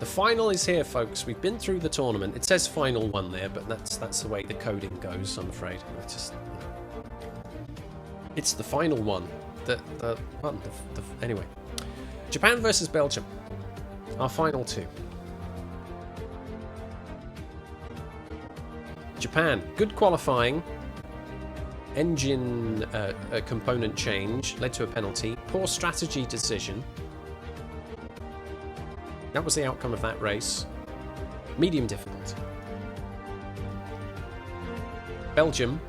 The final is here, folks. We've been through the tournament. It says final one there, but that's the way the coding goes, I'm afraid. It's the final one. Anyway. Japan versus Belgium. Our final two. Japan, good qualifying. Engine component change led to a penalty. Poor strategy decision. That was the outcome of that race. Medium difficulty. Belgium,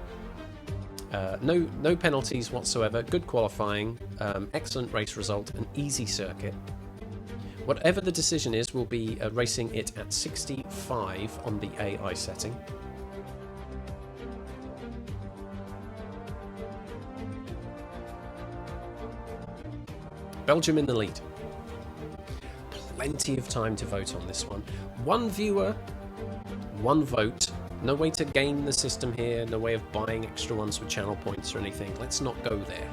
no penalties whatsoever. Good qualifying. Excellent race result. An easy circuit. Whatever the decision is, we'll be racing it at 65 on the AI setting. Belgium in the lead. Plenty of time to vote on this one. One viewer, one vote. No way to game the system here. No way of buying extra ones with channel points or anything. Let's not go there.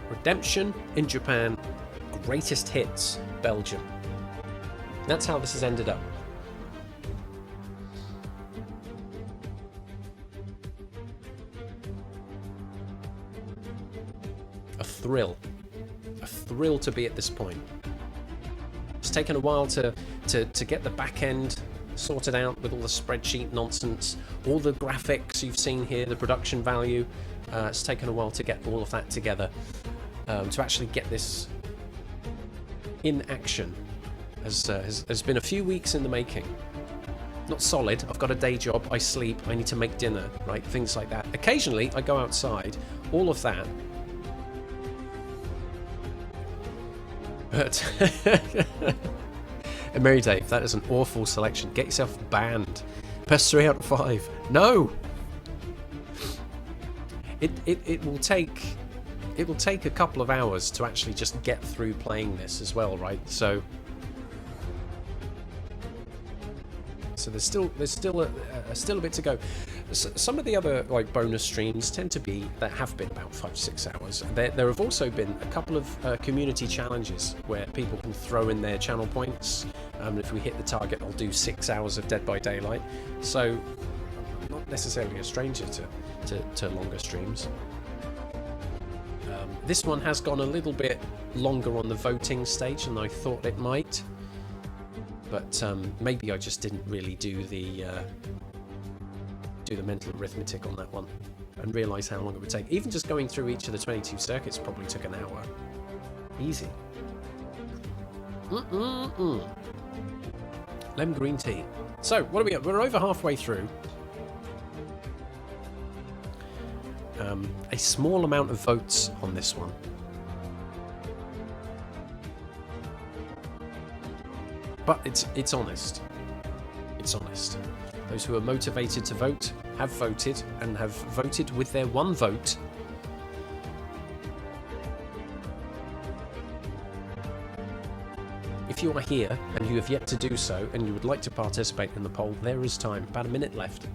Redemption in Japan. Greatest hits, Belgium. That's how this has ended up. A thrill to be at this point. It's taken a while to get the back end sorted out with all the spreadsheet nonsense, all the graphics you've seen here, the production value. It's taken a while to get all of that together, to actually get this in action. Has been a few weeks in the making. Not solid. I've got a day job, I sleep, I need to make dinner, right? Things like that. Occasionally I go outside, all of that. But and Mary Dave, that is an awful selection. Get yourself banned. Best 3 out of 5. No. It will take a couple of hours to actually just get through playing this as well, right? So there's still a bit to go. Some of the other like bonus streams tend to be that have been about 5 to 6 hours. There have also been a couple of community challenges where people can throw in their channel points. If we hit the target, I'll do 6 hours of Dead by Daylight. So I'm not necessarily a stranger to longer streams. This one has gone a little bit longer on the voting stage than I thought it might. But maybe I just didn't really do the mental arithmetic on that one and realise how long it would take. Even just going through each of the 22 circuits probably took an hour. Easy. Lemon green tea. So, what are we at? We're over halfway through. A small amount of votes on this one. But it's honest. It's honest. Those who are motivated to vote have voted, and have voted with their one vote. If you are here and you have yet to do so, and you would like to participate in the poll, there is time. About a minute left.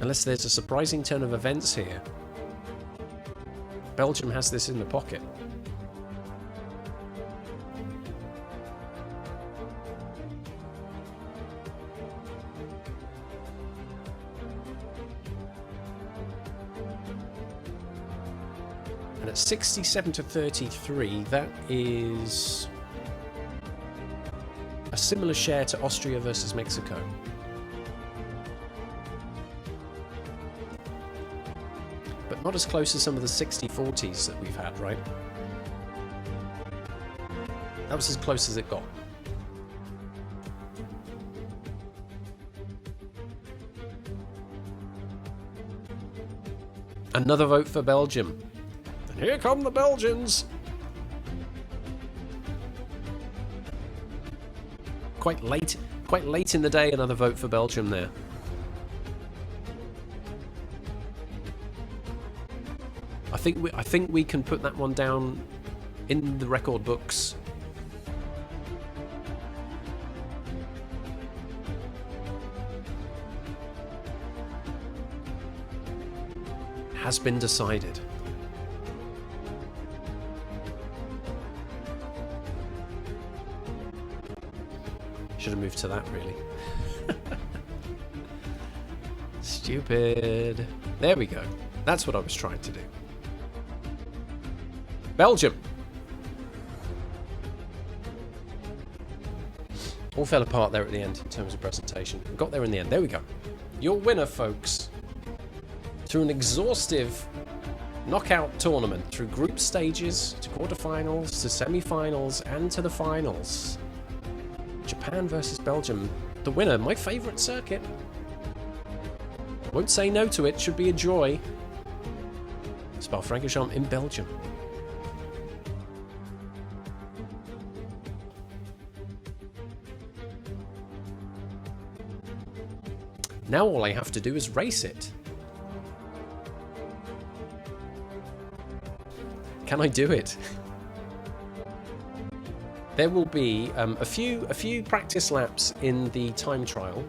Unless there's a surprising turn of events here. Belgium has this in the pocket. And at 67 to 33, that is a similar share to Austria versus Mexico. But not as close as some of the 60-40s that we've had, right? That was as close as it got. Another vote for Belgium. And here come the Belgians! Quite late in the day, another vote for Belgium there. I think we can put that one down in the record books. has been decided. Should have moved to that, really. Stupid. There we go. That's what I was trying to do. Belgium. All fell apart there at the end in terms of presentation. Got there in the end. There we go. Your winner, folks. Through an exhaustive knockout tournament, through group stages, to quarterfinals, to semi-finals, and to the finals. Japan versus Belgium. The winner, my favourite circuit. Won't say no to it, should be a joy. Spa-Francorchamps in Belgium. Now all I have to do is race it. Can I do it? There will be a few practice laps in the time trial,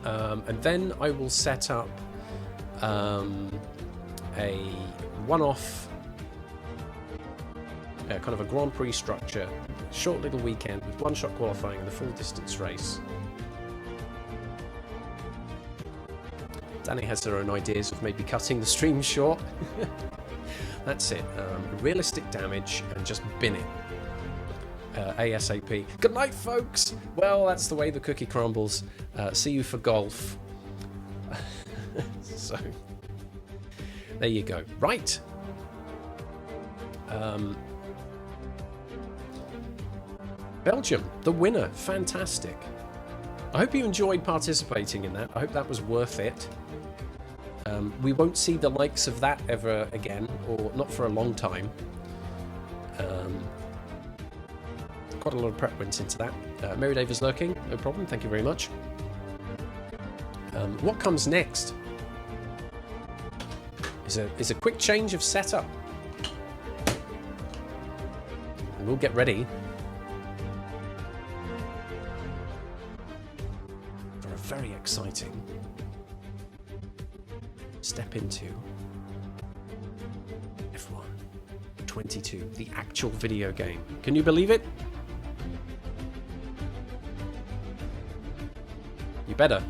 and then I will set up a one-off, kind of a Grand Prix structure, short little weekend with one-shot qualifying and the full distance race. Danny has her own ideas of maybe cutting the stream short. That's it. Realistic damage and just bin it. ASAP. Good night, folks. Well, that's the way the cookie crumbles. See you for golf. So, there you go. Right. Belgium, the winner. Fantastic. I hope you enjoyed participating in that. I hope that was worth it. We won't see the likes of that ever again, or not for a long time. Quite a lot of prep went into that. Mary Dave is lurking, no problem, thank you very much. What comes next is a quick change of setup. And we'll get ready for a very exciting step into F1 22, the actual video game. Can you believe it? You better.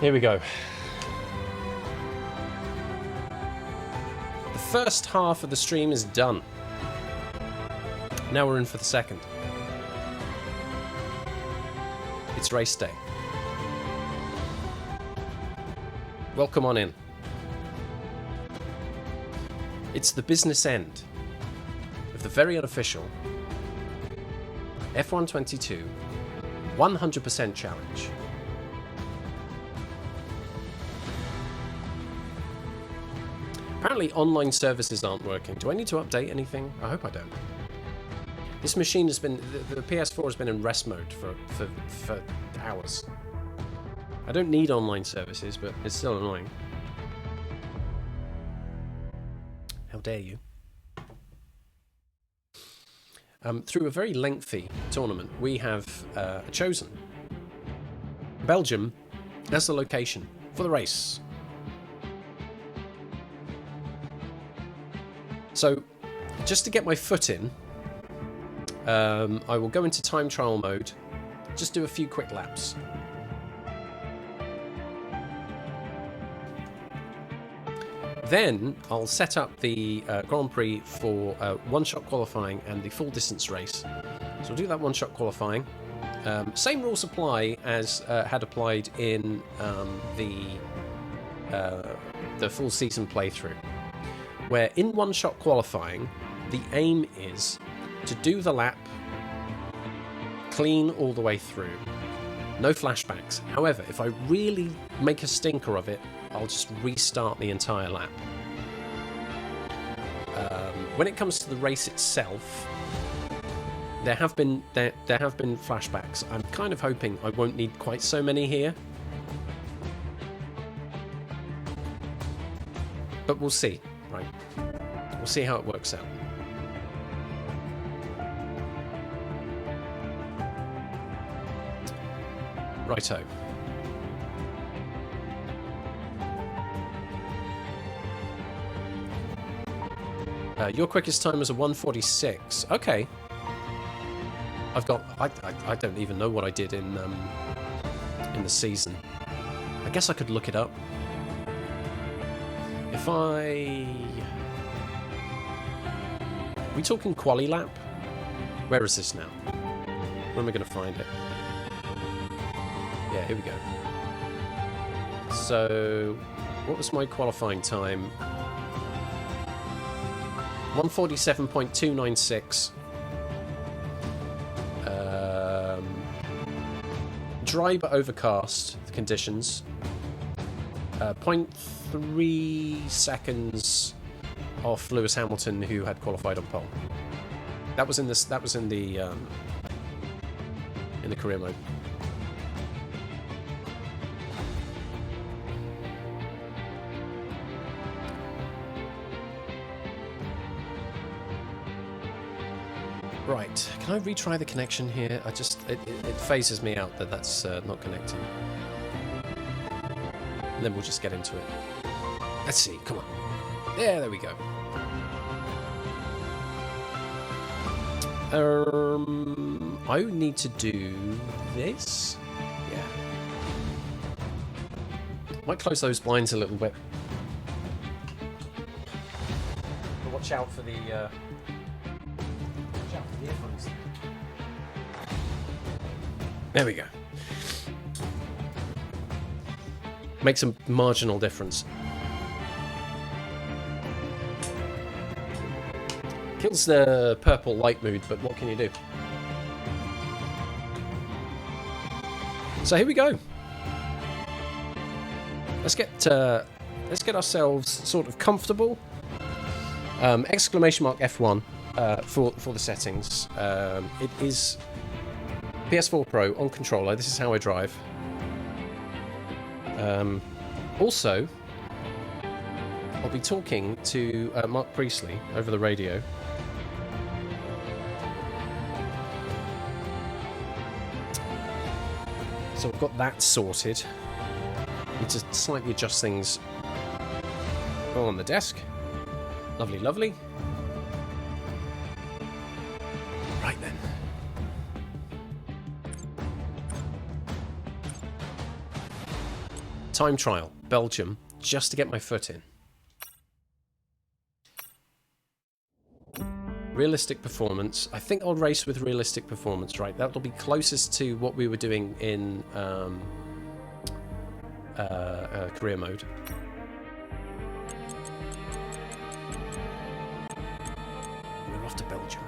Here we go. The first half of the stream is done. Now we're in for the second. It's race day. Welcome on in. It's the business end of the very unofficial F1 22 100% challenge. Apparently online services aren't working. Do I need to update anything? I hope I don't. This machine has been... The PS4 has been in rest mode for hours. I don't need online services, but it's still annoying. How dare you? Through a very lengthy tournament, we have chosen Belgium as the location for the race. So, just to get my foot in, I will go into time trial mode, just do a few quick laps. Then I'll set up the Grand Prix for one-shot qualifying and the full distance race. So we'll do that one-shot qualifying, Same rules apply as had applied in the full season playthrough, where in one-shot qualifying, the aim is to do the lap clean all the way through. No flashbacks. However, if I really make a stinker of it, I'll just restart the entire lap. When it comes to the race itself, there have been flashbacks. I'm kind of hoping I won't need quite so many here, but we'll see. Right, we'll see how it works out. Righto. Your quickest time was a 1:46. Okay. I've got. I don't even know what I did in the season. I guess I could look it up. If I. Are we talking quali lap? Where is this now? Where am I going to find it? Yeah, here we go. So, what was my qualifying time? 1:47.296. Dry but overcast conditions. 0.3 seconds off Lewis Hamilton, who had qualified on pole. That was in this. That was in the career mode. Right, can I retry the connection here? It phases me out that that's not connecting. And then we'll just get into it. Let's see, come on. There we go. I need to do this. Yeah. Might close those blinds a little bit. But watch out for the earphones. There we go. Makes a marginal difference. Kills the purple light mood, but what can you do? So here we go. Let's get ourselves sort of comfortable. Exclamation mark F1 for the settings. It is PS4 Pro on controller. This is how I drive. Also, I'll be talking to Mark Priestley over the radio. So I've got that sorted. Need to slightly adjust things on the desk. Lovely, lovely. Right then. Time trial, Belgium, just to get my foot in. Realistic performance. I think I'll race with realistic performance, right? That'll be closest to what we were doing in career mode. We're off to Belgium.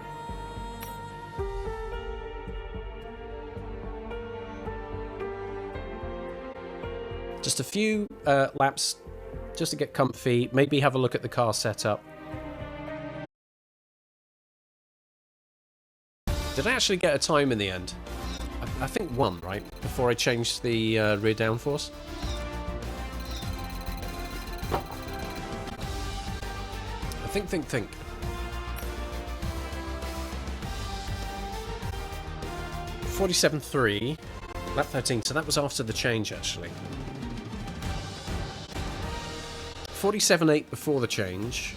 Just a few laps, just to get comfy. Maybe have a look at the car setup. Did I actually get a time in the end? I think one, right? Before I changed the rear downforce. Think. .47.3, lap 13, so that was after the change, actually. 47.8 before the change.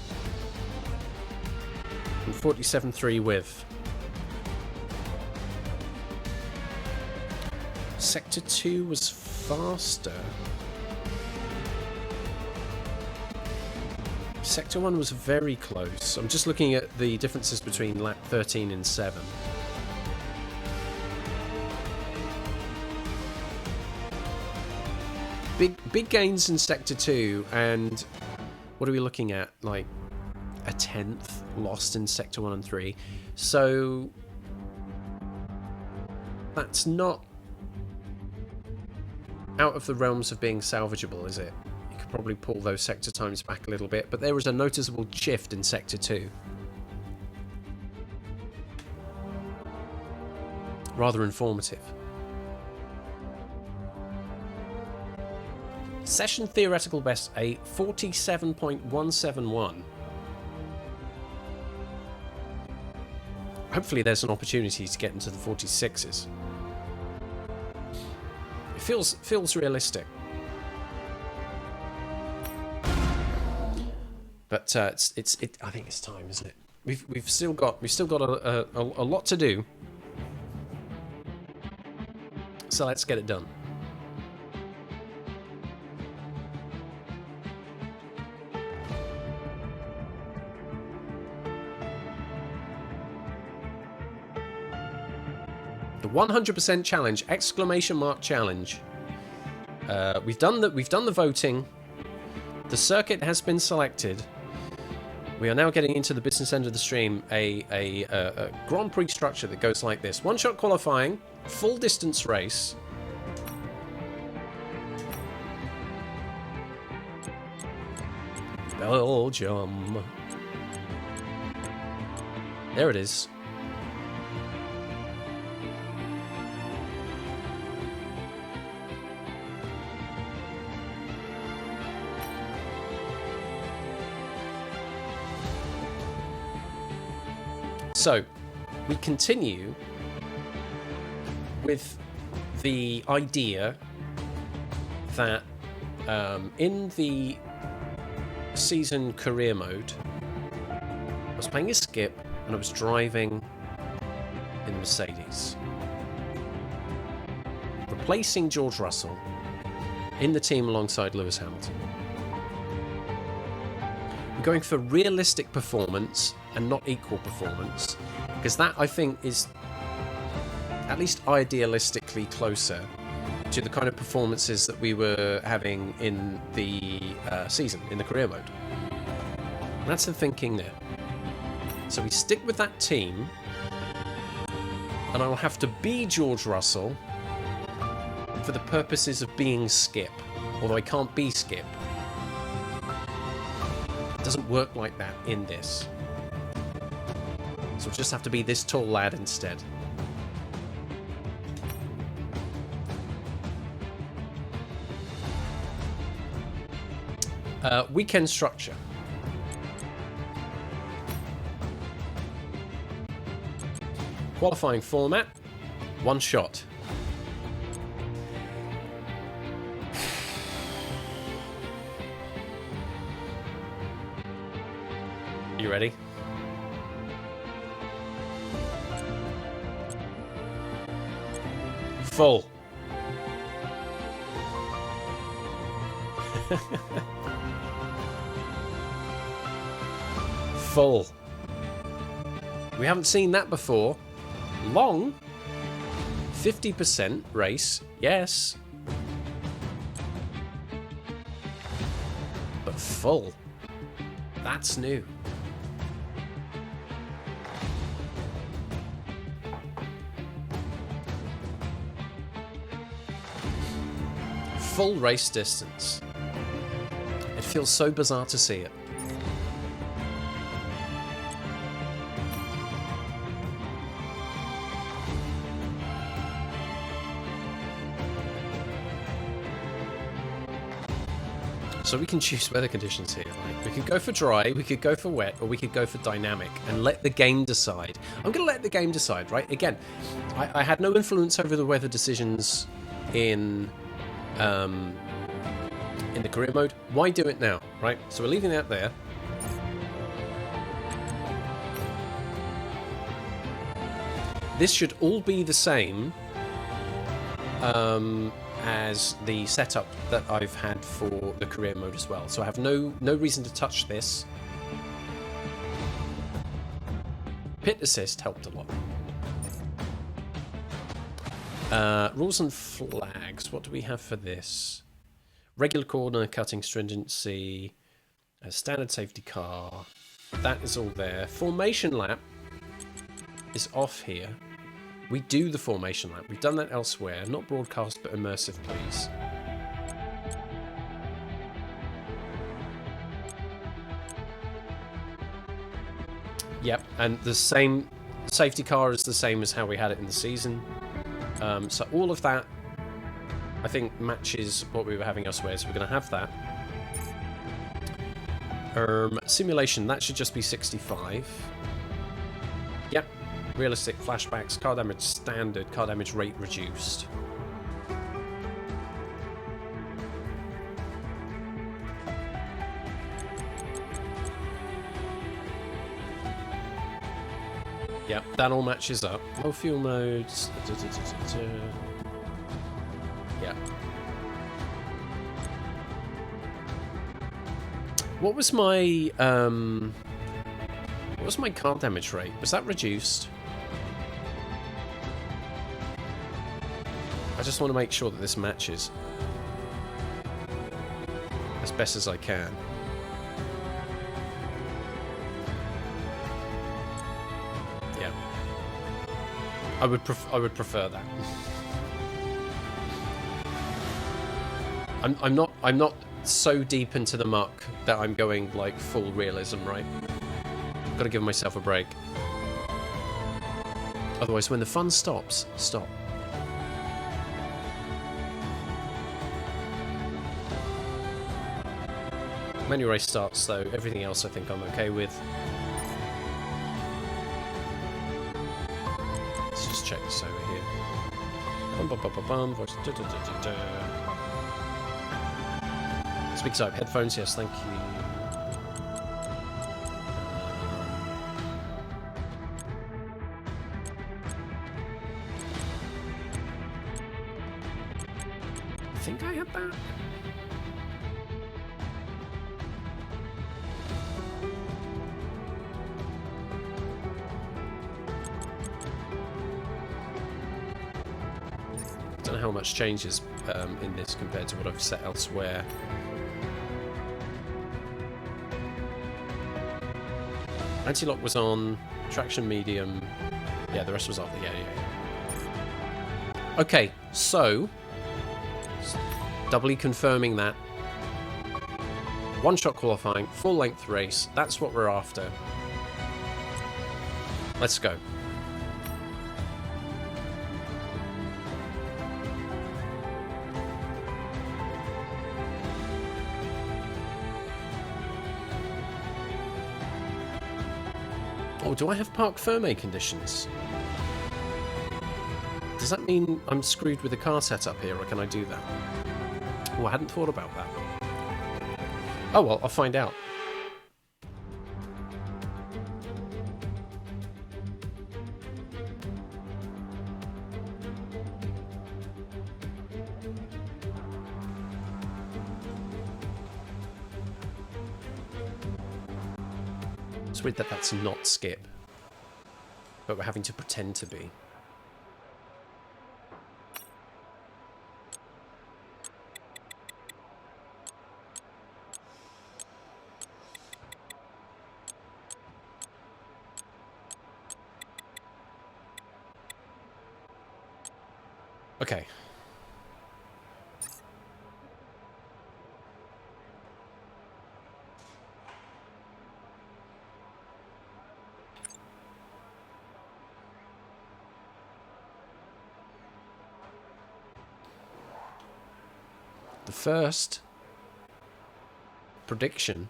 And 47.3 with. Sector 2 was faster. Sector 1 was very close. I'm just looking at the differences between lap 13 and 7. big gains in Sector 2, and what are we looking at? Like a 10th lost in Sector 1 and 3. So that's not out of the realms of being salvageable, is it? You could probably pull those sector times back a little bit, but there was a noticeable shift in Sector 2. Rather informative. Session theoretical best, a 47.171. Hopefully there's an opportunity to get into the 46s. It feels realistic. But I think it's time, isn't it? We've still got a lot to do. So let's get it done. The 100% challenge! Exclamation mark challenge. We've done the voting. The circuit has been selected. We are now getting into the business end of the stream. A Grand Prix structure that goes like this: one-shot qualifying, full distance race. Belgium. There it is. So, we continue with the idea that in the season career mode, I was playing a skip and I was driving in the Mercedes, replacing George Russell in the team alongside Lewis Hamilton. We're going for realistic performance and not equal performance, because that, I think, is at least idealistically closer to the kind of performances that we were having in the season, in the career mode. And that's the thinking there. So we stick with that team, and I'll have to be George Russell for the purposes of being Skip, although I can't be Skip. It doesn't work like that in this. So we'll just have to be this tall lad instead. Weekend structure. Qualifying format, one shot. You ready? Full. Full. We haven't seen that before. Long. 50% race. Yes. But full. That's new. Full race distance. It feels so bizarre to see it. So we can choose weather conditions here, right? We could go for dry, we could go for wet, or we could go for dynamic and let the game decide. I'm going to let the game decide, right? Again, I had no influence over the weather decisions in the career mode. Why do it now, right? So we're leaving that there. This should all be the same as the setup that I've had for the career mode as well. So I have no reason to touch this. Pit assist helped a lot. Rules and flags. What do we have for this? regular corner cutting stringency, a standard safety car. That is all there. Formation lap is off here. We do the formation lap. We've done that elsewhere. Not broadcast, but immersive, please. Yep, and the same safety car is the same as how we had it in the season. So all of that, I think, matches what we were having elsewhere. So we're going to have that. Simulation, that should just be 65. Yep. Realistic flashbacks, car damage standard, car damage rate reduced. Yep, that all matches up. Low fuel modes. Yeah. What was my car damage rate? Was that reduced? I just want to make sure that this matches as best as I can. Yeah, I would prefer that. I'm not so deep into the muck that I'm going like full realism, right? Got to give myself a break. Otherwise, when the fun stops, stop. Menu race starts, though. Everything else I think I'm okay with. Let's just check this over here. Voice. Speak type headphones, yes, thank you. I think I had that. I don't know how much changes in this compared to what I've set elsewhere. Anti-lock was on, traction medium, yeah, the rest was off. Yeah. Okay, so, doubly confirming that. One-shot qualifying, full-length race, that's what we're after. Let's go. Oh, do I have parc ferme conditions? Does that mean I'm screwed with the car setup here, or can I do that? Oh, I hadn't thought about that. Oh well, I'll find out. It's weird that that's not skip, but we're having to pretend to be. Okay. The first prediction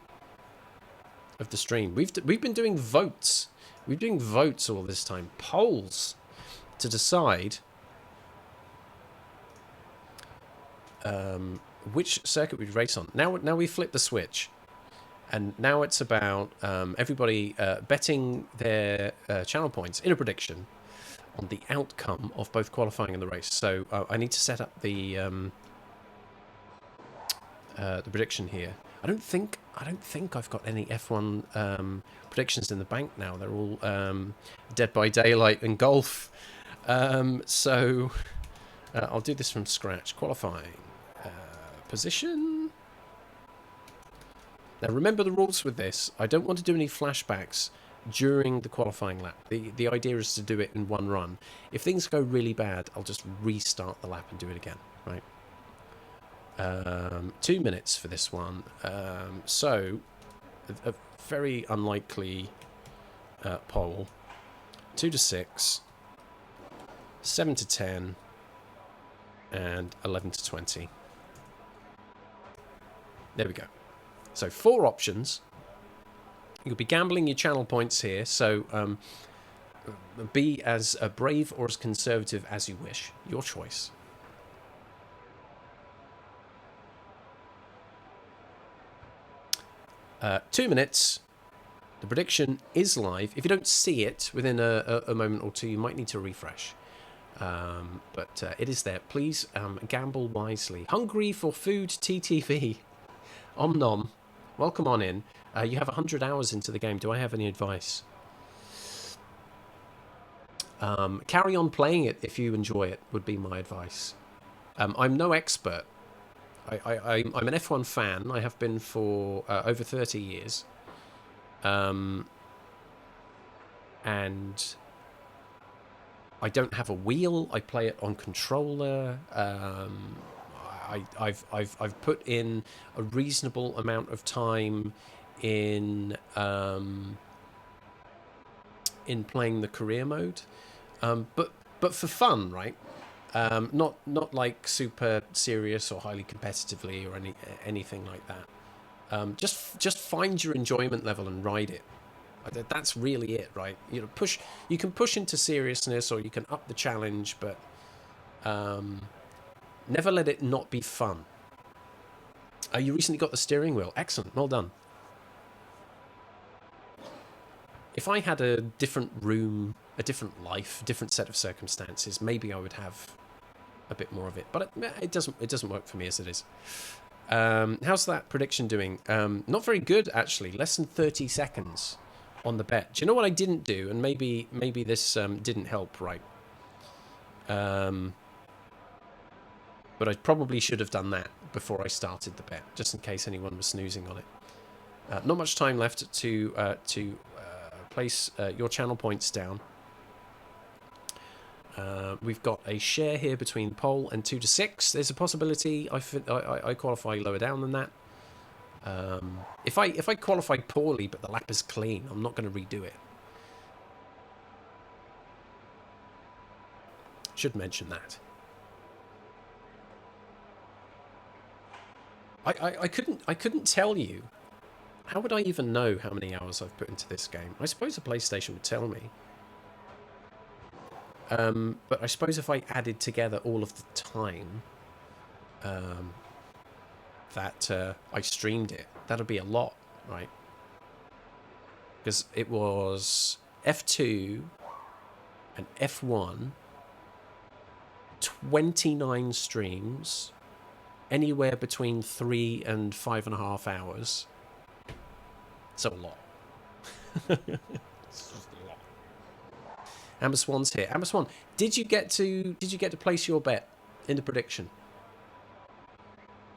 of the stream. We've been doing votes. We've been doing votes all this time. Polls to decide which circuit we'd race on. Now we flip the switch, and now it's about everybody betting their channel points in a prediction on the outcome of both qualifying and the race. So I need to set up the prediction here. I don't think I've got any F1 predictions in the bank now. They're all Dead by Daylight and golf. So I'll do this from scratch. Qualifying position. Now remember the rules with this. I don't want to do any flashbacks during the qualifying lap. The idea is to do it in one run. If things go really bad, I'll just restart the lap and do it again, right? 2 minutes for this one. So, a very unlikely pole. 2 to 6, 7 to 10, and 11 to 20. There we go. So 4 options. You'll be gambling your channel points here, so be as brave or as conservative as you wish. Your choice. Uh, 2 minutes. The prediction is live. If you don't see it within a moment or two, you might need to refresh. But it is there. Please gamble wisely. Hungry for food, TTV. Om nom. Welcome on in. You have 100 hours into the game. Do I have any advice? Carry on playing it if you enjoy it, would be my advice. I'm no expert. I'm an F1 fan. I have been for over 30 years. And I don't have a wheel. I play it on controller. I've put in a reasonable amount of time in playing the career mode, but for fun, right? Not like super serious or highly competitively or anything like that. Just find your enjoyment level and ride it. That's really it, right? You know, you can push into seriousness or you can up the challenge, but never let it not be fun. You recently got the steering wheel. Excellent. Well done. If I had a different room, a different life, a different set of circumstances, maybe I would have a bit more of it. But it doesn't work for me as it is. How's that prediction doing? Not very good, actually. Less than 30 seconds on the bet. Do you know what I didn't do? And maybe this didn't help, right? But I probably should have done that before I started the bet, just in case anyone was snoozing on it. Not much time left to place your channel points down. We've got a share here between pole and 2 to 6. There's a possibility I qualify lower down than that. If I qualify poorly but the lap is clean, I'm not going to redo it. Should mention that. I couldn't tell you. How would I even know how many hours I've put into this game? I suppose a PlayStation would tell me. But I suppose if I added together all of the time that I streamed it, that'd be a lot, right? Because it was F2 and F1, 29 streams, anywhere between 3 and 5.5 hours. It's a lot. It's just a lot. Amber Swan's here. Amber Swan, did you get to place your bet in the prediction?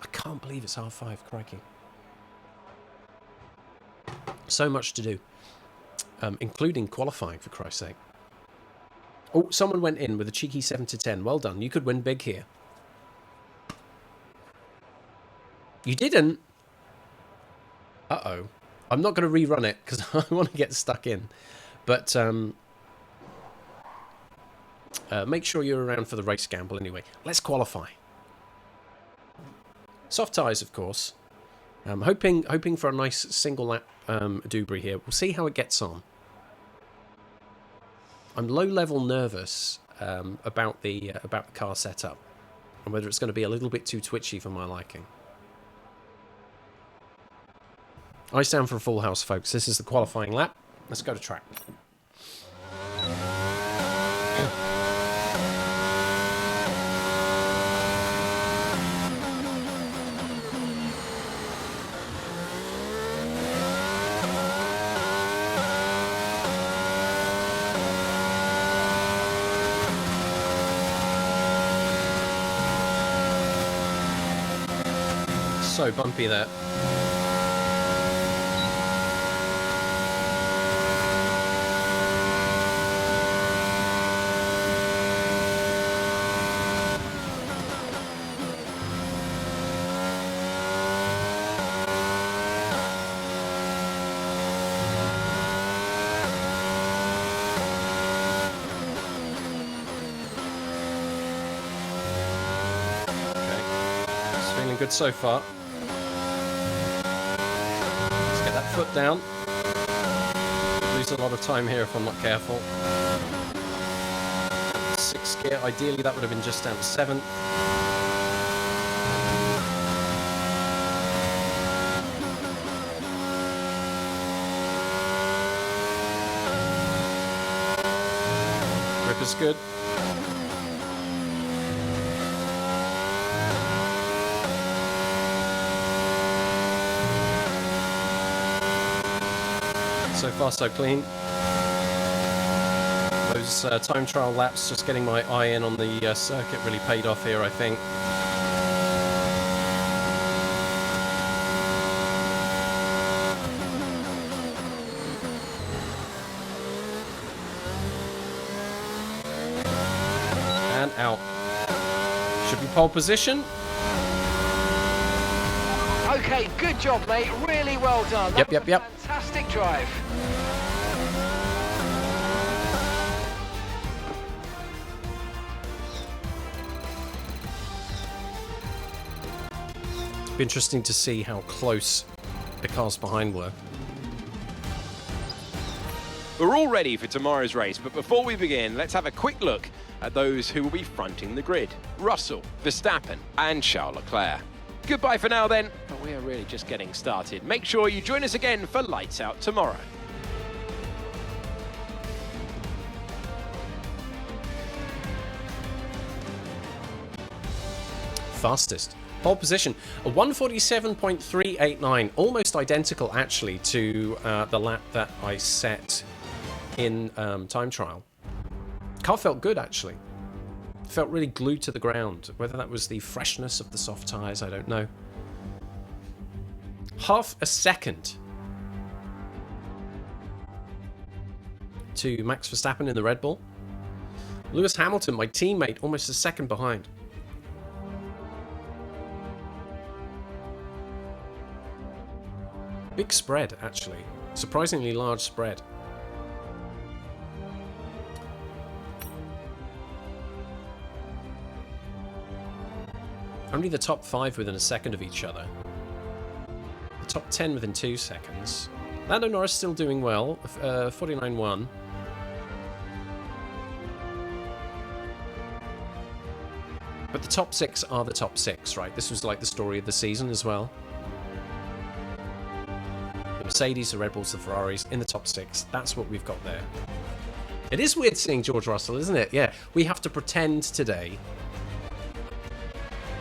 I can't believe it's R5, crikey. So much to do, including qualifying, for Christ's sake. Oh, someone went in with a cheeky 7 to 10. Well done. You could win big here. You didn't? Uh-oh. I'm not going to rerun it because I want to get stuck in. But make sure you're around for the race gamble anyway. Let's qualify. Soft tyres, of course. Hoping for a nice single lap Dubry here. We'll see how it gets on. I'm low-level nervous about the car setup and whether it's going to be a little bit too twitchy for my liking. I stand for a full house, folks. This is the qualifying lap. Let's go to track. So bumpy there. good so far. Let's get that foot down. Lose a lot of time here if I'm not careful. 6th gear, ideally that would have been just down to 7th. Grip is good. So far so clean. Those time trial laps, just getting my eye in on the circuit really paid off here, I think. And out. Should be pole position. Okay, good job, mate. Really well done. Yep. Fantastic drive. It'll be interesting to see how close the cars behind were. We're all ready for tomorrow's race, but before we begin, let's have a quick look at those who will be fronting the grid. Russell, Verstappen and Charles Leclerc. Goodbye for now then, but we are really just getting started. Make sure you join us again for Lights Out tomorrow. Fastest. Pole position, a 147.389, almost identical actually to the lap that I set in time trial. Car felt good actually. Felt really glued to the ground. Whether that was the freshness of the soft tyres, I don't know. Half a second to Max Verstappen in the Red Bull. Lewis Hamilton, my teammate, almost a second behind. Big spread, actually. Surprisingly large spread. Only the top 5 within a second of each other. The top 10 within 2 seconds. Lando Norris still doing well. 49.1. But the top 6 are the top 6, right? This was like the story of the season as well. The Mercedes, the Red Bulls, the Ferraris in the top 6. That's what we've got there. It is weird seeing George Russell, isn't it? Yeah, we have to pretend today.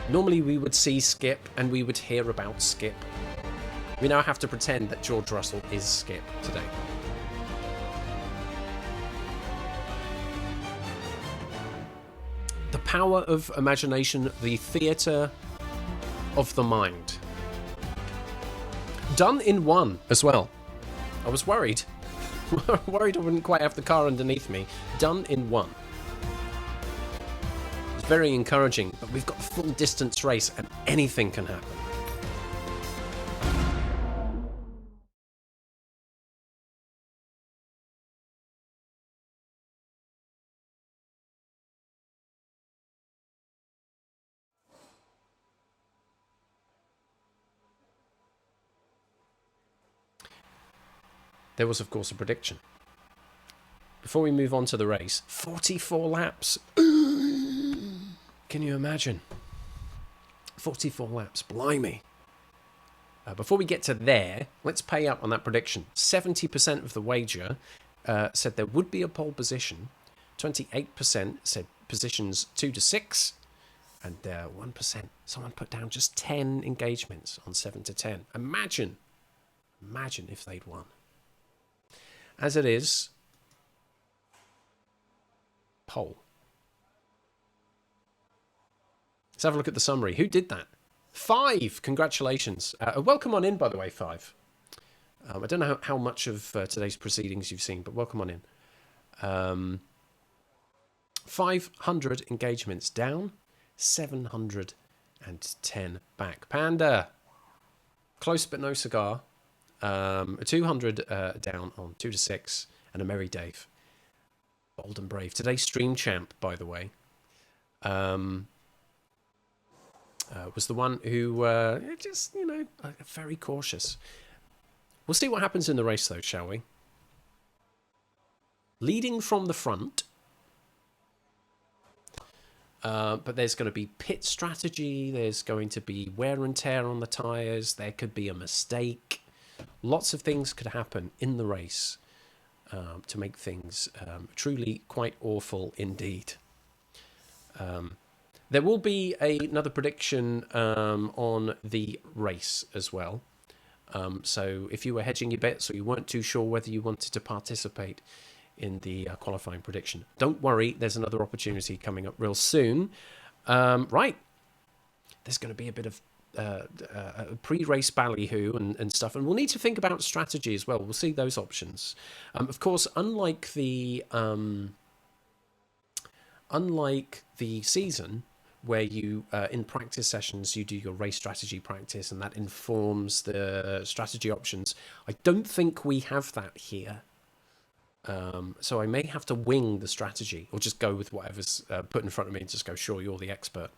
Normally we would see Skip and we would hear about Skip. We now have to pretend that George Russell is Skip today. The power of imagination, the theatre of the mind. Done in one as well. I was worried. Worried I wouldn't quite have the car underneath me. Done in one. It's very encouraging, but we've got a full distance race and anything can happen. There was, of course, a prediction. Before we move on to the race, 44 laps. Can you imagine? 44 laps, blimey. Before we get to there, let's pay up on that prediction. 70% of the wager said there would be a pole position. 28% said positions 2 to 6. And 1%, someone put down just 10 engagements on 7 to 10. Imagine if they'd won. As it is, pole. Let's have a look at the summary. Who did that? 5. Congratulations. Welcome on in, by the way, 5. I don't know how much of today's proceedings you've seen, but welcome on in. 500 engagements down, 710 back. Panda. Close but no cigar. 200 down on 2 to 6, and a merry Dave. Bold and brave. Today's stream champ, by the way. was the one who just, you know, very cautious. We'll see what happens in the race, though, shall we? Leading from the front. But there's going to be pit strategy. There's going to be wear and tear on the tyres. There could be a mistake. Lots of things could happen in the race to make things truly quite awful indeed. There will be another prediction on the race as well. So if you were hedging your bets or you weren't too sure whether you wanted to participate in the qualifying prediction, don't worry, there's another opportunity coming up real soon. Right, there's going to be a bit of pre-race ballyhoo and stuff, and we'll need to think about strategy as well. We'll see those options. Of course, unlike the season, where you in practice sessions you do your race strategy practice and that informs the strategy options, I don't think we have that here. So I may have to wing the strategy or just go with whatever's put in front of me and just go, sure, you're the expert.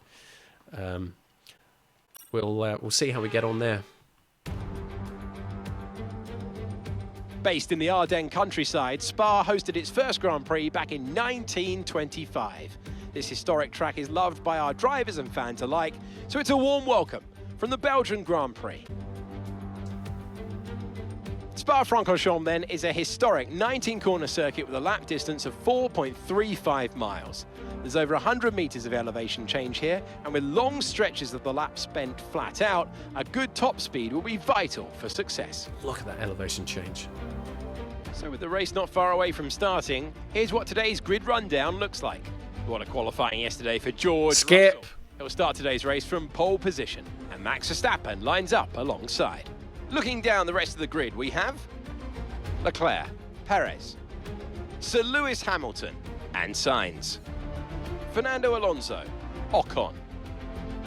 We'll see how we get on there. Based in the Ardennes countryside, Spa hosted its first Grand Prix back in 1925. This historic track is loved by our drivers and fans alike, so it's a warm welcome from the Belgian Grand Prix. Spa-Francorchamps then is a historic 19-corner circuit with a lap distance of 4.35 miles. There's over 100 metres of elevation change here, and with long stretches of the lap spent flat out, a good top speed will be vital for success. Look at that elevation change. So with the race not far away from starting, here's what today's grid rundown looks like. What a qualifying yesterday for George Skip. Russell. He'll start today's race from pole position, and Max Verstappen lines up alongside. Looking down the rest of the grid, we have Leclerc, Perez, Sir Lewis Hamilton and Sainz, Fernando Alonso, Ocon,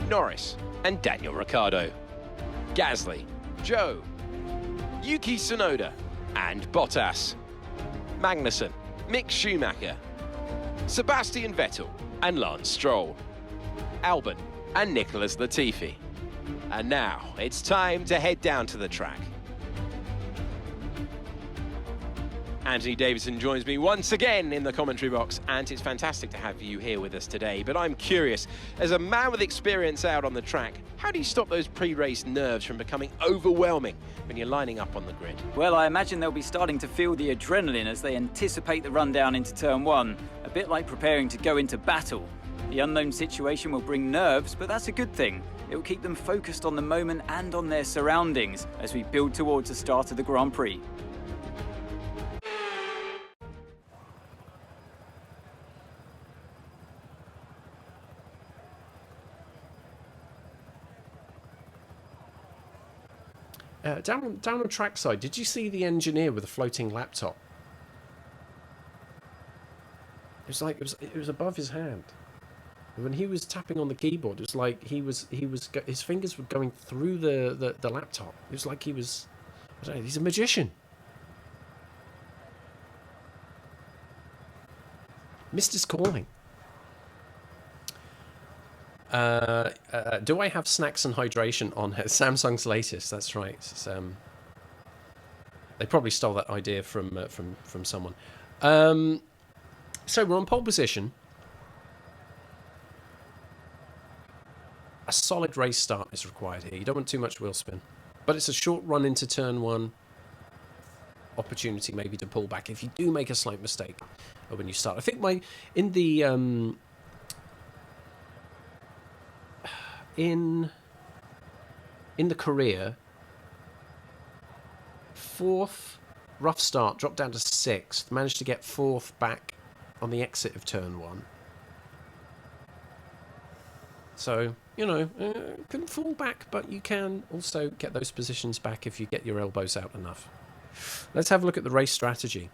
Norris and Daniel Ricciardo, Gasly, Zhou, Yuki Tsunoda and Bottas, Magnussen, Mick Schumacher, Sebastian Vettel and Lance Stroll, Albon and Nicholas Latifi. And now it's time to head down to the track. Anthony Davidson joins me once again in the commentary box, and it's fantastic to have you here with us today. But I'm curious, as a man with experience out on the track, how do you stop those pre-race nerves from becoming overwhelming when you're lining up on the grid? Well, I imagine they'll be starting to feel the adrenaline as they anticipate the rundown into turn one, a bit like preparing to go into battle. The unknown situation will bring nerves, but that's a good thing. It will keep them focused on the moment and on their surroundings as we build towards the start of the Grand Prix. Down on trackside, did you see the engineer with a floating laptop? It was like it was above his hand. When he was tapping on the keyboard, it was like his fingers were going through the laptop. It was like he was, I don't know, he's a magician. Missed his calling. Do I have snacks and hydration on Samsung's latest? That's right. It's, they probably stole that idea from someone. So we're on pole position. A solid race start is required here. You don't want too much wheel spin, but it's a short run into turn one. Opportunity maybe to pull back if you do make a slight mistake when you start. I think in the career, fourth, rough start, dropped down to sixth, managed to get fourth back on the exit of turn one. So, you know, can fall back, but you can also get those positions back if you get your elbows out enough. Let's have a look at the race strategy.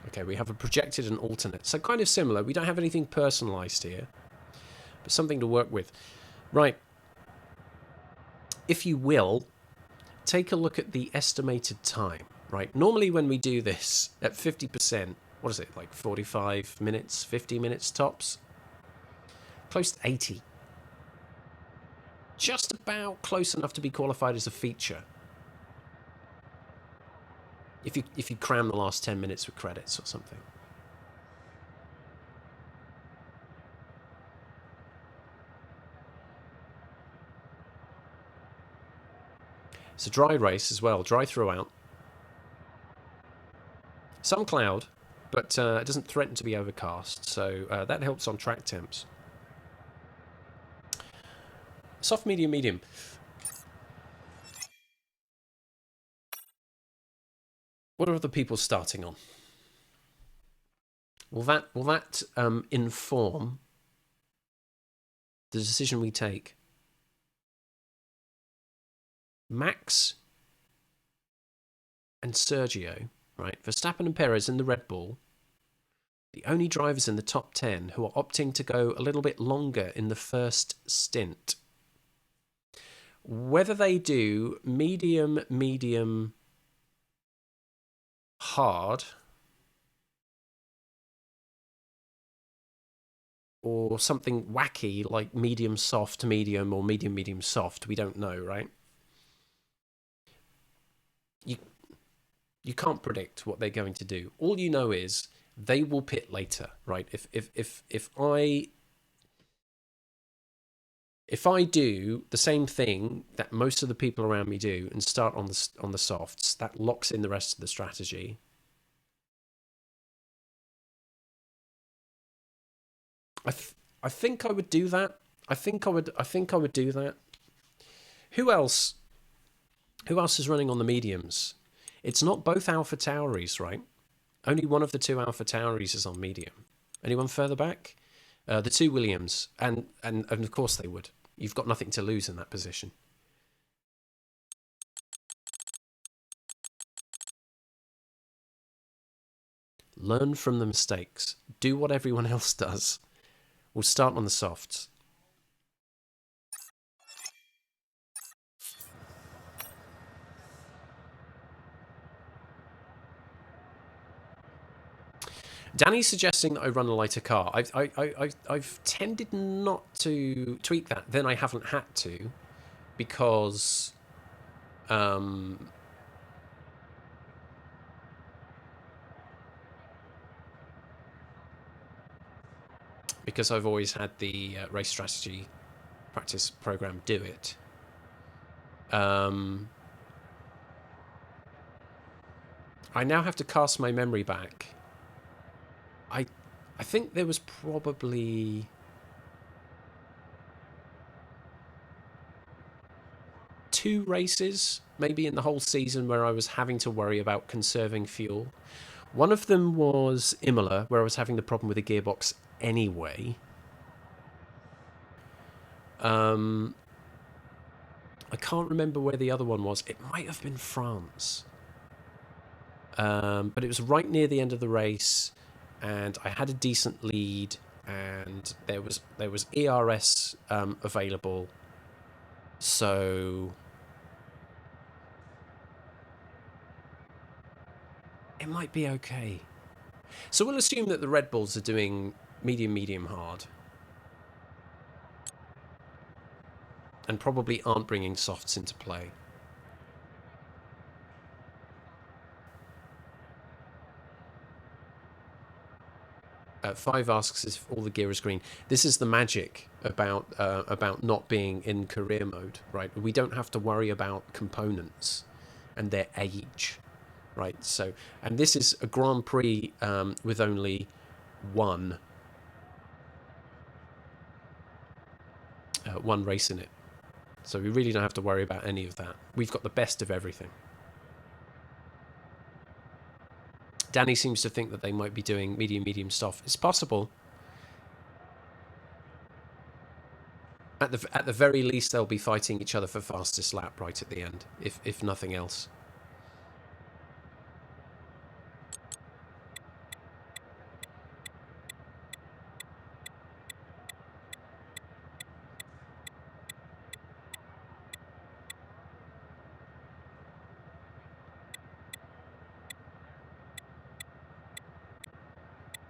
Okay, we have a projected and alternate. So kind of similar. We don't have anything personalized here, but something to work with. Right. If you will, take a look at the estimated time, right? Normally when we do this at 50%, what is it, like 45 minutes, 50 minutes tops? Close to 80. just about close enough to be qualified as a feature. If you cram the last 10 minutes with credits or something. It's a dry race as well, dry throughout. Some cloud, but it doesn't threaten to be overcast, so that helps on track temps. Soft, medium, medium. What are other people starting on? Will that inform the decision we take? Max and Sergio, right? Verstappen and Perez in the Red Bull, the only drivers in the top 10 who are opting to go a little bit longer in the first stint. Whether they do medium, medium, hard, or something wacky like medium soft medium or medium medium soft, we don't know, right? You can't predict what they're going to do. All you know is they will pit later, right? If I do the same thing that most of the people around me do and start on the softs, that locks in the rest of the strategy. I think I would do that. I think I would do that. Who else is running on the mediums? It's not both Alpha Tauris, right? Only one of the two Alpha Tauris is on medium. Anyone further back? The two Williams, and of course they would. You've got nothing to lose in that position. Learn from the mistakes. Do what everyone else does. We'll start on the softs. Danny's suggesting that I run a lighter car. I've tended not to tweak that. Then I haven't had to, because because I've always had the race strategy practice program do it. I now have to cast my memory back. I think there was probably 2 races, maybe in the whole season, where I was having to worry about conserving fuel. One of them was Imola, where I was having the problem with the gearbox anyway. I can't remember where the other one was. It might have been France. But it was right near the end of the race, and I had a decent lead, and there was ERS available, so it might be okay. So we'll assume that the Red Bulls are doing medium, medium, hard, and probably aren't bringing softs into play. Five asks if all the gear is green. This is the magic about not being in career mode, right? We don't have to worry about components and their age, right? So, and this is a Grand Prix with only one race in it, so we really don't have to worry about any of that. We've got the best of everything. Danny seems to think that they might be doing medium, medium stuff. It's possible. At the very least, they'll be fighting each other for fastest lap right at the end, if nothing else.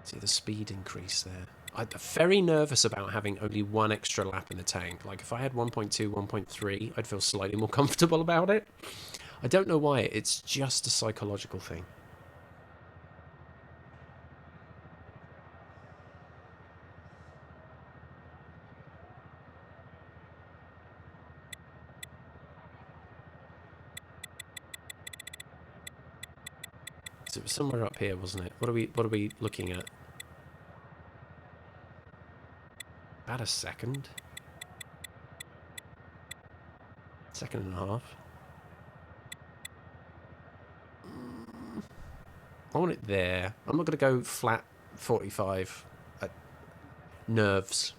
See the speed increase there. I'm very nervous about having only one extra lap in the tank. Like, if I had 1.2, 1.3, I'd feel slightly more comfortable about it. I don't know why. It's just a psychological thing. So it was somewhere up here, wasn't it? What are we looking at? About a second. Second and a half. I want it there. I'm not going to go flat 45 at nerves.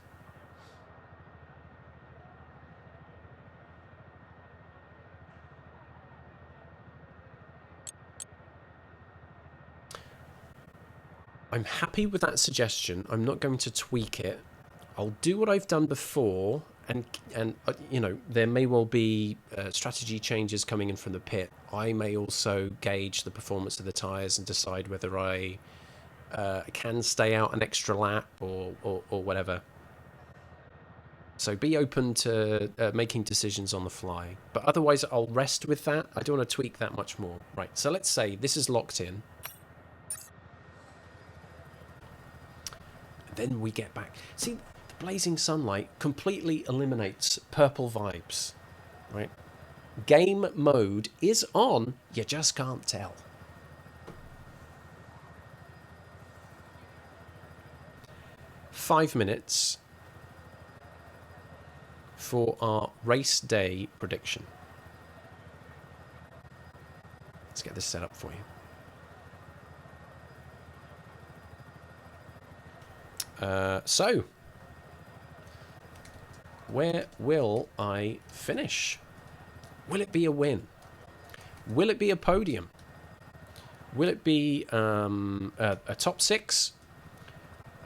I'm happy with that suggestion. I'm not going to tweak it. I'll do what I've done before, and you know, there may well be strategy changes coming in from the pit. I may also gauge the performance of the tyres and decide whether I can stay out an extra lap or whatever. So be open to making decisions on the fly. But otherwise, I'll rest with that. I don't want to tweak that much more. Right, so let's say this is locked in. Then we get back. See, the blazing sunlight completely eliminates purple vibes, right? Game mode is on, you just can't tell. Five minutes for our race day prediction. Let's get this set up for you. So, where will I finish? Will it be a win? Will it be a podium? Will it be a top six?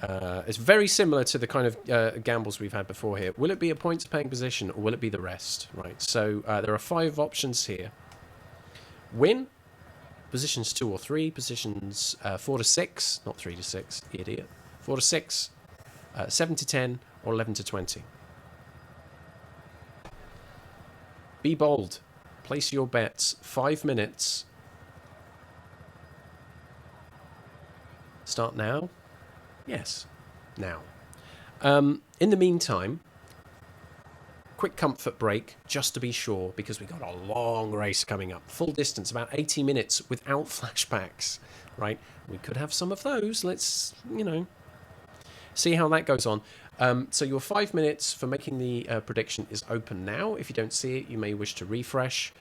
It's very similar to the kind of gambles we've had before here. Will it be a points-paying position, or will it be the rest? Right. So there are 5 options here. Win, positions 2 or 3, positions 4 to 6, not 3 to 6, idiot. 4 to 6, 7 to 10, or 11 to 20. Be bold. Place your bets. 5 minutes. Start now? Yes, now. In the meantime, quick comfort break, just to be sure, because we've got a long race coming up. Full distance, about 80 minutes without flashbacks, right? We could have some of those. Let's, you know, see how that goes on. So your 5 minutes for making the prediction is open now. If you don't see it, you may wish to refresh.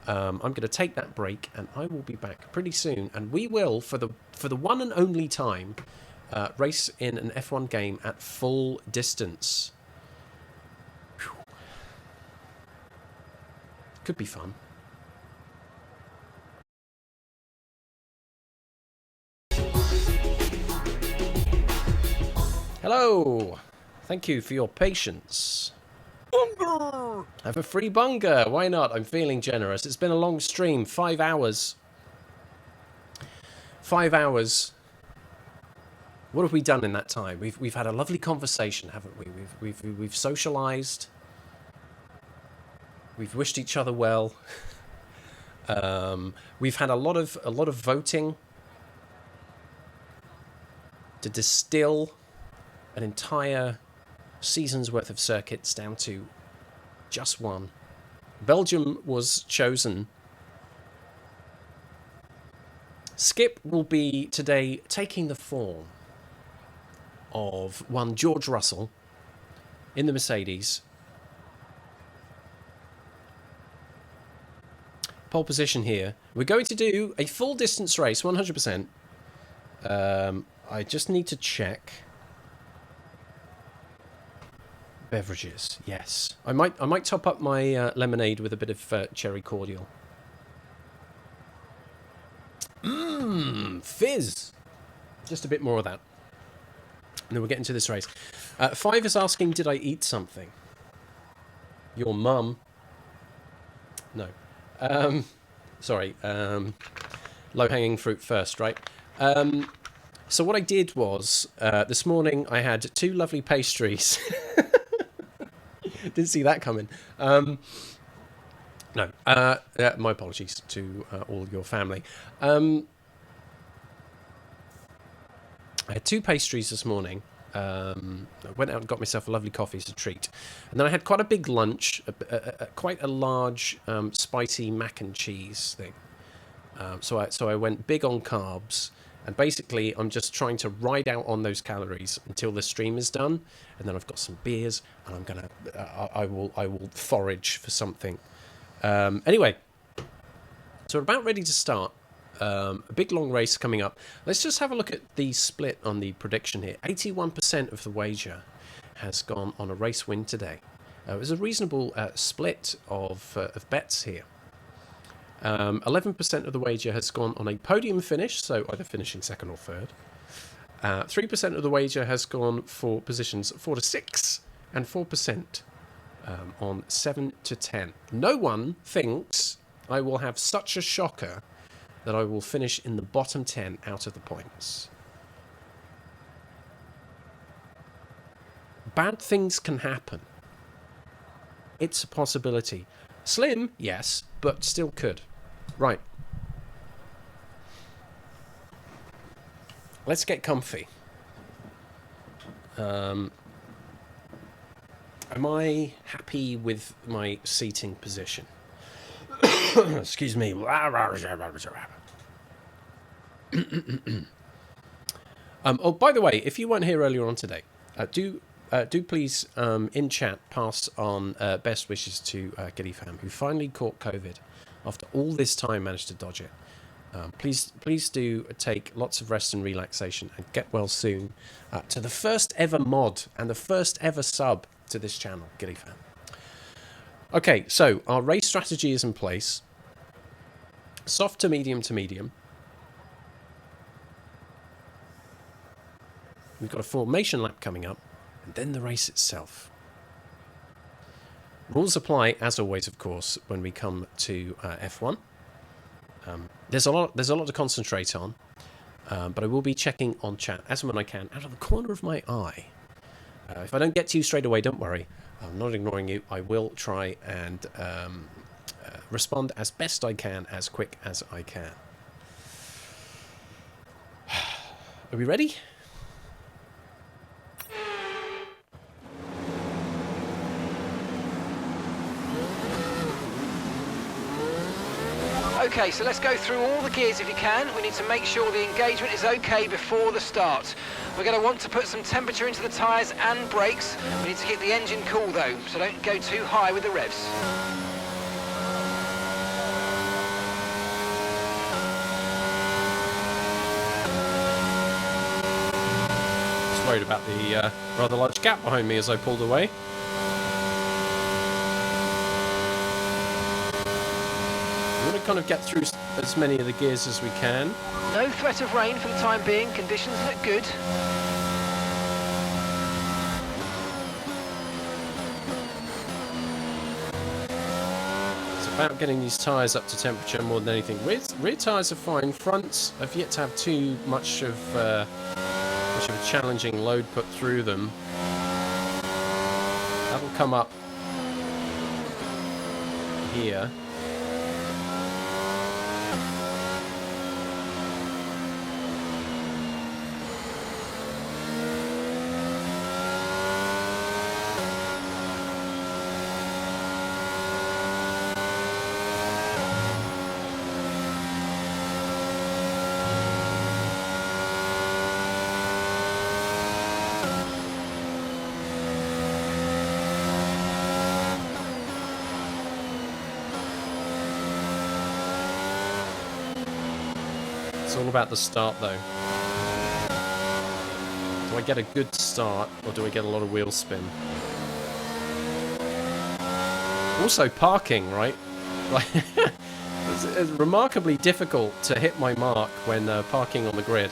I'm going to take that break, and I will be back pretty soon. And we will, for the one and only time, race in an F1 game at full distance. Whew. Could be fun. Hello. Thank you for your patience. Bunger! Have a free bunger. Why not? I'm feeling generous. It's been a long stream. 5 hours. 5 hours. What have we done in that time? We've had a lovely conversation, haven't we? We've socialised. We've wished each other well. We've had a lot of voting to distill an entire season's worth of circuits down to just one. Belgium was chosen. Skip will be today taking the form of one George Russell in the Mercedes. Pole position here. We're going to do a full distance race, 100%. I just need to check. Beverages, yes. I might top up my lemonade with a bit of cherry cordial. Fizz. Just a bit more of that. And then we'll get into this race. 5 is asking, did I eat something? Your mum. No. Sorry. Low-hanging fruit first, right? So what I did was, this morning I had 2 lovely pastries. Didn't see that coming. No, my apologies to all your family. I had 2 pastries this morning. I went out and got myself a lovely coffee as a treat. And then I had quite a big lunch, quite a large spicy mac and cheese thing. So I went big on carbs. And basically, I'm just trying to ride out on those calories until the stream is done, and then I've got some beers, and I will forage for something. Anyway, so we're about ready to start. A big long race coming up. Let's just have a look at the split on the prediction here. 81% of the wager has gone on a race win today. It was a reasonable split of bets here. 11% of the wager has gone on a podium finish, so either finishing second or third. 3% of the wager has gone for positions 4 to 6, and 4% on 7 to 10. No one thinks I will have such a shocker that I will finish in the bottom 10 out of the points. Bad things can happen. It's a possibility. Slim, yes, but still could. Right. Let's get comfy. Am I happy with my seating position? Excuse me. Oh, by the way, if you weren't here earlier on today, do please, in chat, pass on best wishes to Giddy Fam, who finally caught COVID after all this time, managed to dodge it. Please do take lots of rest and relaxation, and get well soon to the first ever mod and the first ever sub to this channel, Giddy Fam. Okay, so our race strategy is in place. Soft to medium to medium. We've got a formation lap coming up, and then the race itself. Rules apply, as always, of course, when we come to F1. There's a lot to concentrate on, but I will be checking on chat as and when I can, out of the corner of my eye. If I don't get to you straight away, don't worry. I'm not ignoring you. I will try and respond as best I can, as quick as I can. Are we ready? Okay, so let's go through all the gears if you can. We need to make sure the engagement is okay before the start. We're going to want to put some temperature into the tyres and brakes. We need to keep the engine cool though, so don't go too high with the revs. Just worried about the rather large gap behind me as I pulled away. We're going to kind of get through as many of the gears as we can. No threat of rain for the time being. Conditions look good. It's about getting these tyres up to temperature more than anything. Rear tyres are fine. Fronts have yet to have too much of a challenging load put through them. That'll come up here. It's all about the start, though. Do I get a good start, or do I get a lot of wheel spin? Also, parking, right? Like, it's remarkably difficult to hit my mark when parking on the grid.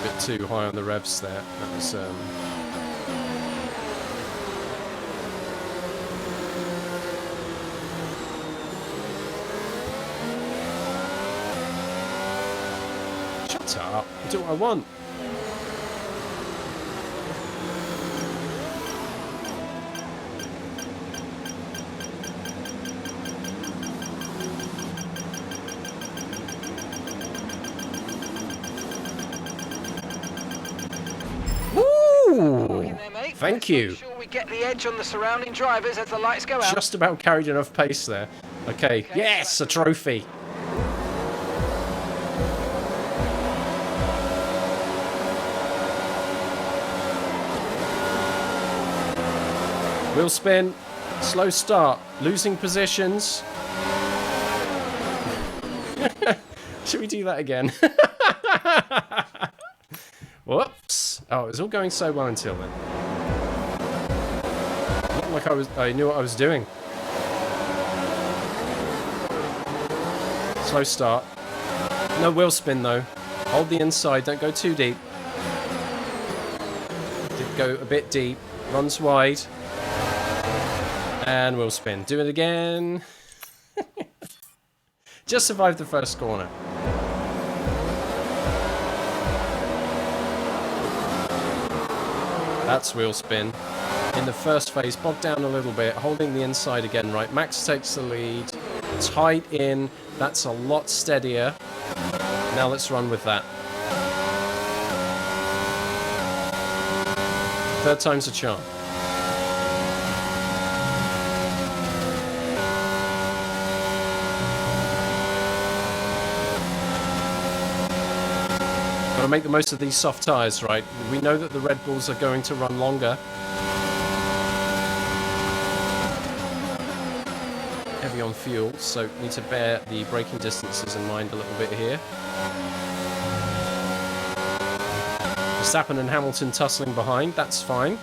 bit too high on the revs there. That was... Shut up. I do what I want. Thank you. Make sure we get the edge on the surrounding drivers as the lights go out. Just about carried enough pace there. Okay. Yes, a trophy. Wheel spin. Slow start. Losing positions. Should we do that again? Whoops. Oh, it was all going so well until then. Not like I knew what I was doing. Slow start. No wheel spin though. Hold the inside, don't go too deep. Did go a bit deep. Runs wide. And wheel spin. Do it again. Just survived the first corner. That's wheel spin. In the first phase, bogged down a little bit, holding the inside again, right? Max takes the lead. Tight in. That's a lot steadier. Now let's run with that. Third time's a charm. Got to make the most of these soft tyres, right? We know that the Red Bulls are going to run longer. Heavy on fuel, so need to bear the braking distances in mind a little bit here. Verstappen and Hamilton tussling behind, that's fine.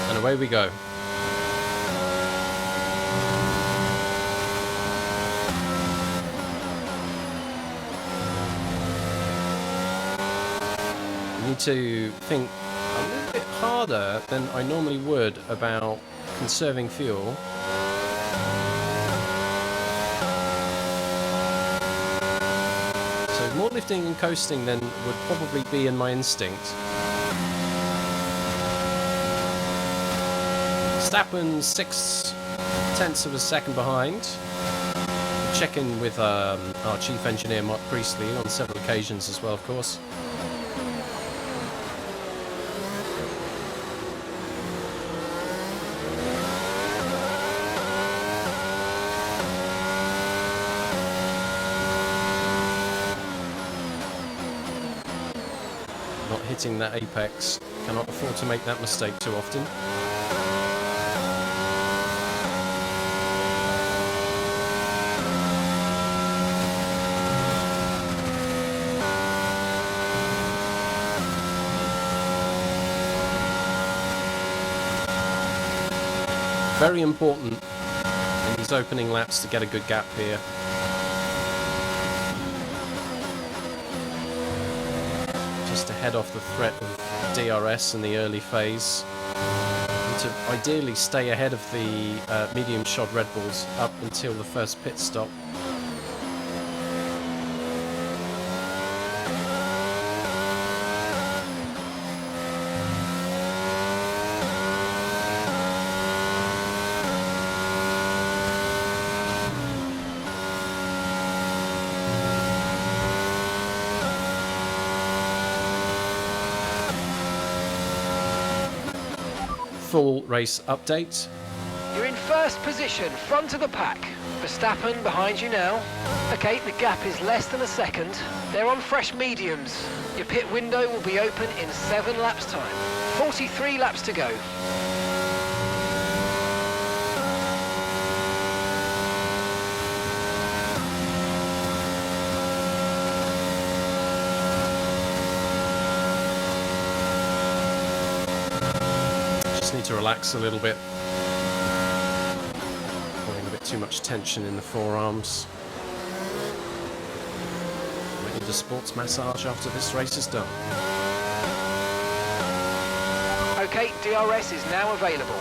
And away we go. To think a little bit harder than I normally would about conserving fuel. So more lifting and coasting than would probably be in my instinct. Verstappen 0.6 of a second behind. Check in with our chief engineer Mark Priestley on several occasions as well, of course. Hitting that apex. Cannot afford to make that mistake too often. Very important in these opening laps to get a good gap here. To head off the threat of DRS in the early phase, and to ideally stay ahead of the medium shod Red Bulls up until the first pit stop. Full race update. You're in first position, front of the pack. Verstappen behind you now. Okay, the gap is less than a second. They're on fresh mediums. Your pit window will be open in 7 laps time. 43 laps to go. need to relax a little bit. Putting a bit too much tension in the forearms. Might need a sports massage after this race is done. Okay, DRS is now available.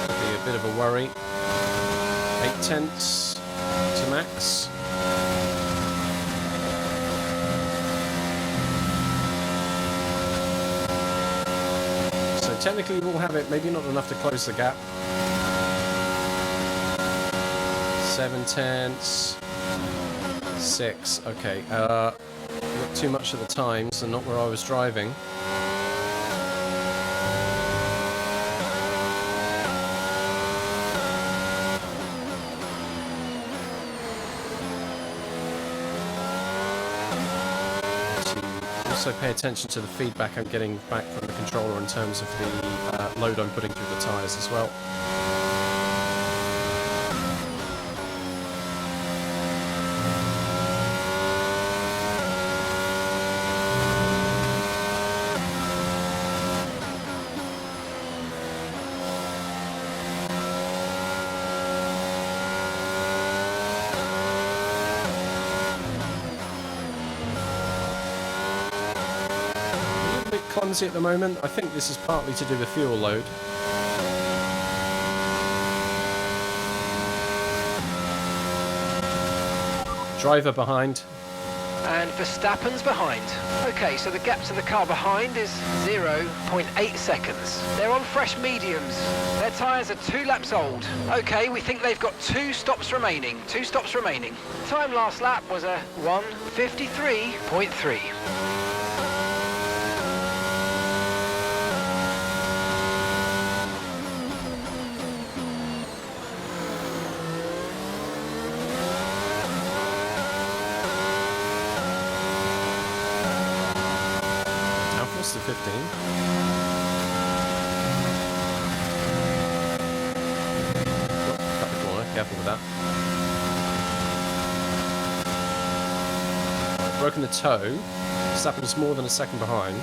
Be a bit of a worry. 8 tenths to max. So technically we'll have it, maybe not enough to close the gap. 7 tenths. 6. Okay. Not too much at the times and not where I was driving. Also pay attention to the feedback I'm getting back from the controller in terms of the load I'm putting through the tyres as well. Clumsy at the moment. I think this is partly to do with fuel load. Driver behind. And Verstappen's behind. Okay, so the gap to the car behind is 0.8 seconds. They're on fresh mediums. Their tyres are 2 laps old. Okay, we think they've got 2 stops remaining. 2 stops remaining. Time last lap was a 1:53.3. To 15. Cut the corner, careful with that. Broken the toe. Verstappen's more than a second behind.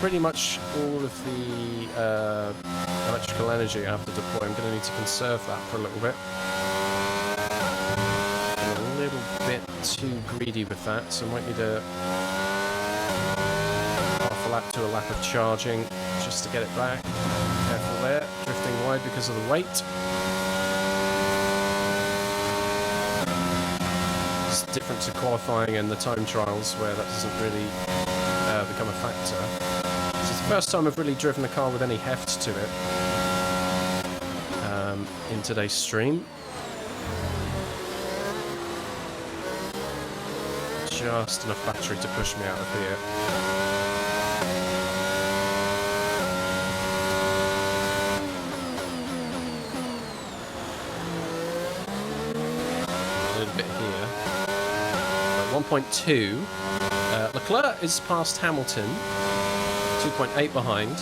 Pretty much all of the electrical energy I have to deploy. I'm going to need to conserve that for a little bit. I'm a little bit too greedy with that, so I might need a half a lap to a lap of charging just to get it back. Careful there, drifting wide because of the weight. It's different to qualifying and the time trials where that doesn't really become a factor. It's the first time I've really driven a car with any heft to it in today's stream. Just enough battery to push me out of here. A little bit here. 1.2. Leclerc is past Hamilton. 2.8 behind.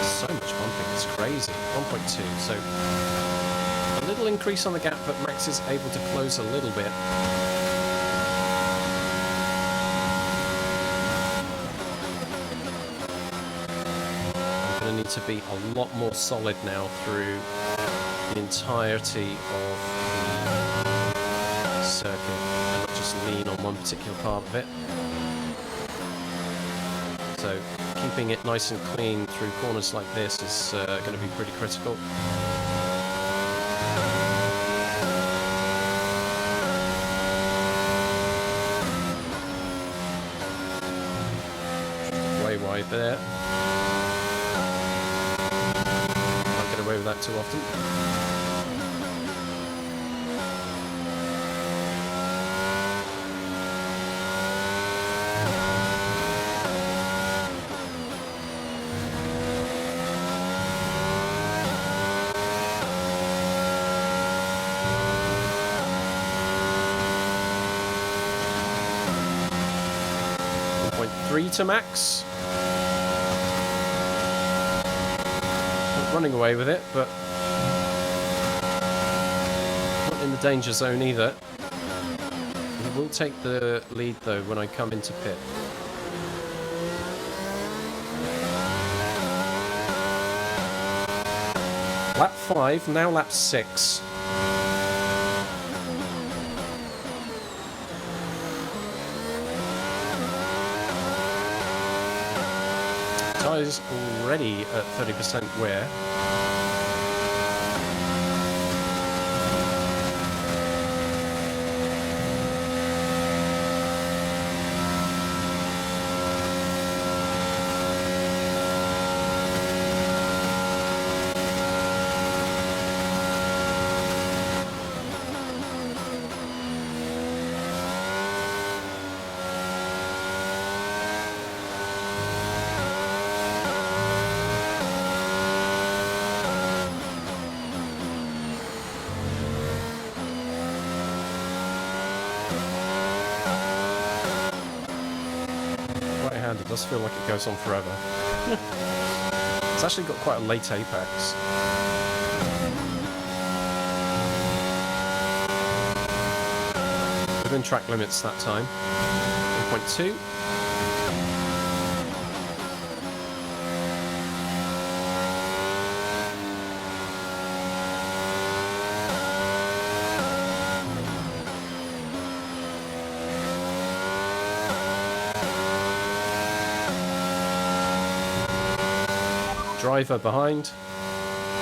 So much bumping, it's crazy. 1.2, so a little increase on the gap, but Max is able to close a little bit. I'm going to need to be a lot more solid now through the entirety of the circuit. Lean on one particular part of it. So keeping it nice and clean through corners like this is going to be pretty critical. over there. Can't get away with that too often. To max. Not running away with it, but not in the danger zone either. He will take the lead though when I come into pit. Lap 5, now lap 6. Tyres already at 30% wear. It does feel like it goes on forever. It's actually got quite a late apex. Within track limits that time. 1.2. Driver behind.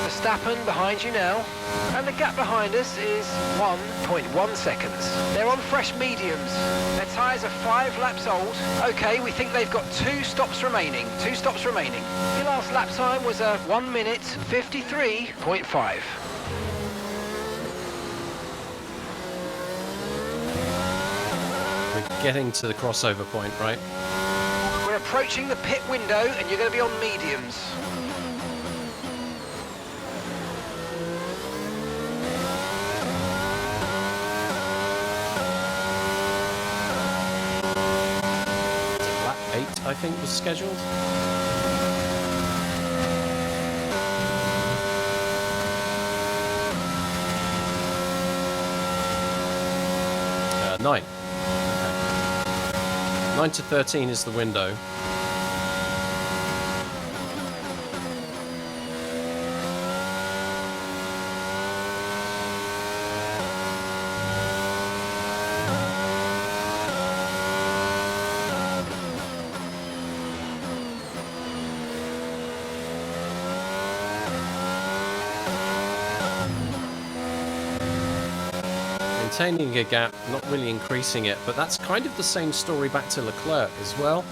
Verstappen behind you now. And the gap behind us is 1.1 seconds. They're on fresh mediums. Their tyres are 5 laps old. Okay, we think they've got 2 stops remaining. 2 stops remaining. Your last lap time was a 1 minute 53.5. We're getting to the crossover point, right? We're approaching the pit window and you're going to be on mediums. I think was scheduled. 9. Okay. 9 to 13 is the window. Maintaining a gap, not really increasing it, but that's kind of the same story back to Leclerc as well.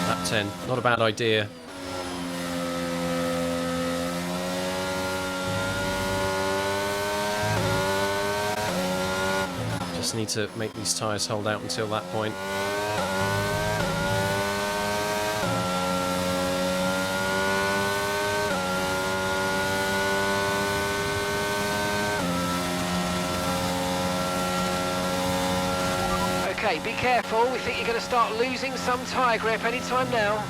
Lap 10, not a bad idea. Just need to make these tyres hold out until that point. Okay, be careful. We think you're going to start losing some tyre grip anytime now.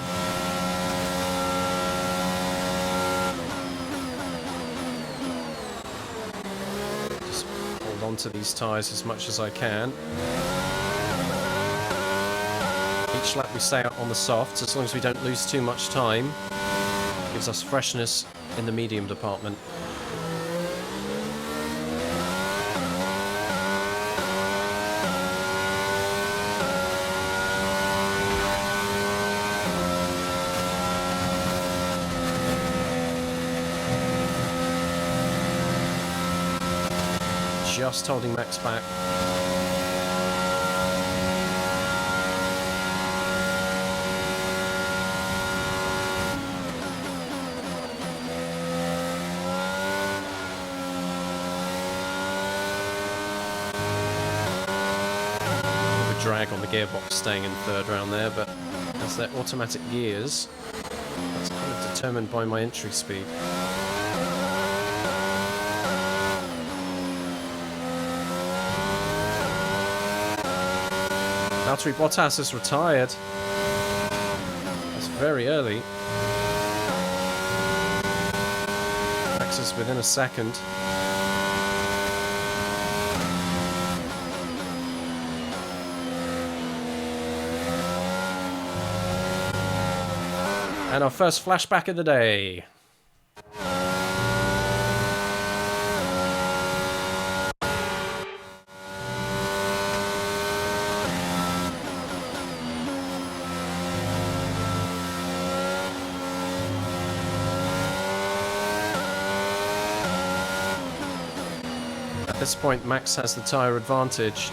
Just hold on to these tyres as much as I can. Each lap we stay out on the softs, as long as we don't lose too much time, gives us freshness in the medium department. just holding Max back. Drag on the gearbox staying in third round there, but as they're automatic gears, that's kind of determined by my entry speed. Valtteri Bottas has retired. That's very early. Max is within a second. And our first flashback of the day. At this point, Max has the tyre advantage.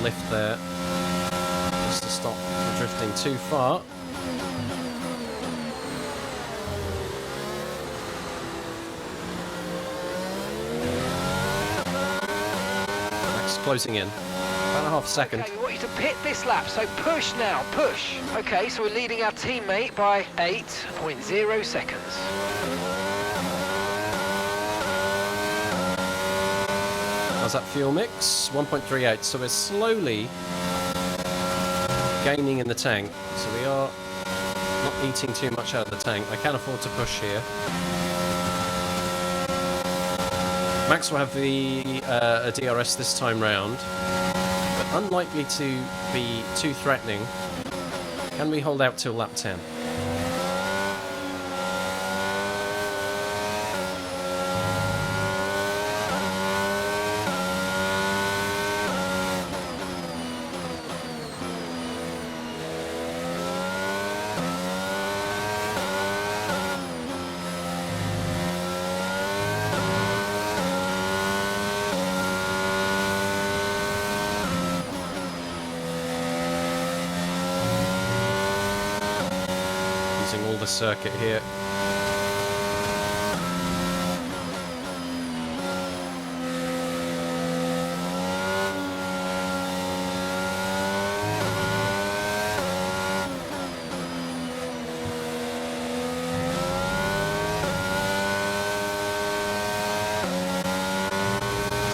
Lift there just to stop the drifting too far. Max closing in. About a half second. Okay, we want you to pit this lap, so push now, push. Okay, so we're leading our teammate by 8.0 seconds. How's that fuel mix? 1.38. So we're slowly gaining in the tank. So we are not eating too much out of the tank. I can afford to push here. Max will have the a DRS this time round, but unlikely to be too threatening. Can we hold out till lap 10? All the circuit here.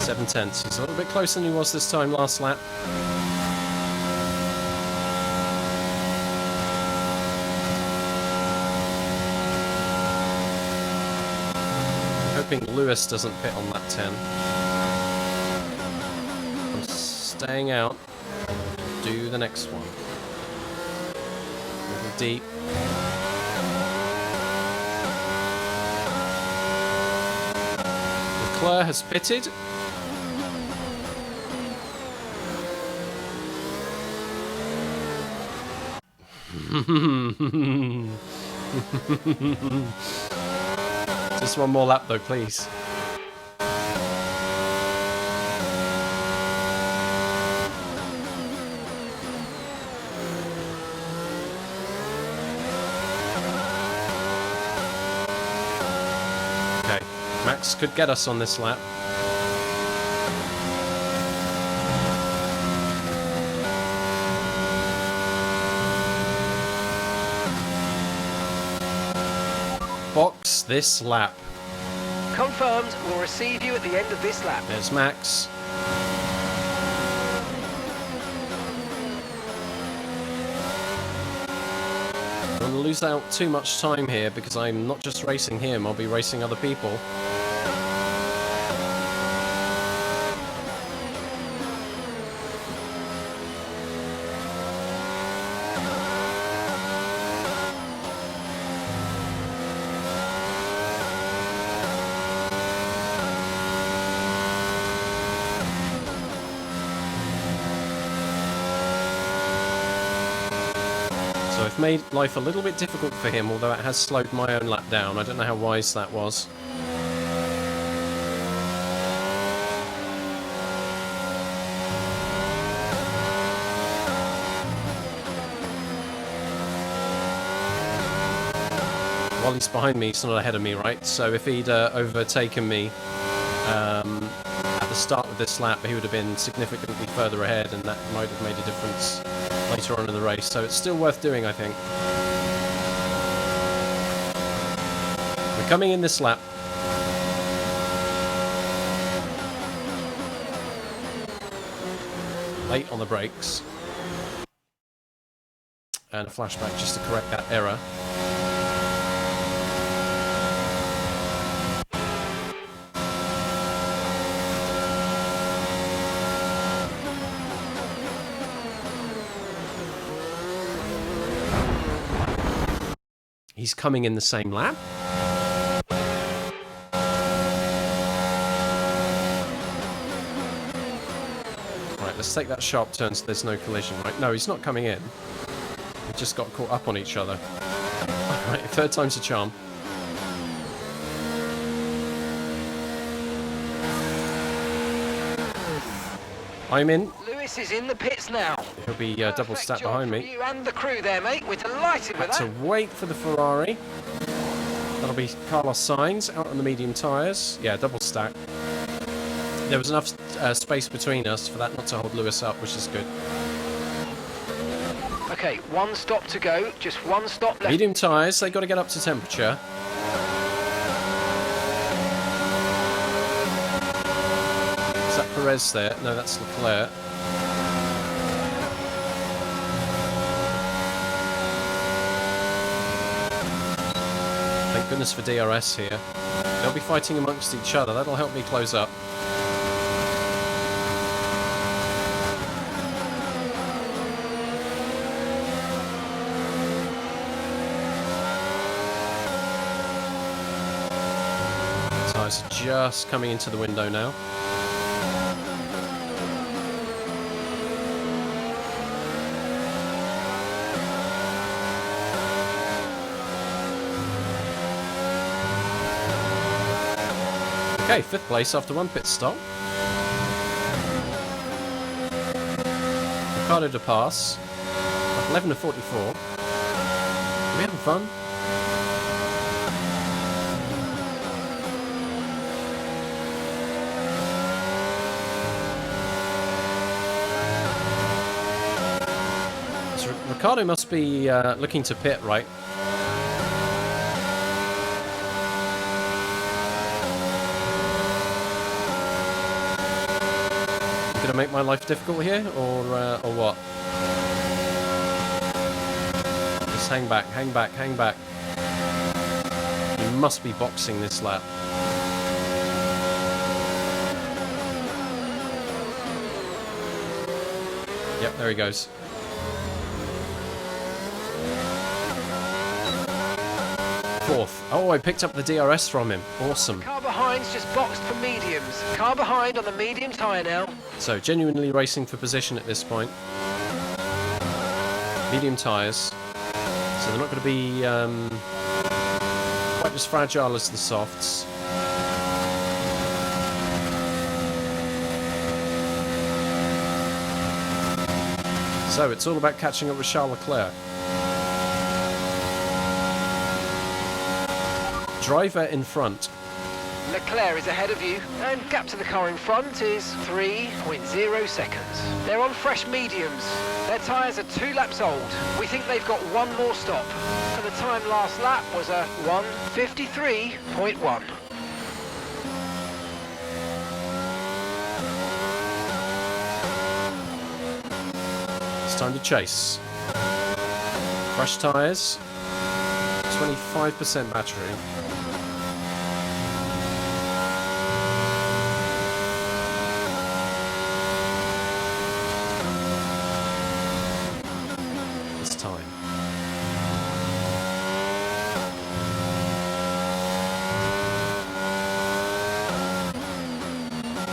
Seven tenths. He's a little bit closer than he was this time last lap. Hoping Lewis doesn't pit on lap 10. I'm staying out. Do the next one. A little deep. Leclerc has pitted. Just one more lap though, please. Okay, Max could get us on this lap. Box this lap. Confirmed, we'll receive you at the end of this lap. There's Max. I don't want to lose out too much time here because I'm not just racing him, I'll be racing other people. I've made life a little bit difficult for him, although it has slowed my own lap down. I don't know how wise that was. While he's behind me, he's not ahead of me, right? So if he'd overtaken me at the start of this lap, he would have been significantly further ahead, and that might have made a difference later on in the race. So it's still worth doing, I think. We're coming in this lap. Late on the brakes. And a flashback just to correct that error. He's coming in the same lap. Right, let's take that sharp turn so there's no collision, right? No, he's not coming in. We just got caught up on each other. Alright, third time's a charm. I'm in. Lewis is in the pits now. He'll be double stacked behind me. You and the crew there, mate. We're delighted with that. To wait for the Ferrari. That'll be Carlos Sainz out on the medium tyres. Yeah, double stack. There was enough space between us for that not to hold Lewis up, which is good. Okay, one stop to go. Just one stop left. Medium tyres, they've got to get up to temperature. Is that Perez there? No, that's Leclerc. Thank goodness for DRS here. They'll be fighting amongst each other. That'll help me close up. Tyres are just coming into the window now. Okay, 5th place after one pit stop. Ricardo to pass. 11 to 44. Are we having fun? So Ricardo must be looking to pit, right? Gonna make my life difficult here, or what? Just hang back, hang back, hang back. You must be boxing this lap. Yep, there he goes. Fourth. Oh, I picked up the DRS from him. Awesome. Car behind's just boxed for mediums. Car behind on the medium tyre now. So, genuinely racing for position at this point. Medium tyres. So they're not going to be quite as fragile as the softs. So, it's all about catching up with Charles Leclerc. Driver in front. Leclerc is ahead of you, and gap to the car in front is 3.0 seconds. They're on fresh mediums. Their tyres are 2 laps old. We think they've got one more stop. And the time last lap was a 1:53.1. It's time to chase. Fresh tyres. 25% battery. Time.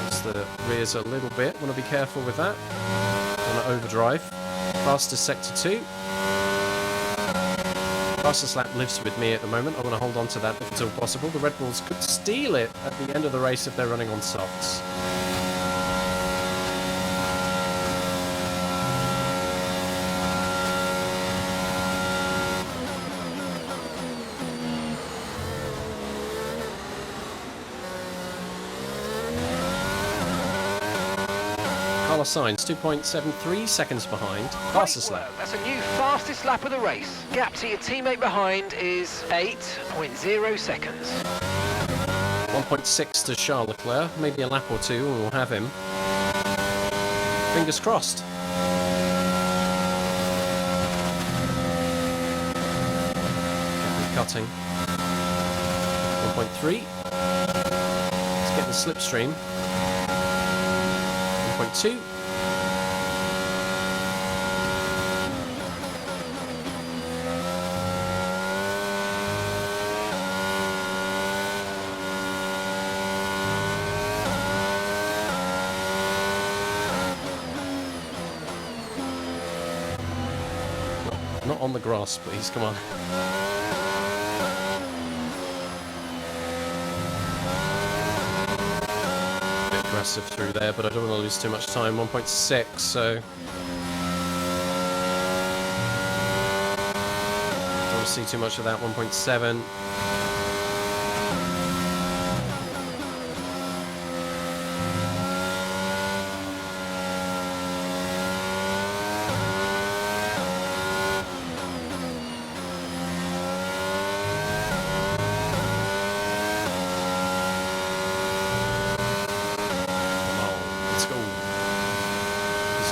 Just the rears a little bit. Want to be careful with that. Want to overdrive. Fastest sector 2. Fastest lap lives with me at the moment. I want to hold on to that if it's all possible. The Red Bulls could steal it at the end of the race if they're running on softs. Carlos Sainz, 2.73 seconds behind. Fastest lap. That's a new fastest lap of the race. Gap to your teammate behind is 8.0 seconds. 1.6 to Charles Leclerc. Maybe a lap or two and we'll have him. Fingers crossed. Cutting. 1.3. Let's get the slipstream. 1.2. Not on the grass, please, come on. Bit aggressive through there, but I don't want to lose too much time. 1.6, so... don't want to see too much of that. 1.7.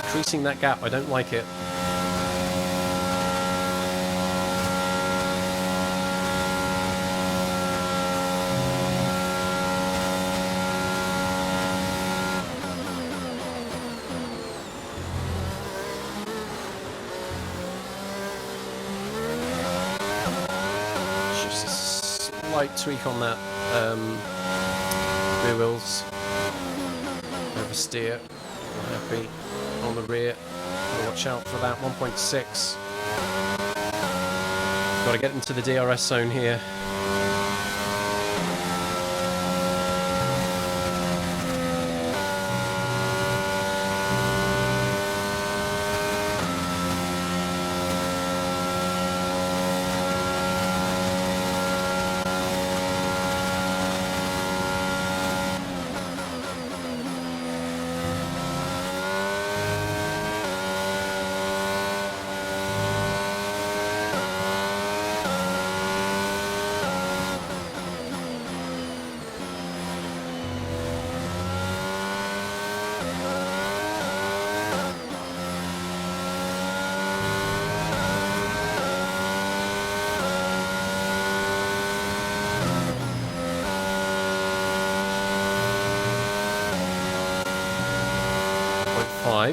Increasing that gap, I don't like it. Just a slight tweak on that rear wheels. Oversteer. Happy. On the rear, gotta watch out for that. 1.6. Got to get into the DRS zone here.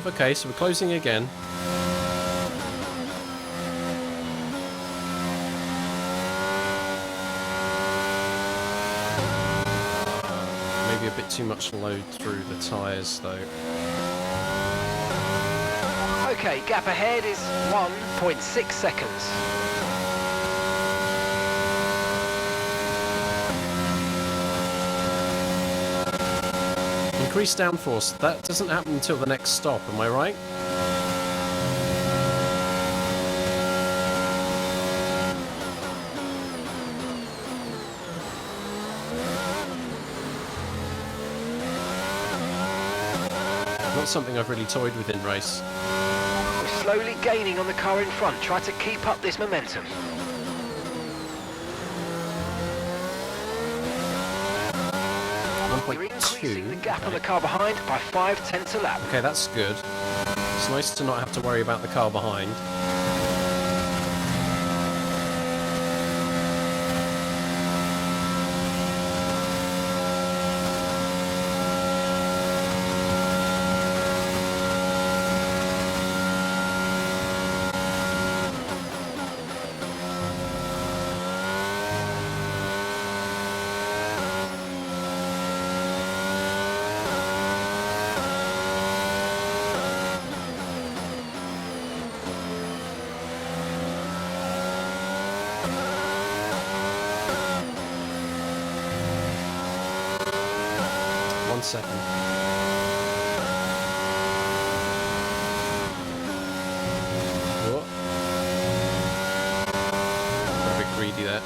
Okay, so we're closing again. Maybe a bit too much load through the tyres though. Okay, gap ahead is 1.6 seconds. Increased downforce. That doesn't happen until the next stop, am I right? Not something I've really toyed with in race. We're slowly gaining on the car in front. Try to keep up this momentum. You're increasing the gap on the car behind by 0.5 a lap. Okay, that's good. It's nice to not have to worry about the car behind. second. Whoa. A bit greedy there.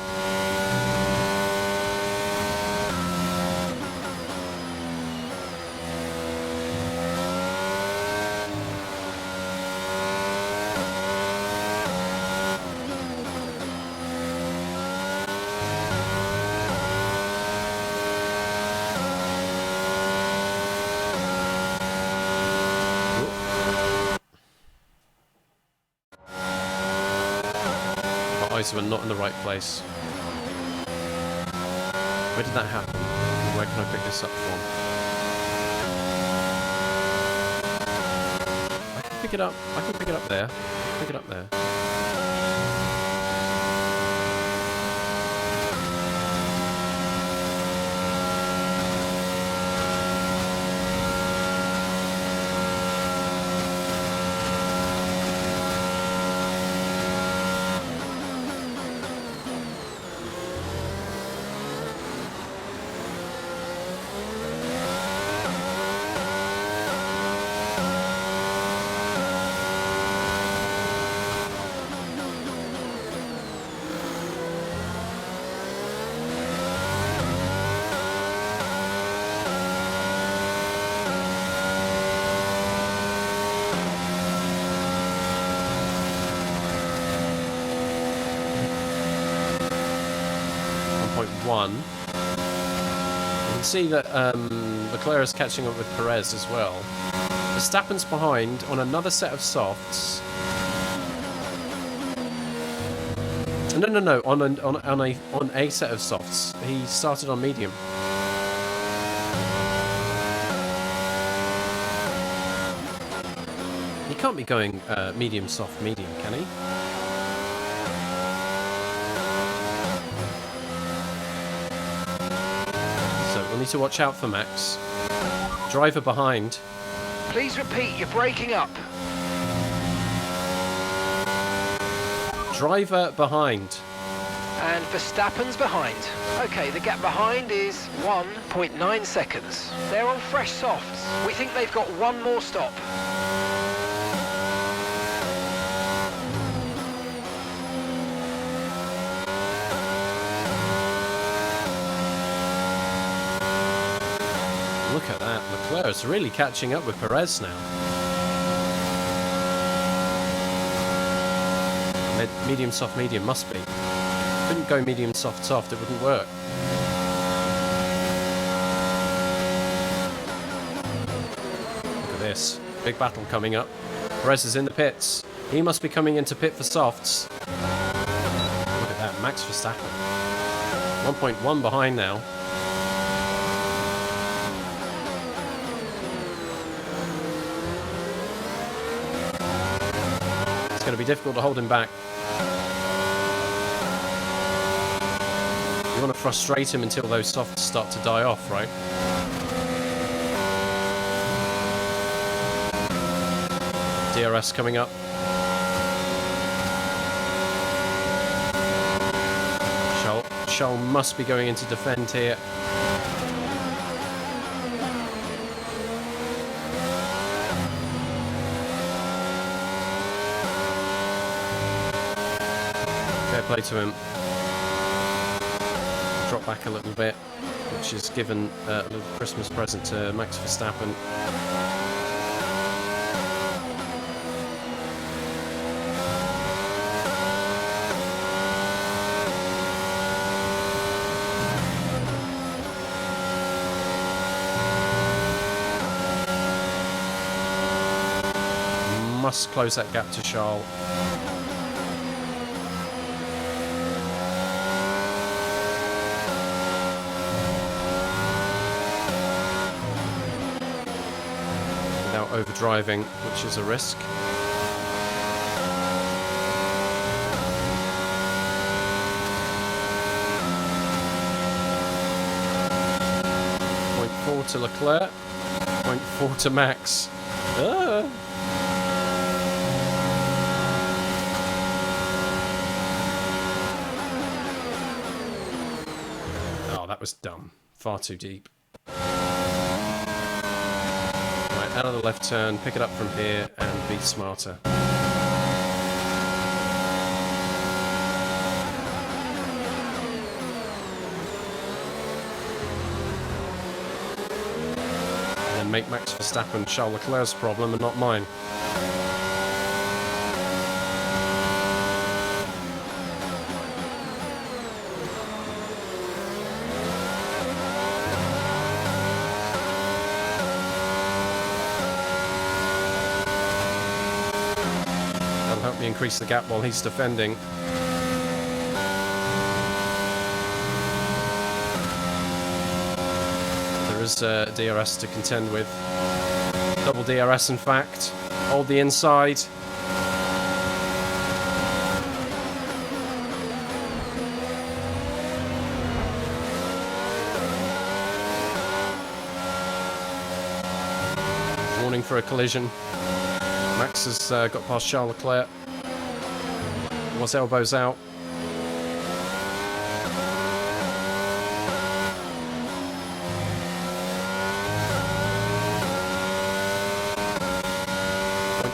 Eyes were not in the right place. Where did that happen? Where can I pick this up from? I can pick it up. I can pick it up there. Pick it up there. One. You can see that Leclerc is catching up with Perez as well. Verstappen's behind on another set of softs. No. On a set of softs. He started on medium. He can't be going medium, soft, medium, can he? We'll need to watch out for Max. Driver behind. Please repeat, you're breaking up. Driver behind. And Verstappen's behind. Okay, the gap behind is 1.9 seconds. They're on fresh softs. We think they've got one more stop. Look at that, Leclerc's really catching up with Perez now. Medium, soft, medium, must be. Couldn't go medium, soft, soft, it wouldn't work. Look at this, big battle coming up. Perez is in the pits. He must be coming into pit for softs. Look at that, Max Verstappen. 1.1 behind now. It's going to be difficult to hold him back. You want to frustrate him until those softs start to die off, right? DRS coming up. Charles must be going in to defend here. Fair play to him. Drop back a little bit, which is given a little Christmas present to Max Verstappen. Must close that gap to Charles. Without overdriving, which is a risk. .4 to Leclerc, .4 to Max. That was dumb. Far too deep. out of the left turn, pick it up from here, and be smarter. And make Max Verstappen Charles Leclerc's problem and not mine. That'll help me increase the gap while he's defending. DRS to contend with. Double DRS, in fact. Hold the inside. Warning for a collision. Max has got past Charles Leclerc. Was elbows out.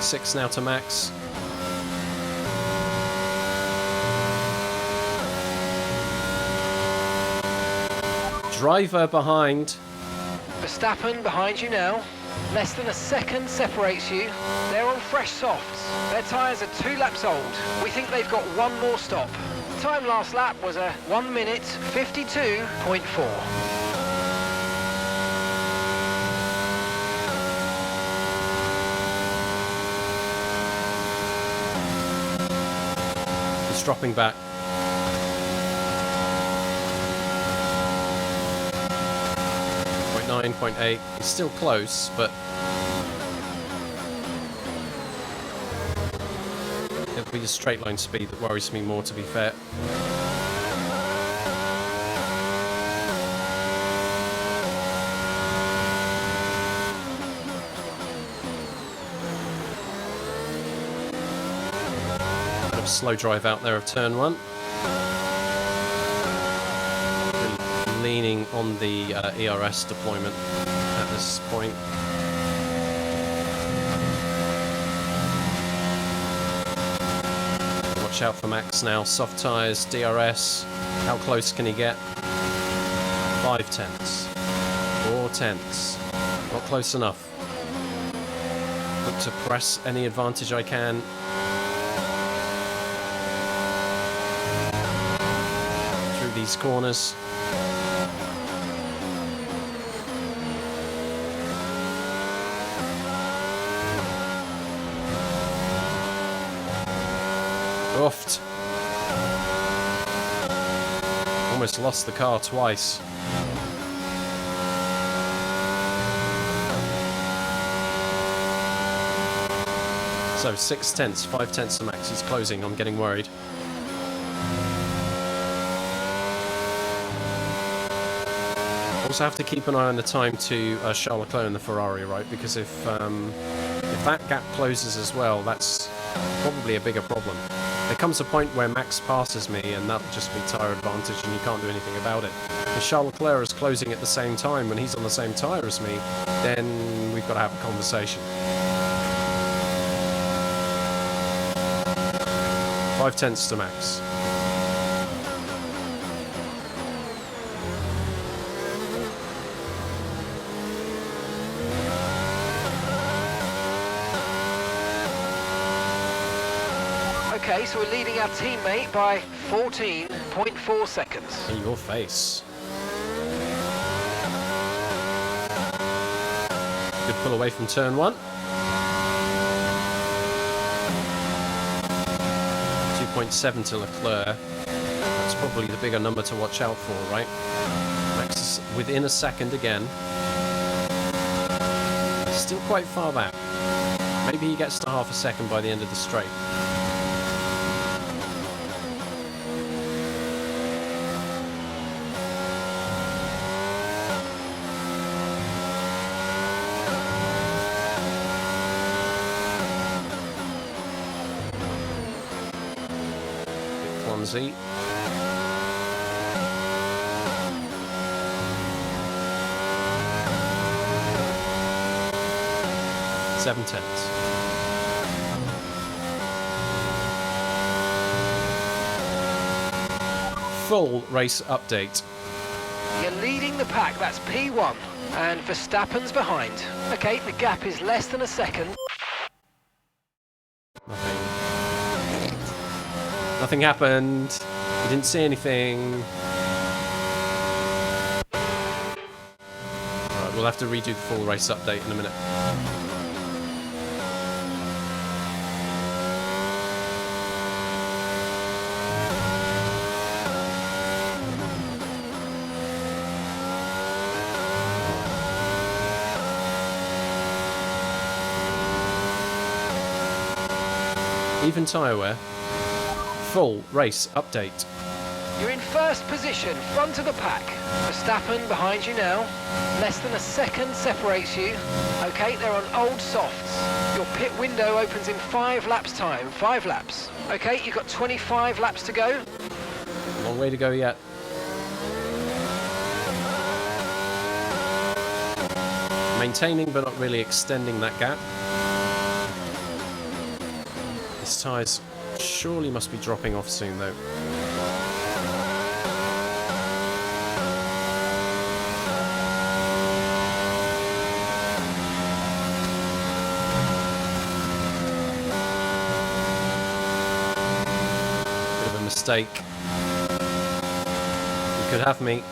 .6 now to Max. Driver behind. Verstappen behind you now. Less than a second separates you. They're on fresh softs. Their tyres are 2 laps old. We think they've got one more stop. Time last lap was a 1 minute 52.4. Dropping back. .9, .8. He's still close, but it'll be the straight line speed that worries me more, to be fair. Slow drive out there of turn 1. Really leaning on the ERS deployment at this point. Watch out for Max now. Soft tyres, DRS. How close can he get? 5 tenths. 4 tenths. Not close enough. Look to press any advantage I can. These corners. Oofed. Almost lost the car twice. So 6 tenths, 5 tenths to Max. He's closing. I'm getting worried. Also have to keep an eye on the time to Charles Leclerc in the Ferrari, right? Because if that gap closes as well, that's probably a bigger problem. There comes a point where Max passes me, and that'll just be tyre advantage, and you can't do anything about it. If Charles Leclerc is closing at the same time when he's on the same tyre as me, then we've got to have a conversation. 5 tenths to Max. Okay, so we're leading our teammate by 14.4 seconds. In your face. Good pull away from turn 1. 2.7 to Leclerc. That's probably the bigger number to watch out for, right? Max is within a second again. Still quite far back. Maybe he gets to half a second by the end of the straight. Clumsy. 7/10. Full race update. You're leading the pack, that's P1. And Verstappen's behind. Okay, the gap is less than a second. Nothing happened. You didn't see anything. Alright, we'll have to redo the full race update in a minute. Even tyre wear. Full race update. You're in first position, front of the pack. Verstappen behind you now. Less than a second separates you. Okay, they're on old softs. Your pit window opens in 5 laps time. 5 laps. Okay, you've got 25 laps to go. Long way to go yet. Maintaining but not really extending that gap. His tyres surely must be dropping off soon though. Bit of a mistake. You could have me.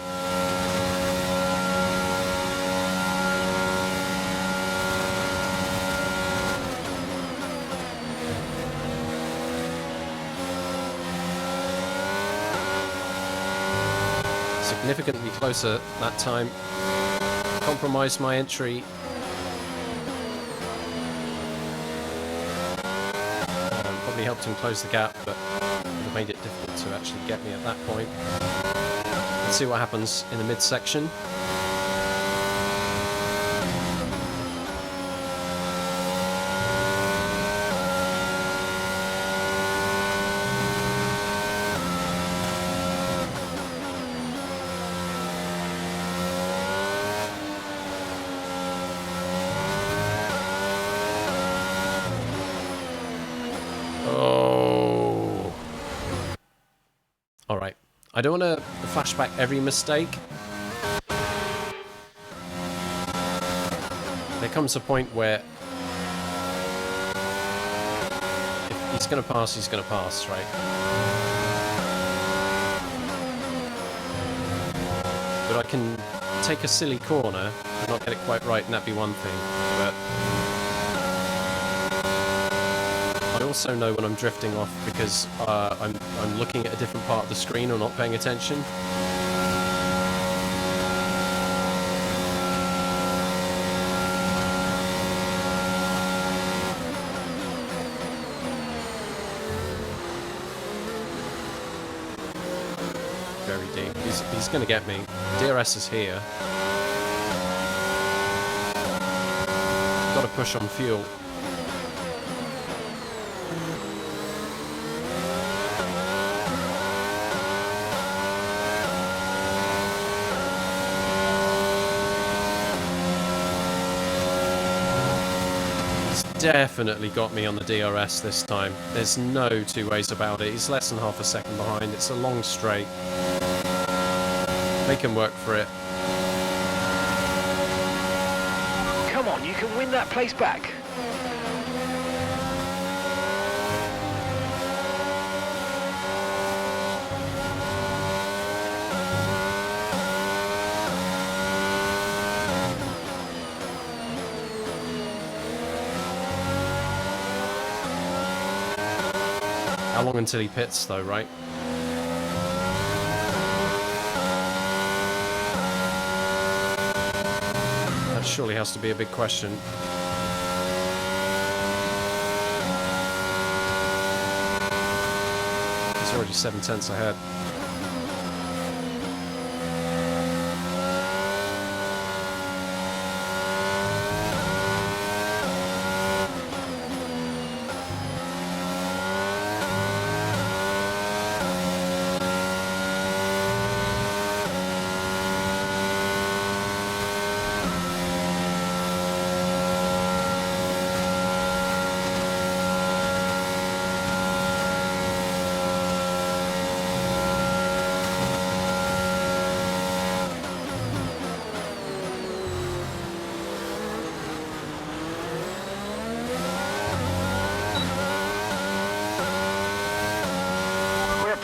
Significantly closer that time. Compromised my entry. Probably helped him close the gap, but would have made it difficult to actually get me at that point. Let's see what happens in the midsection. Alright, I don't want to flashback every mistake. There comes a point where if he's going to pass, he's going to pass, right? But I can take a silly corner and not get it quite right, and that'd be one thing. But I also know when I'm drifting off because I'm looking at a different part of the screen or not paying attention. Very deep. He's going to get me. DRS is here. Got to push on fuel. Definitely got me on the DRS this time. There's no two ways about it. He's less than half a second behind. It's a long straight. Make him work for it. Come on, you can win that place back. How long until he pits though, right? That surely has to be a big question. He's already 7/10 ahead.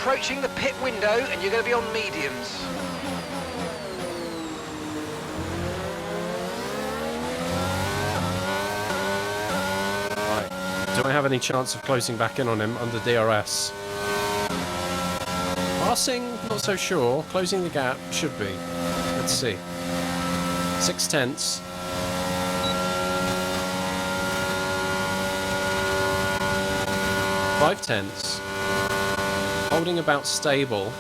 approaching the pit window and you're going to be on mediums. Right. Do I have any chance of closing back in on him under DRS? Passing, not so sure. Closing the gap, should be. Let's see. 6/10. 5/10. Holding about stable.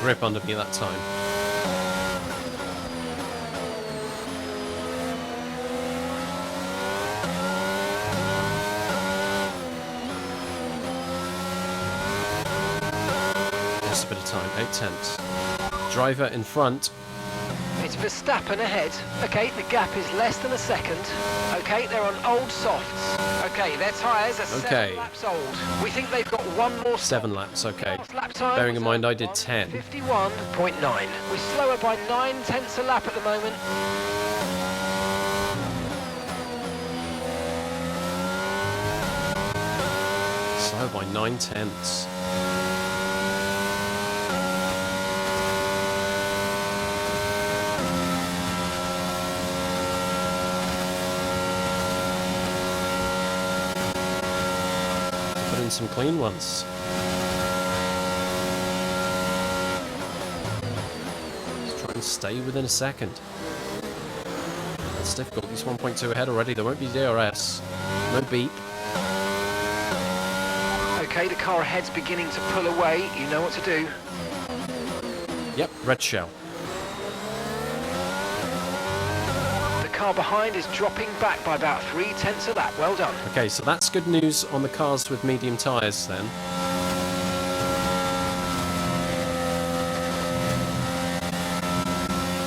Grip under me that time. Just a bit of time. 8/10. Driver in front. It's Verstappen ahead. Okay, the gap is less than a second. Okay, they're on old softs. Okay, their tyres are 7 laps old. We think they've got one more. 7 laps, okay. Lap time. Bearing in mind I did 10. 51.9. We're slower by 9/10 a lap at the moment. Slow by 9/10. In some clean ones. Let's try and stay within a second. That's difficult. He's 1.2 ahead already. There won't be DRS. No beep. Okay, the car ahead's beginning to pull away. You know what to do. Yep, red shell. Car behind is dropping back by about 3/10 a lap. Well done. Okay, so that's good news on the cars with medium tyres then.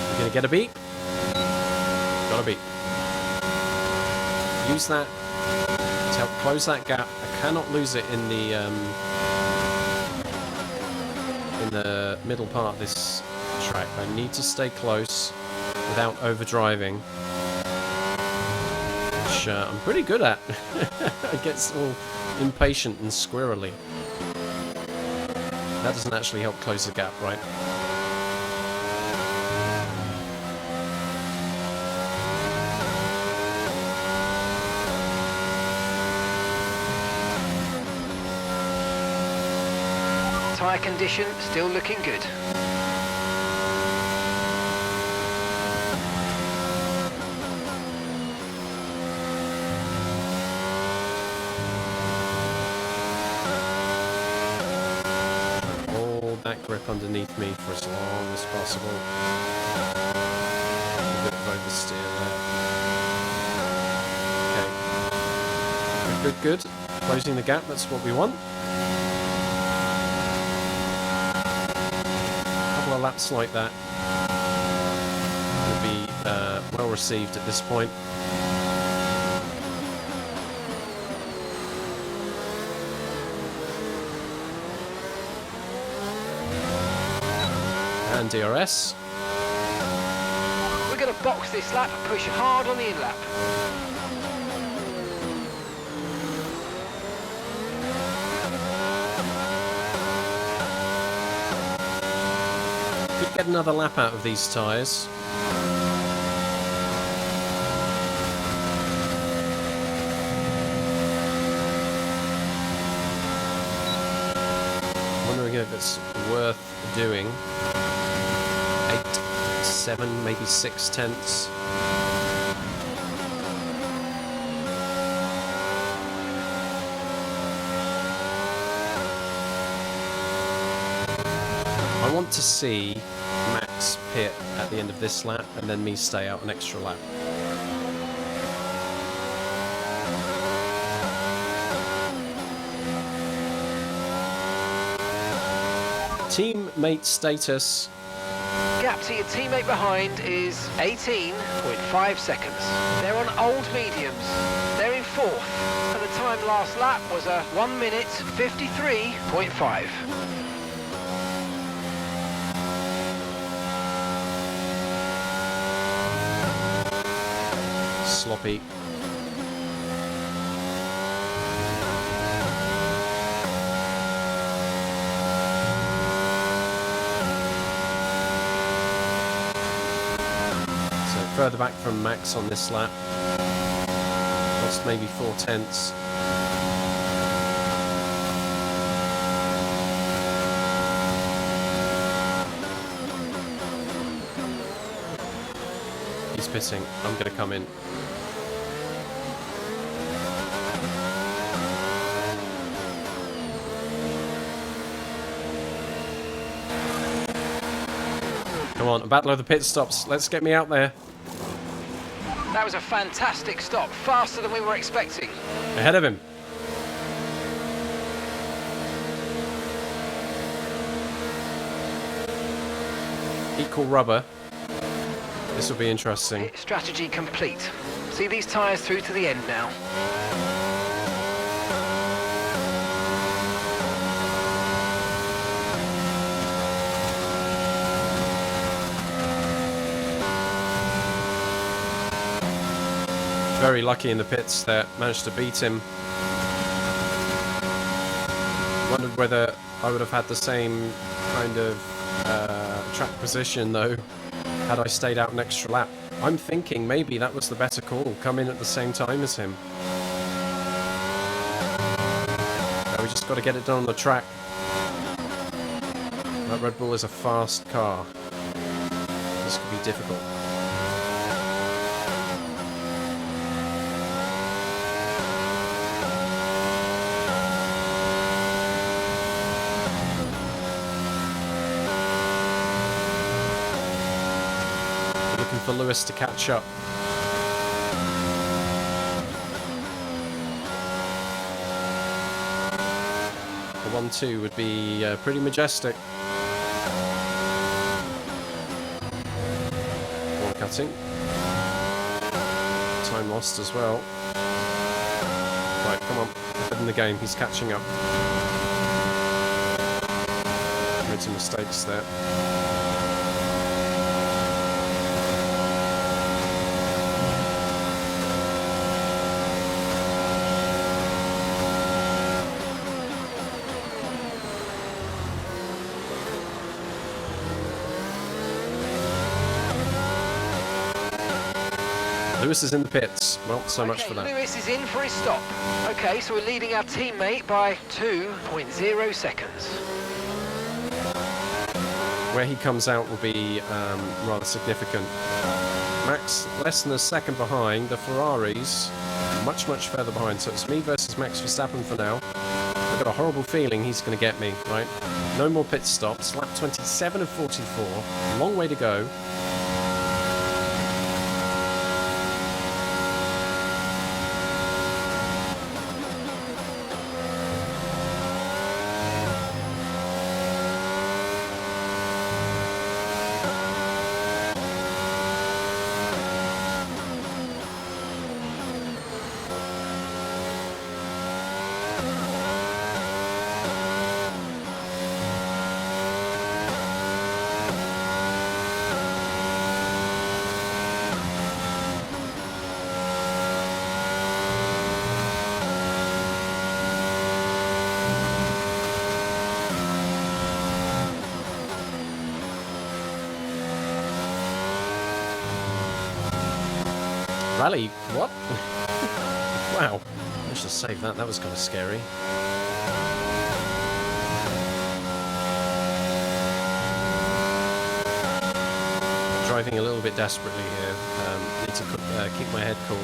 You're going to get a beep? Got a beep. Use that to help close that gap. I cannot lose it in the middle part of this track. I need to stay close without overdriving. I'm pretty good at. It gets all impatient and squirrely. That doesn't actually help close the gap, right? Tyre condition still looking good. That grip underneath me for as long as possible. A bit of oversteer there. Okay. Good. Closing the gap, that's what we want. A couple of laps like that will be well received at this point. And DRS. We're going to box this lap and push hard on the in-lap. Could get another lap out of these tyres. Wondering if it's worth doing. 7, maybe 6/10. I want to see Max pit at the end of this lap and then me stay out an extra lap. teammate status. Gap to your teammate behind is 18.5 seconds. They're on old mediums. They're in 4th. And the time last lap was a 1 minute 53.5. Sloppy. Further back from Max on this lap. Lost maybe 4/10. He's pitting. I'm going to come in. Come on, a battle of the pit stops. Let's get me out there. That was a fantastic stop, faster than we were expecting. Ahead of him. Equal rubber. This will be interesting. Strategy complete. See these tyres through to the end now. Very lucky in the pits that managed to beat him. Wondered whether I would have had the same kind of track position though had I stayed out an extra lap. I'm thinking maybe that was the better call, come in at the same time as him. Now we just got to get it done on the track. That Red Bull is a fast car. This could be difficult. For Lewis to catch up. The 1-2 would be pretty majestic. One cutting. Time lost as well. Right, come on. Ahead in the game, he's catching up. Made some mistakes there. Lewis is in the pits. Well, so much for that. Lewis is in for his stop. Okay, so we're leading our teammate by 2.0 seconds. Where he comes out will be rather significant. Max less than a second behind. The Ferraris much, much further behind. So it's me versus Max Verstappen for now. I've got a horrible feeling he's going to get me, right? No more pit stops. Lap 27 of 44. Long way to go. Rally? What? Wow. I should save that. That was kind of scary. Driving a little bit desperately here. Need to keep my head cool.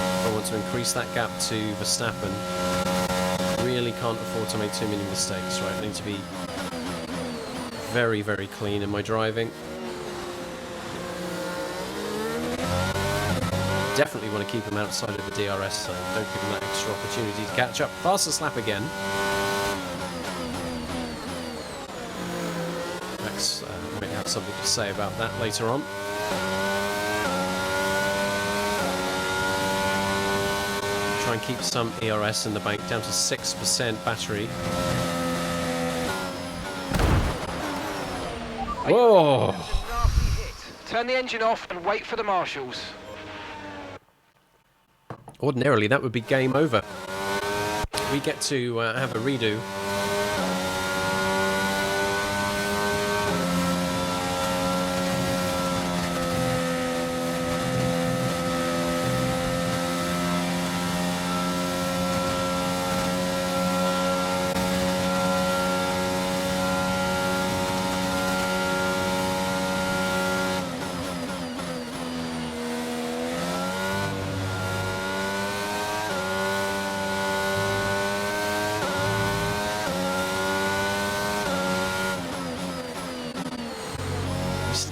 If I want to increase that gap to Verstappen, really can't afford to make too many mistakes, right? I need to be very, very clean in my driving. definitely want to keep him outside of the DRS zone. Don't give him that extra opportunity to catch up. Fastest lap again. Max might have something to say about that later on. Try and keep some ERS in the bank, down to 6% battery. Whoa! Turn the engine off and wait for the marshals. Ordinarily, that would be game over. We get to have a redo.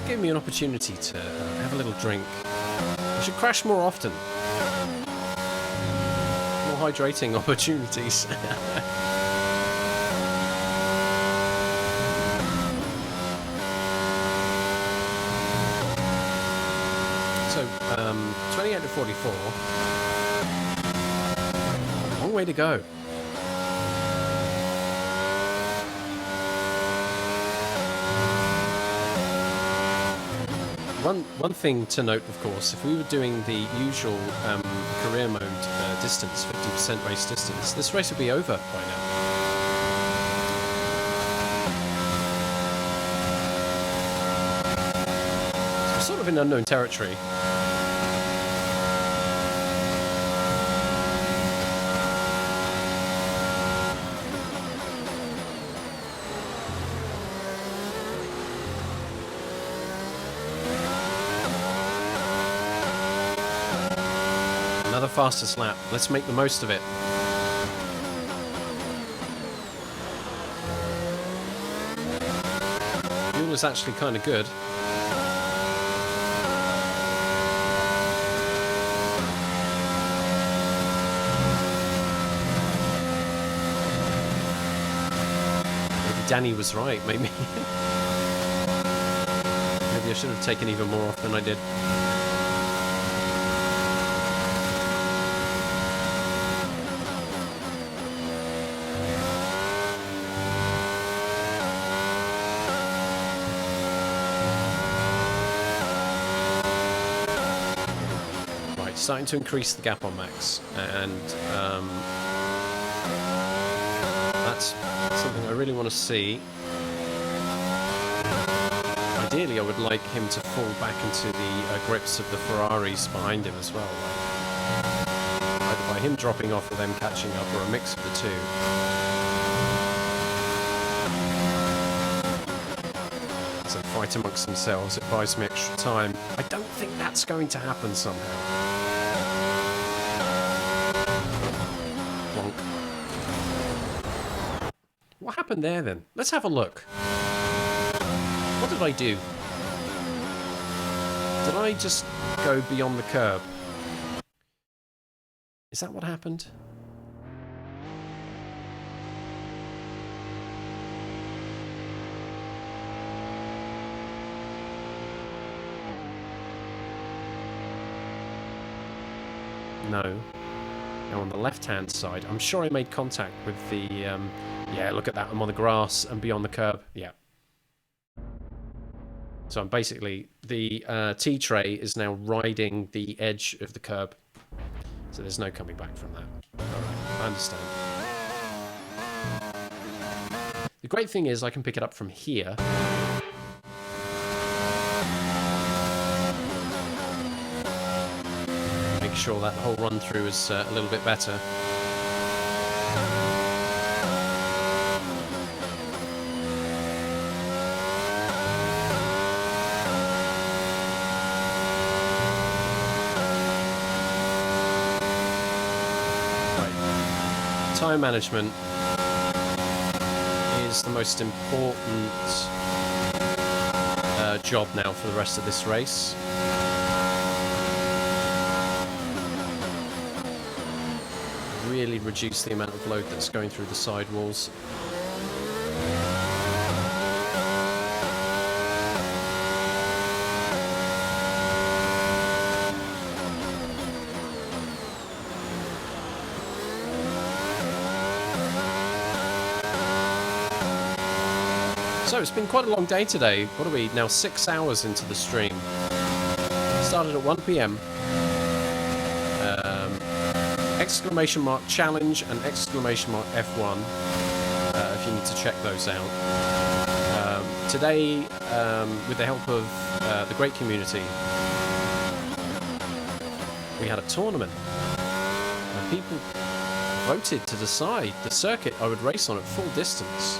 Give me an opportunity to have a little drink. I should crash more often. More hydrating opportunities. So, 28 to 44. Long way to go. One thing to note, of course, if we were doing the usual career mode distance, 50% race distance, this race would be over by now. So we're sort of in unknown territory. Another fastest lap. Let's make the most of it. Fuel is actually kind of good. Maybe Danny was right. Maybe. Maybe I should have taken even more off than I did. Starting to increase the gap on Max, and that's something I really want to see. Ideally, I would like him to fall back into the grips of the Ferraris behind him as well, either by him dropping off or them catching up, or a mix of the two. So fight amongst themselves, it buys me extra time. I don't think that's going to happen somehow. What happened there then? Let's have a look. What did I do? Did I just go beyond the curb? Is that what happened? No. Now on the left-hand side, I'm sure I made contact with the... yeah, look at that. I'm on the grass and beyond the curb. Yeah. So I'm basically... The T-tray is now riding the edge of the curb. So there's no coming back from that. Alright, I understand. The great thing is I can pick it up from here. Make sure that the whole run-through is a little bit better. Time management is the most important job now for the rest of this race. really reduce the amount of load that's going through the sidewalls. So it's been quite a long day today. What are we now? 6 hours into the stream. Started at 1 PM. Exclamation mark challenge and exclamation mark F1 if you need to check those out. Today, with the help of the great community, we had a tournament and people voted to decide the circuit I would race on at full distance.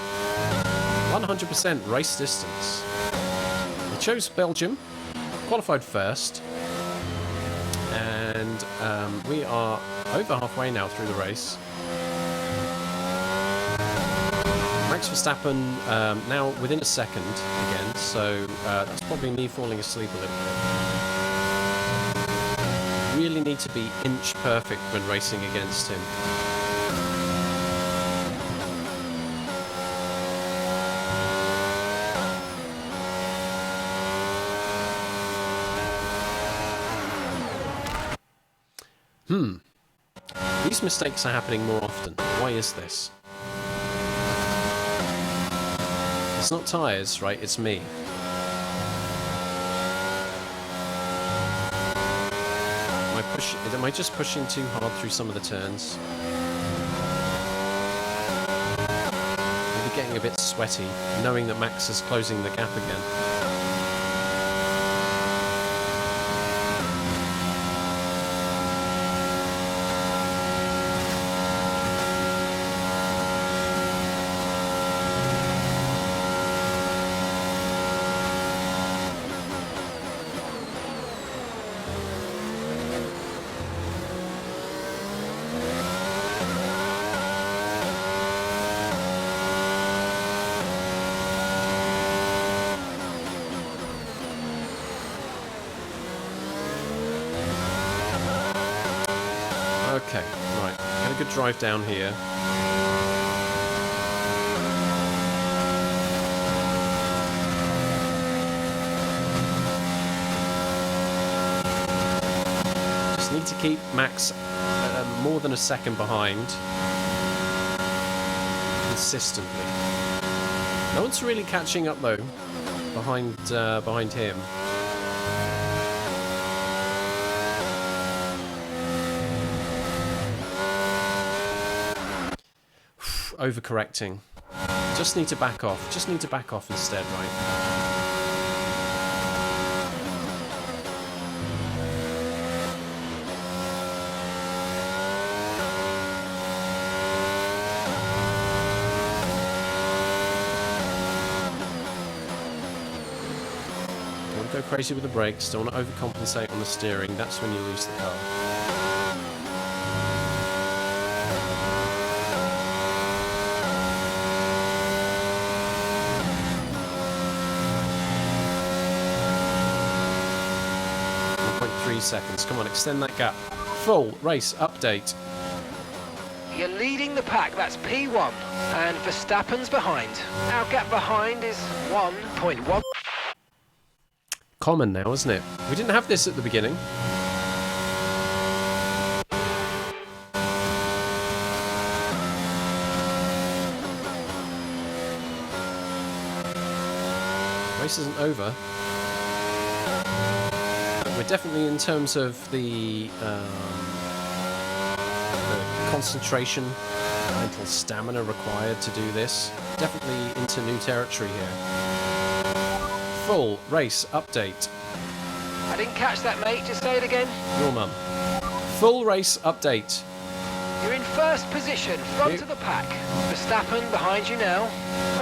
100% race distance. I chose Belgium, qualified first, and we are over halfway now through the race. Max Verstappen now within a second again, so that's probably me falling asleep a little bit. Really need to be inch perfect when racing against him. These mistakes are happening more often. Why is this? It's not tyres, right? It's me. Am I just pushing too hard through some of the turns? Maybe getting a bit sweaty, knowing that Max is closing the gap again. Okay, right. Get a good drive down here. Just need to keep Max more than a second behind consistently. No one's really catching up though behind him. Overcorrecting. Just need to back off. Just need to back off instead, right? Don't want to go crazy with the brakes. Don't want to overcompensate on the steering. That's when you lose the car. Seconds. Come on, extend that gap. Full race update. You're leading the pack, that's P1, and Verstappen's behind. Our gap behind is 1.1. Common now, isn't it? We didn't have this at the beginning. Race isn't over. We're definitely, in terms of the concentration, mental stamina required to do this, definitely into new territory here. Full race update. I didn't catch that, mate. Just say it again. Your mum. Full race update. You're in first position, front of the pack. Verstappen behind you now.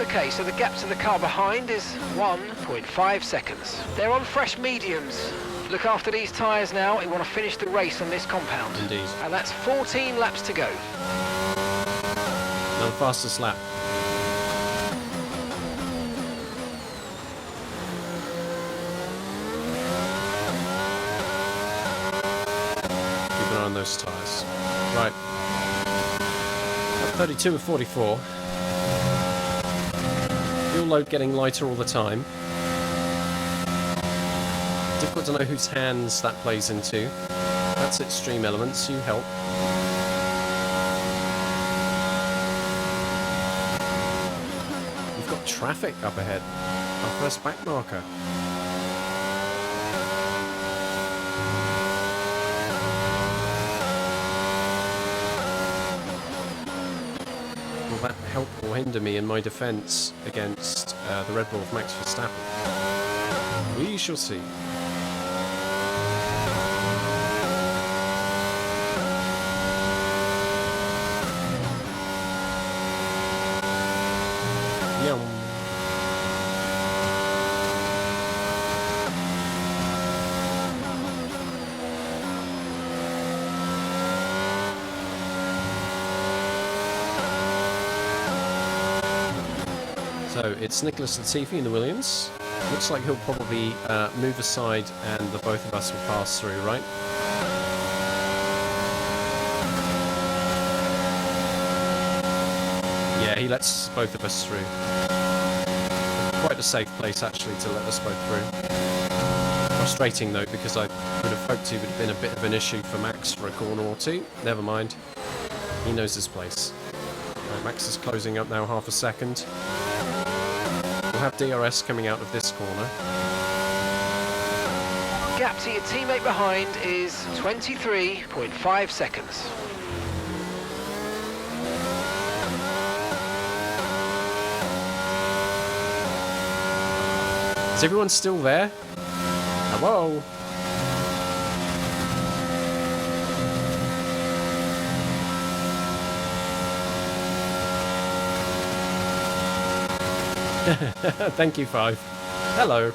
Okay, so the gap to the car behind is 1.5 seconds. They're on fresh mediums. Look after these tyres now. We want to finish the race on this compound. Indeed. And that's 14 laps to go. Another fastest lap. Keep an eye on those tyres. Right. 32 of 44. Fuel load getting lighter all the time. Difficult to know whose hands that plays into. That's extreme elements, you help. We've got traffic up ahead. Our first back marker. Will that help or hinder me in my defence against the Red Bull of Max Verstappen? We shall see. Yum. So it's Nicholas Latifi in the Williams. Looks like he'll probably move aside and the both of us will pass through, right? Yeah, he lets both of us through. Quite a safe place actually to let us both through. Frustrating though, because I would have hoped he would have been a bit of an issue for Max for a corner or two. Never mind. He knows his place. Right, Max is closing up now half a second. We'll have DRS coming out of this corner. Gap to your teammate behind is 23.5 seconds. Is everyone still there? Hello? Thank you, Five. Hello.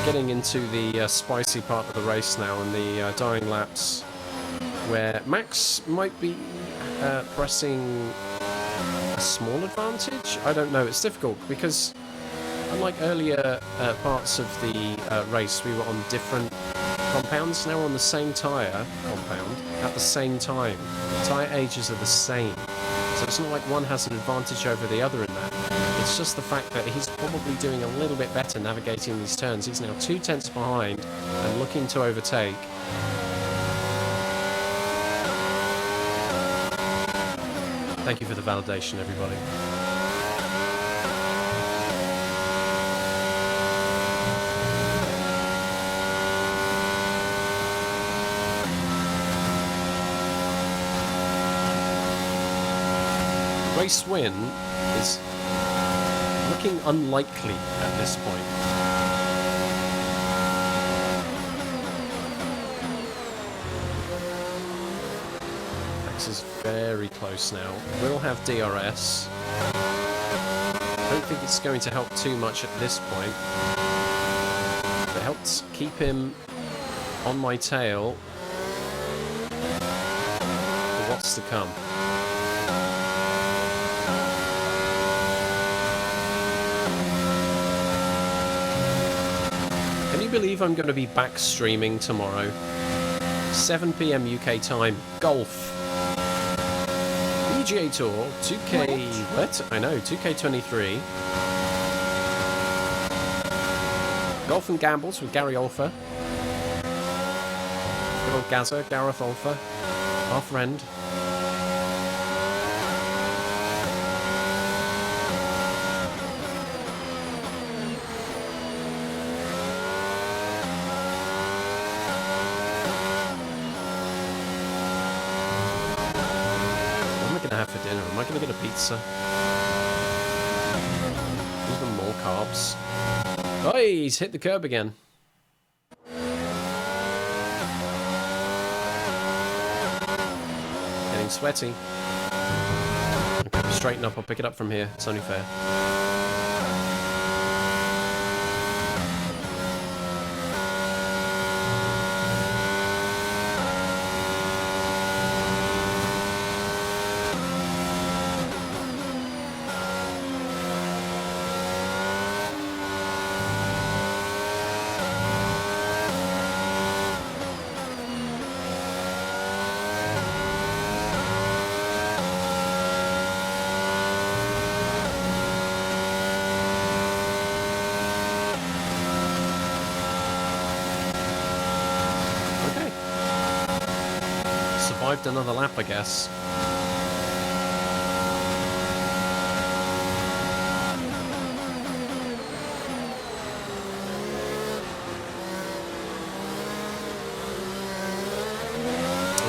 Getting into the spicy part of the race now and the dying laps, where Max might be pressing a small advantage. I don't know, it's difficult because unlike earlier parts of the race, we were on different compounds. Now we're on the same tyre compound at the same time. The tyre ages are the same, so it's not like one has an advantage over the other in that. It's just the fact that he's probably doing a little bit better navigating these turns. He's now 2 tenths behind and looking to overtake. Thank you for the validation, everybody. Race win is looking unlikely at this point. Max is very close now. We'll have DRS. I don't think it's going to help too much at this point. It helps keep him on my tail for what's to come. Believe I'm going to be back streaming tomorrow, 7 PM UK time. Golf, PGA Tour, 2K. What? I know, 2K23. Golf and Gambles with Gary Olfer. Good old Gazza, Gareth Olfer, our friend. For dinner, am I going to get a pizza? Even more carbs. Oh, he's hit the curb again. Getting sweaty. Okay, straighten up, I'll pick it up from here. It's only fair. survived another lap, I guess.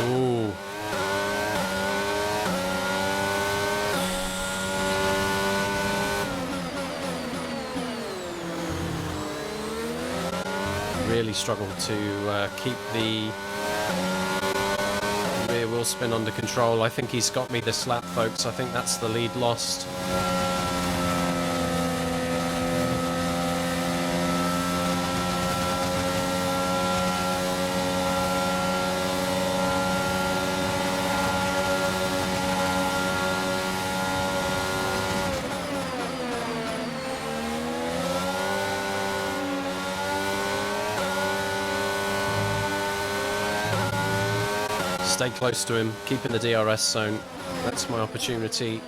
Ooh. Really struggled to keep the rear wheel spin under control. I think he's got me this lap, folks. I think that's the lead lost. Stay close to him, keep in the DRS zone. That's my opportunity.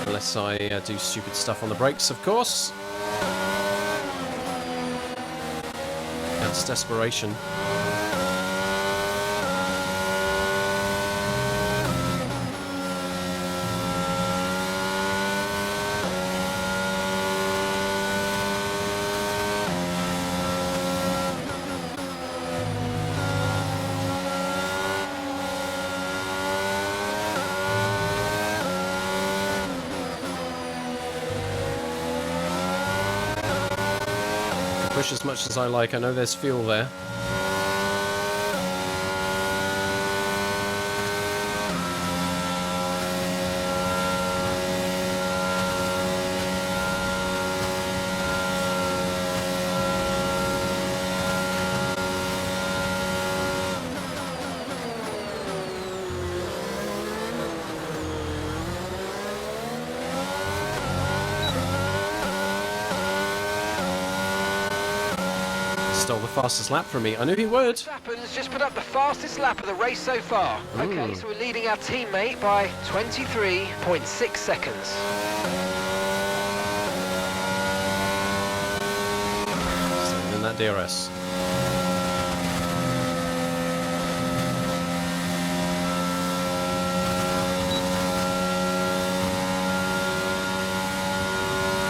Unless I do stupid stuff on the brakes, of course. That's desperation. Push as much as I like. I know there's fuel there. Stole the fastest lap from me. I knew he would. Verstappen's just put up the fastest lap of the race so far. Okay, so we're leading our teammate by 23.6 seconds. Staying in that DRS.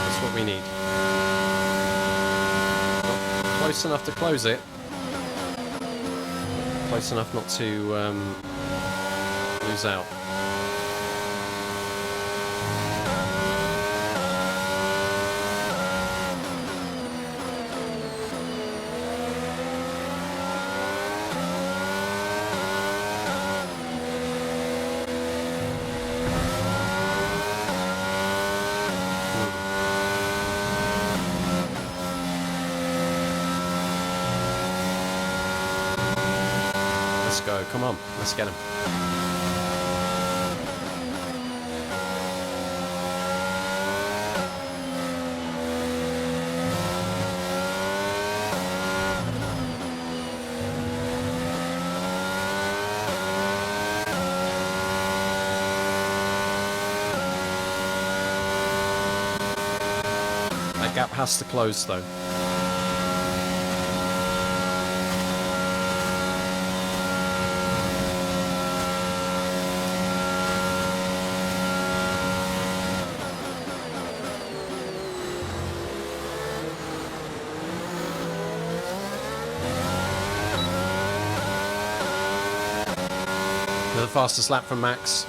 That's what we need. Close enough to close it. Close enough not to lose out. Let's go, come on, let's get him. That gap has to close though. The fastest lap from Max.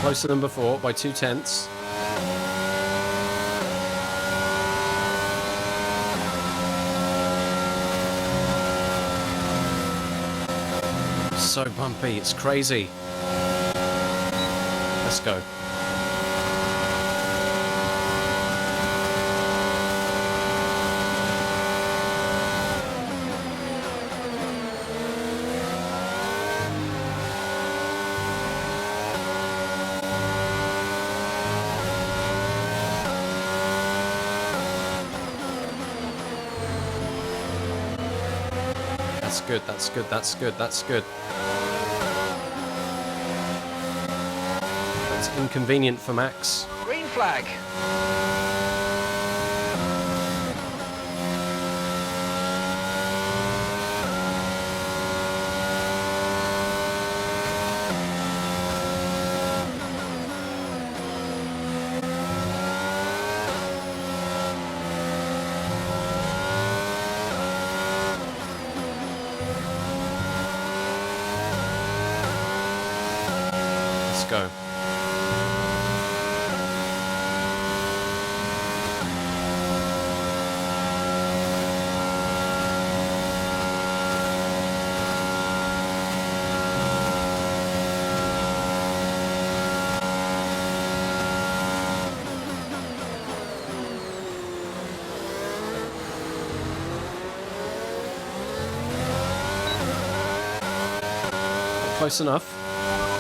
Closer than before by 0.2. So bumpy, it's crazy. Let's go. That's good, that's good, that's good, that's good. That's inconvenient for Max. Green flag. go. Close enough.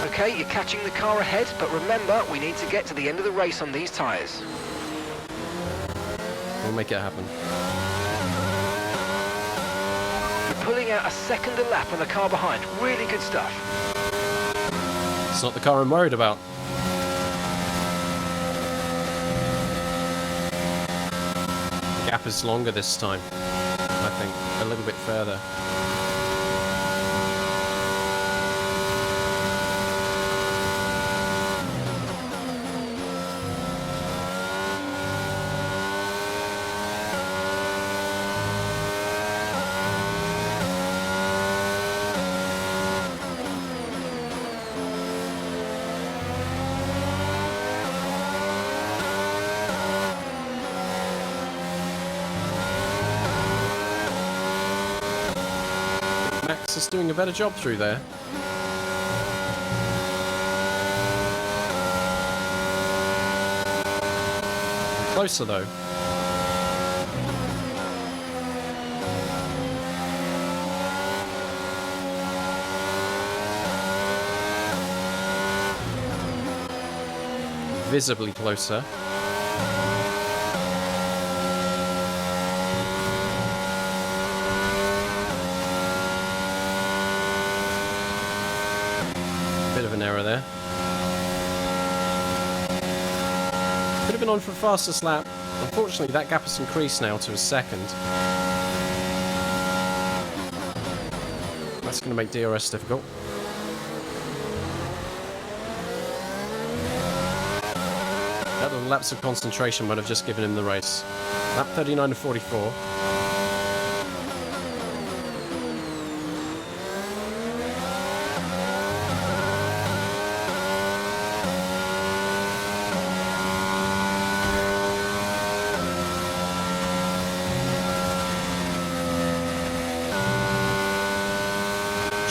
Okay, you're catching the car ahead, but remember, we need to get to the end of the race on these tyres. We'll make it happen. You're pulling out a second a lap on the car behind. Really good stuff. It's not the car I'm worried about. The gap is longer this time. I think a little bit further. Max is doing a better job through there. Closer though. Visibly closer. Bit of an error there. Could have been on for a fastest lap. Unfortunately, that gap has increased now to a second. That's going to make DRS difficult. That little lapse of concentration might have just given him the race. Lap 39 to 44.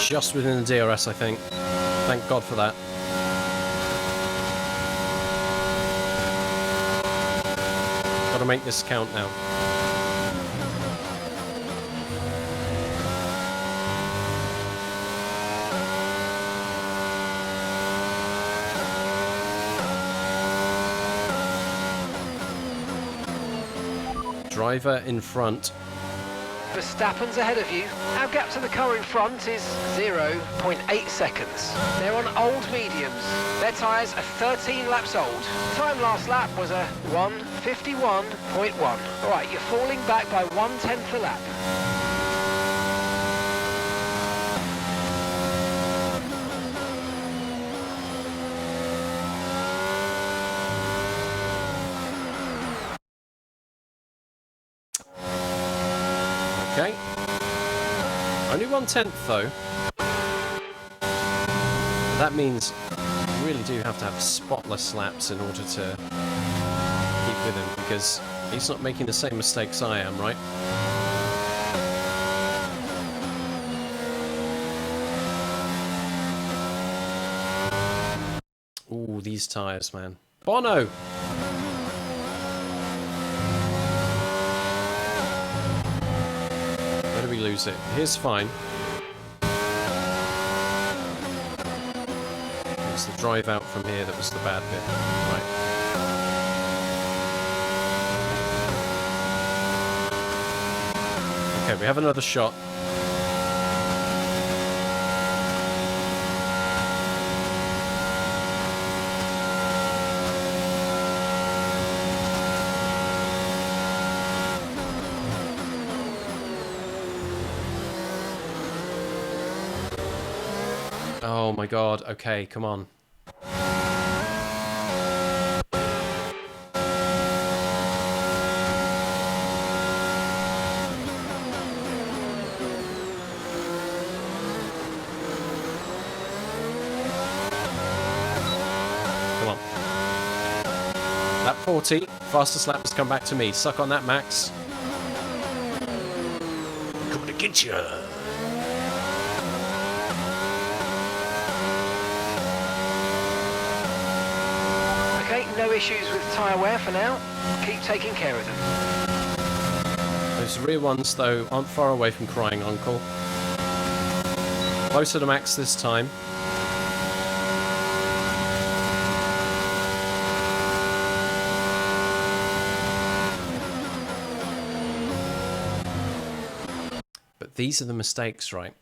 Just within the DRS, I think. Thank God for that. Gotta make this count now. Driver in front. Verstappen's ahead of you. Our gap to the car in front is 0.8 seconds. They're on old mediums. Their tyres are 13 laps old. Time last lap was a 1:51.1. All right, you're falling back by 1/10 a lap. Okay. Only 1/10 though. That means you really do have to have spotless laps in order to keep with him, because he's not making the same mistakes I am, right? Ooh, these tyres, man. Bono! Where do we lose it? Here's fine. It's the drive out from here that was the bad bit. Right. Okay, we have another shot. Oh my god, okay, come on. 40. Fastest lap has come back to me. Suck on that, Max. Coming to get you. Okay, no issues with tyre wear for now. Keep taking care of them. Those rear ones, though, aren't far away from crying uncle. Closer to Max this time. But these are the mistakes, right?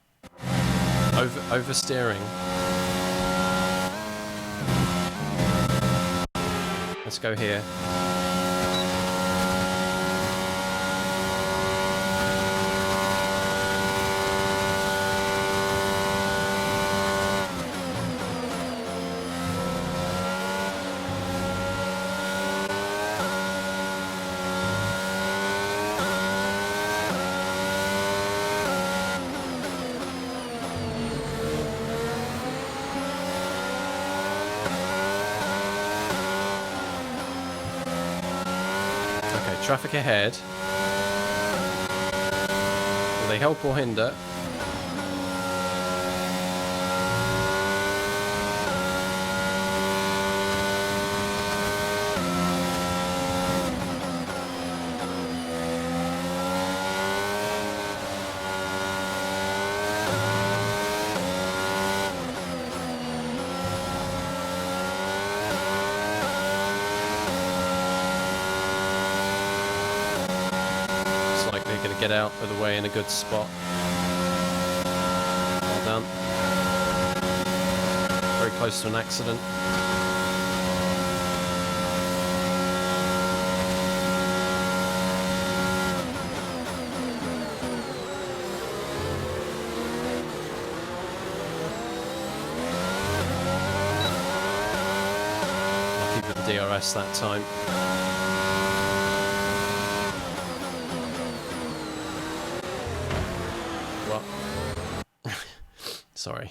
Oversteering. Let's go here. Traffic ahead. Will they help or hinder? Get out of the way in a good spot. Well done. Very close to an accident. Lucky with the DRS that time. Sorry.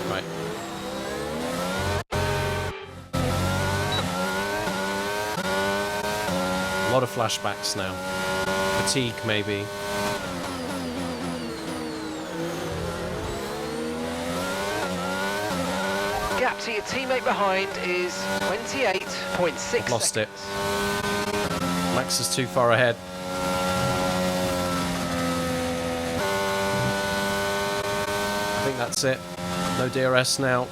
Right. A lot of flashbacks now. Fatigue, maybe. Gap to your teammate behind is 28.6 I've lost seconds. it. Max is too far ahead. I think that's it. No DRS now.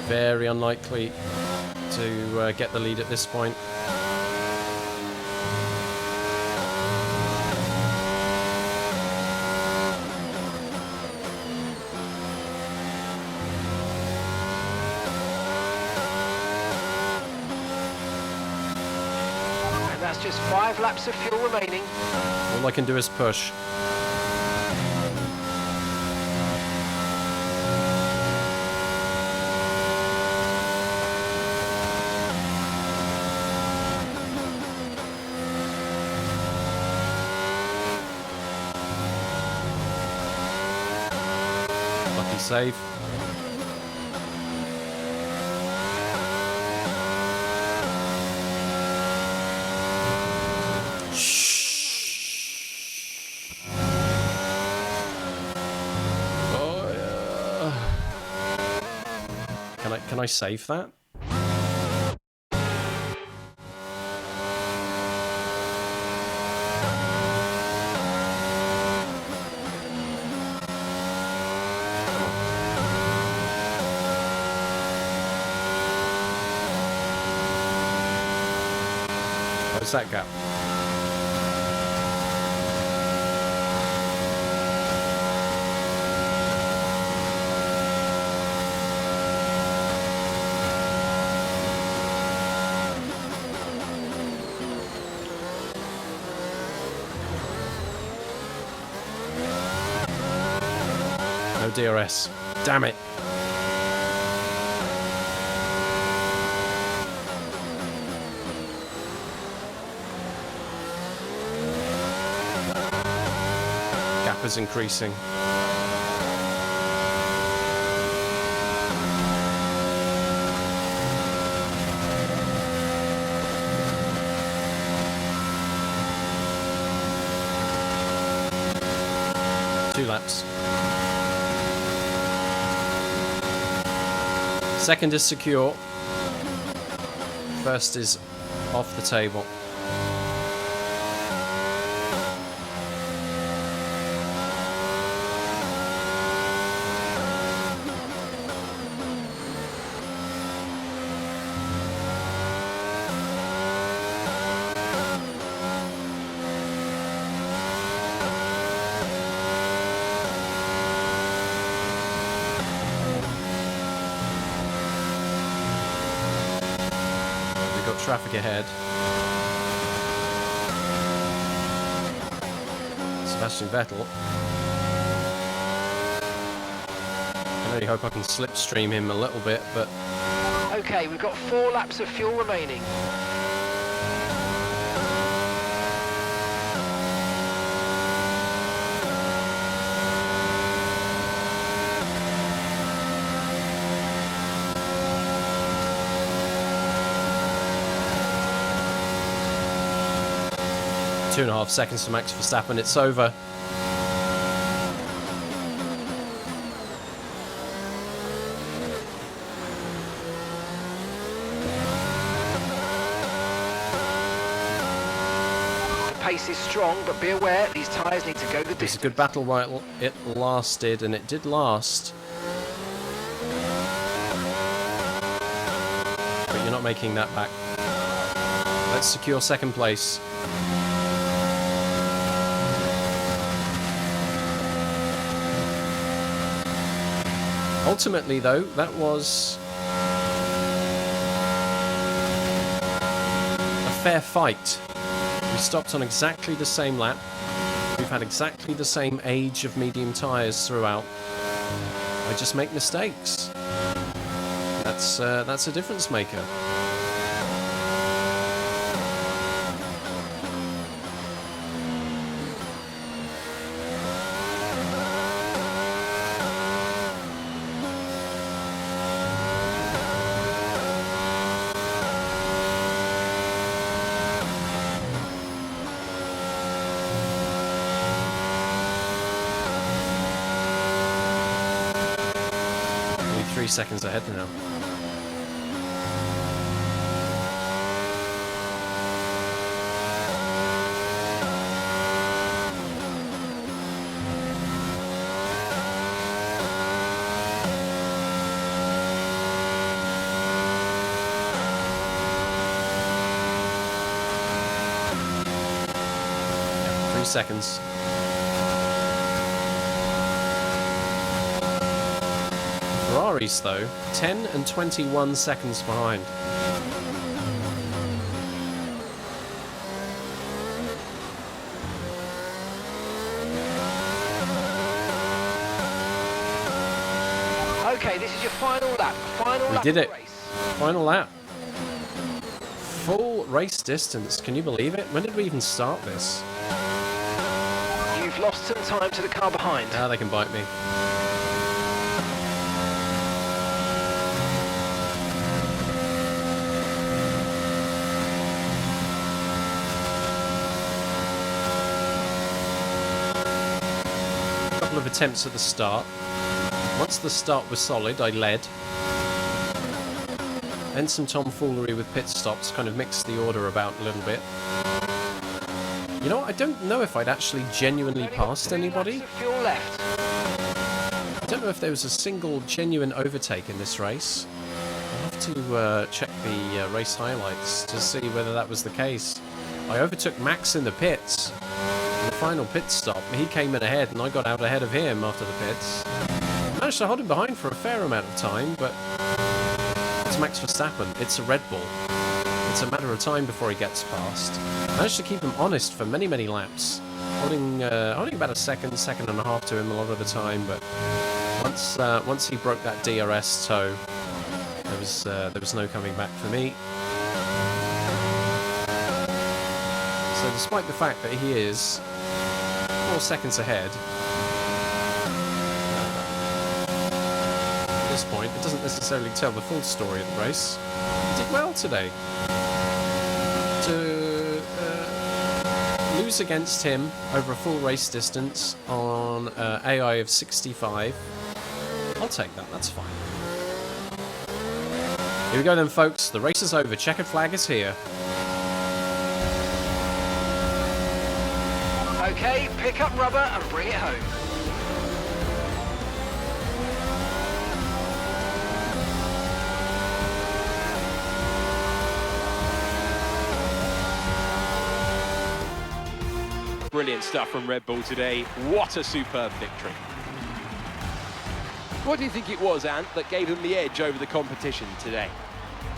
Very unlikely to get the lead at this point. That's just 5 laps of fuel remaining. All I can do is push. Lucky save. Can I save that? What's that gap? No DRS. Damn it. is increasing. Two laps. Second is secure. First is off the table. Traffic ahead. Sebastian Vettel. I really hope I can slipstream him a little bit, but... Okay, we've got 4 laps of fuel remaining. Two and a half seconds to Max Verstappen. It's over. The pace is strong, but be aware these tyres need to go the distance. It's a good battle while it lasted, and it did last. But you're not making that back. Let's secure second place. Ultimately, though, that was a fair fight. We stopped on exactly the same lap. We've had exactly the same age of medium tyres throughout. I just make mistakes. That's a difference maker. Only 3 seconds ahead now. Yeah, 3 seconds. Ferraris, though, 10 and 21 seconds behind. Okay, this is your final lap. Final We lap did of it. the race. Final lap. Full race distance. Can you believe it? When did we even start this? You've lost some time to the car behind. Now they can bite me. A couple of attempts at the start. Once the start was solid, I led. Then some tomfoolery with pit stops kind of mixed the order about a little bit. You know what? I don't know if I'd actually genuinely Only got passed 2 anybody. laps of fuel left. I don't know if there was a single genuine overtake in this race. I'll have to check the race highlights to see whether that was the case. I overtook Max in the pits. In the final pit stop, he came in ahead and I got out ahead of him after the pits. Managed to hold him behind for a fair amount of time, but it's Max Verstappen. It's a Red Bull. It's a matter of time before he gets past. Managed to keep him honest for many, many laps, holding about a second and a half to him a lot of the time. But once he broke that DRS toe, there was no coming back for me. So despite the fact that he is 4 seconds ahead, this point. It doesn't necessarily tell the full story of the race. He did well today. To lose against him over a full race distance on AI of 65, I'll take that. That's fine. Here we go then, folks. The race is over. Checkered flag is here. Okay, pick up rubber and bring it home. Brilliant stuff from Red Bull today. What a superb victory. What do you think it was, Ant, that gave them the edge over the competition today?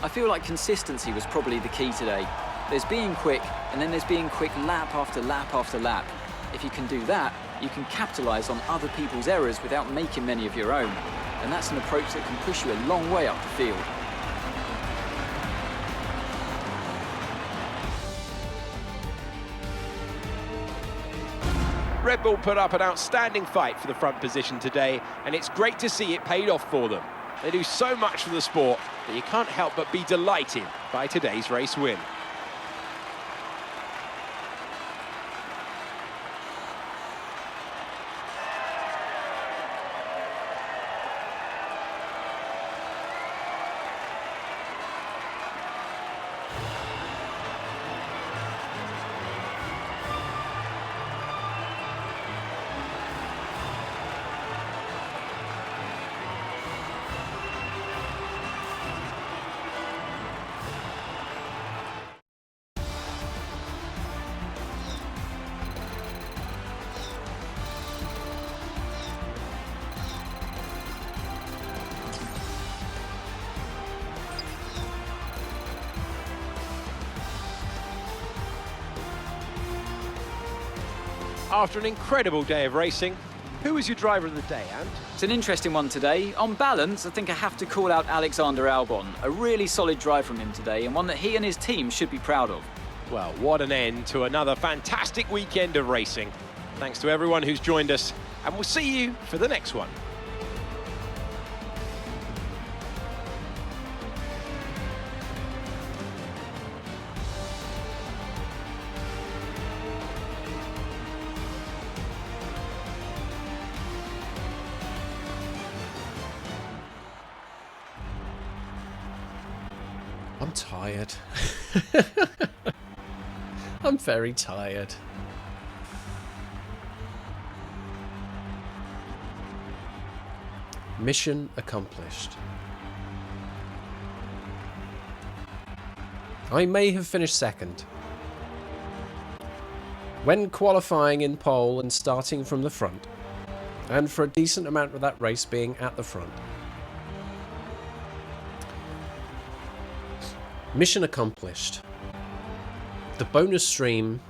I feel like consistency was probably the key today. There's being quick, and then there's being quick lap after lap after lap. If you can do that, you can capitalise on other people's errors without making many of your own. And that's an approach that can push you a long way up the field. Red Bull put up an outstanding fight for the front position today, and it's great to see it paid off for them. They do so much for the sport that you can't help but be delighted by today's race win. After an incredible day of racing, who was your driver of the day, Ant? It's an interesting one today. On balance, I think I have to call out Alexander Albon. A really solid drive from him today, and one that he and his team should be proud of. Well, what an end to another fantastic weekend of racing. Thanks to everyone who's joined us, and we'll see you for the next one. I'm tired. I'm very tired. Mission accomplished. I may have finished second. When qualifying in pole and starting from the front, and for a decent amount of that race being at the front. Mission accomplished. The bonus stream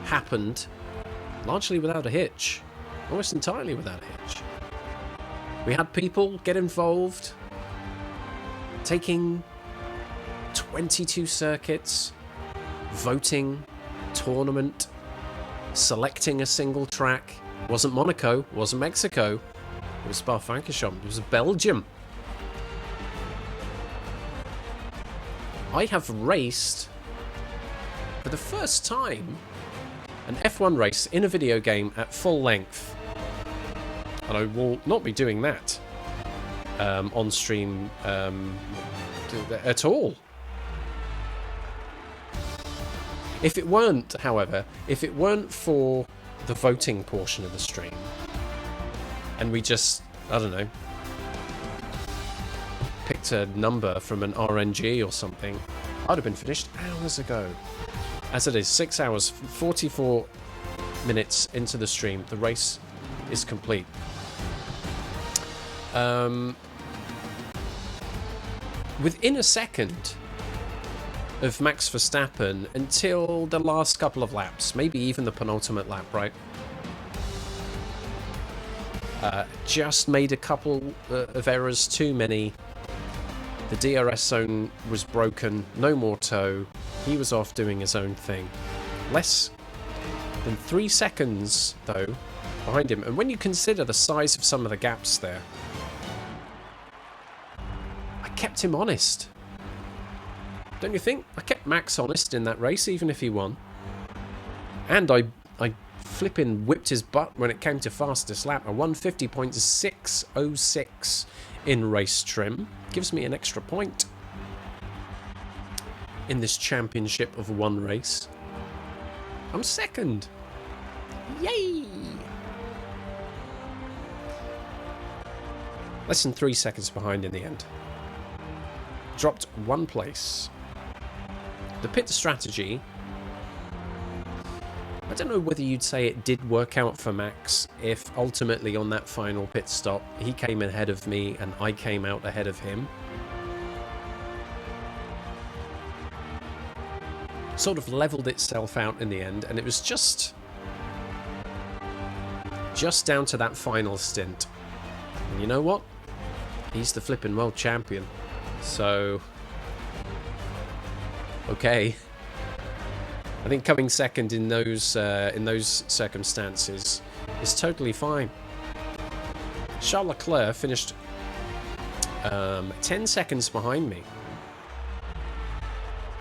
happened largely without a hitch. Almost entirely without a hitch. We had people get involved, taking 22 circuits, voting, tournament, selecting a single track. It wasn't Monaco, it wasn't Mexico, it was Spa-Francorchamps, it was Belgium. I have raced, for the first time, an F1 race in a video game at full length. And I will not be doing that on stream at all. If it weren't, however, if it weren't for the voting portion of the stream, and we just, I don't know, picked a number from an RNG or something, I'd have been finished hours ago. As it is, 6 hours, 44 minutes into the stream, the race is complete. Within a second of Max Verstappen until the last couple of laps, maybe even the penultimate lap, right? Just made a couple of errors too many. The DRS zone was broken, no more tow. He was off doing his own thing. Less than 3 seconds, though, behind him. And when you consider the size of some of the gaps there, kept him honest. Don't you think? I kept Max honest in that race, even if he won. And I flipping whipped his butt when it came to fastest lap. I won 50.606 in race trim. Gives me an extra point in this championship of one race. I'm second. Yay! Less than 3 seconds behind in the end. Dropped 1 place. The pit strategy, I don't know whether you'd say it did work out for Max if ultimately on that final pit stop he came ahead of me and I came out ahead of him. Sort of leveled itself out in the end, and it was just down to that final stint. And you know what? He's the flipping world champion. So, okay. I think coming second in those circumstances is totally fine. Charles Leclerc finished 10 seconds behind me.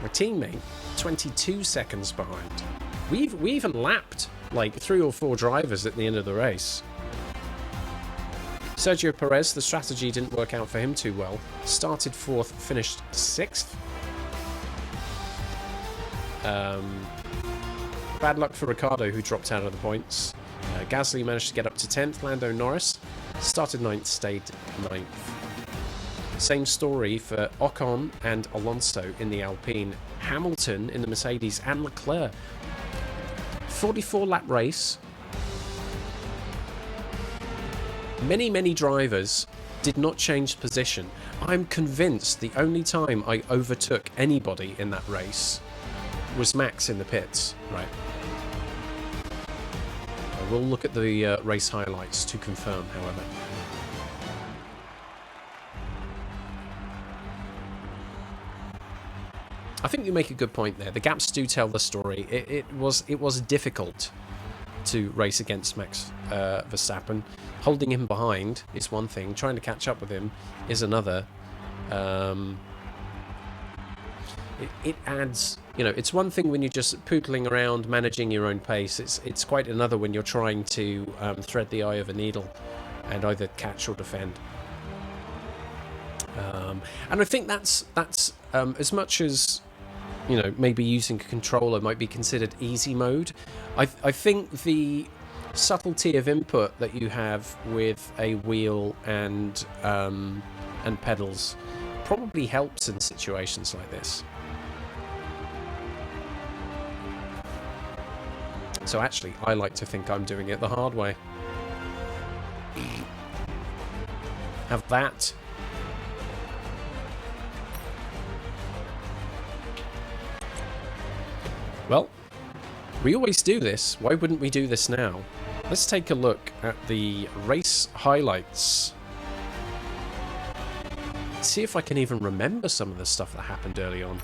My teammate, 22 seconds behind. We even lapped like 3 or 4 drivers at the end of the race. Sergio Perez, the strategy didn't work out for him too well. Started 4th, finished 6th. Bad luck for Ricciardo, who dropped out of the points. Gasly managed to get up to 10th. Lando Norris started 9th, stayed 9th. Same story for Ocon and Alonso in the Alpine. Hamilton in the Mercedes and Leclerc. 44 lap race. Many drivers did not change position. I'm convinced the only time I overtook anybody in that race was Max in the pits. Right. I will look at the race highlights to confirm, however. I think you make a good point there. The gaps do tell the story. It was difficult to race against Max Verstappen. Holding him behind is one thing. Trying to catch up with him is another. It adds, you know, it's one thing when you're just pootling around managing your own pace. It's quite another when you're trying to thread the eye of a needle and either catch or defend. And I think that's as much as, you know, maybe using a controller might be considered easy mode. I think the subtlety of input that you have with a wheel and pedals probably helps in situations like this. So actually, I like to think I'm doing it the hard way. Have that. Well, we always do this. Why wouldn't we do this now? Let's take a look at the race highlights. See if I can even remember some of the stuff that happened early on.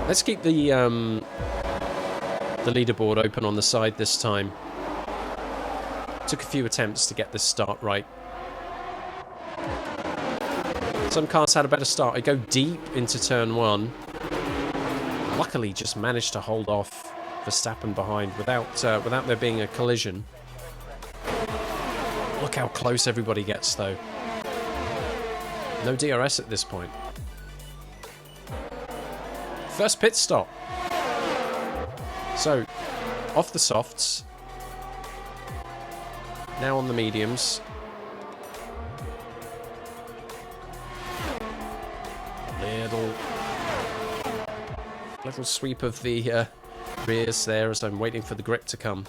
Let's keep the leaderboard open on the side this time. Took a few attempts to get this start right. Some cars had a better start. I go deep into turn 1. Luckily, just managed to hold off Verstappen behind without there being a collision. Look how close everybody gets, though. No DRS at this point. First pit stop. So, off the softs. Now on the mediums. Little sweep of the rears there as I'm waiting for the grip to come.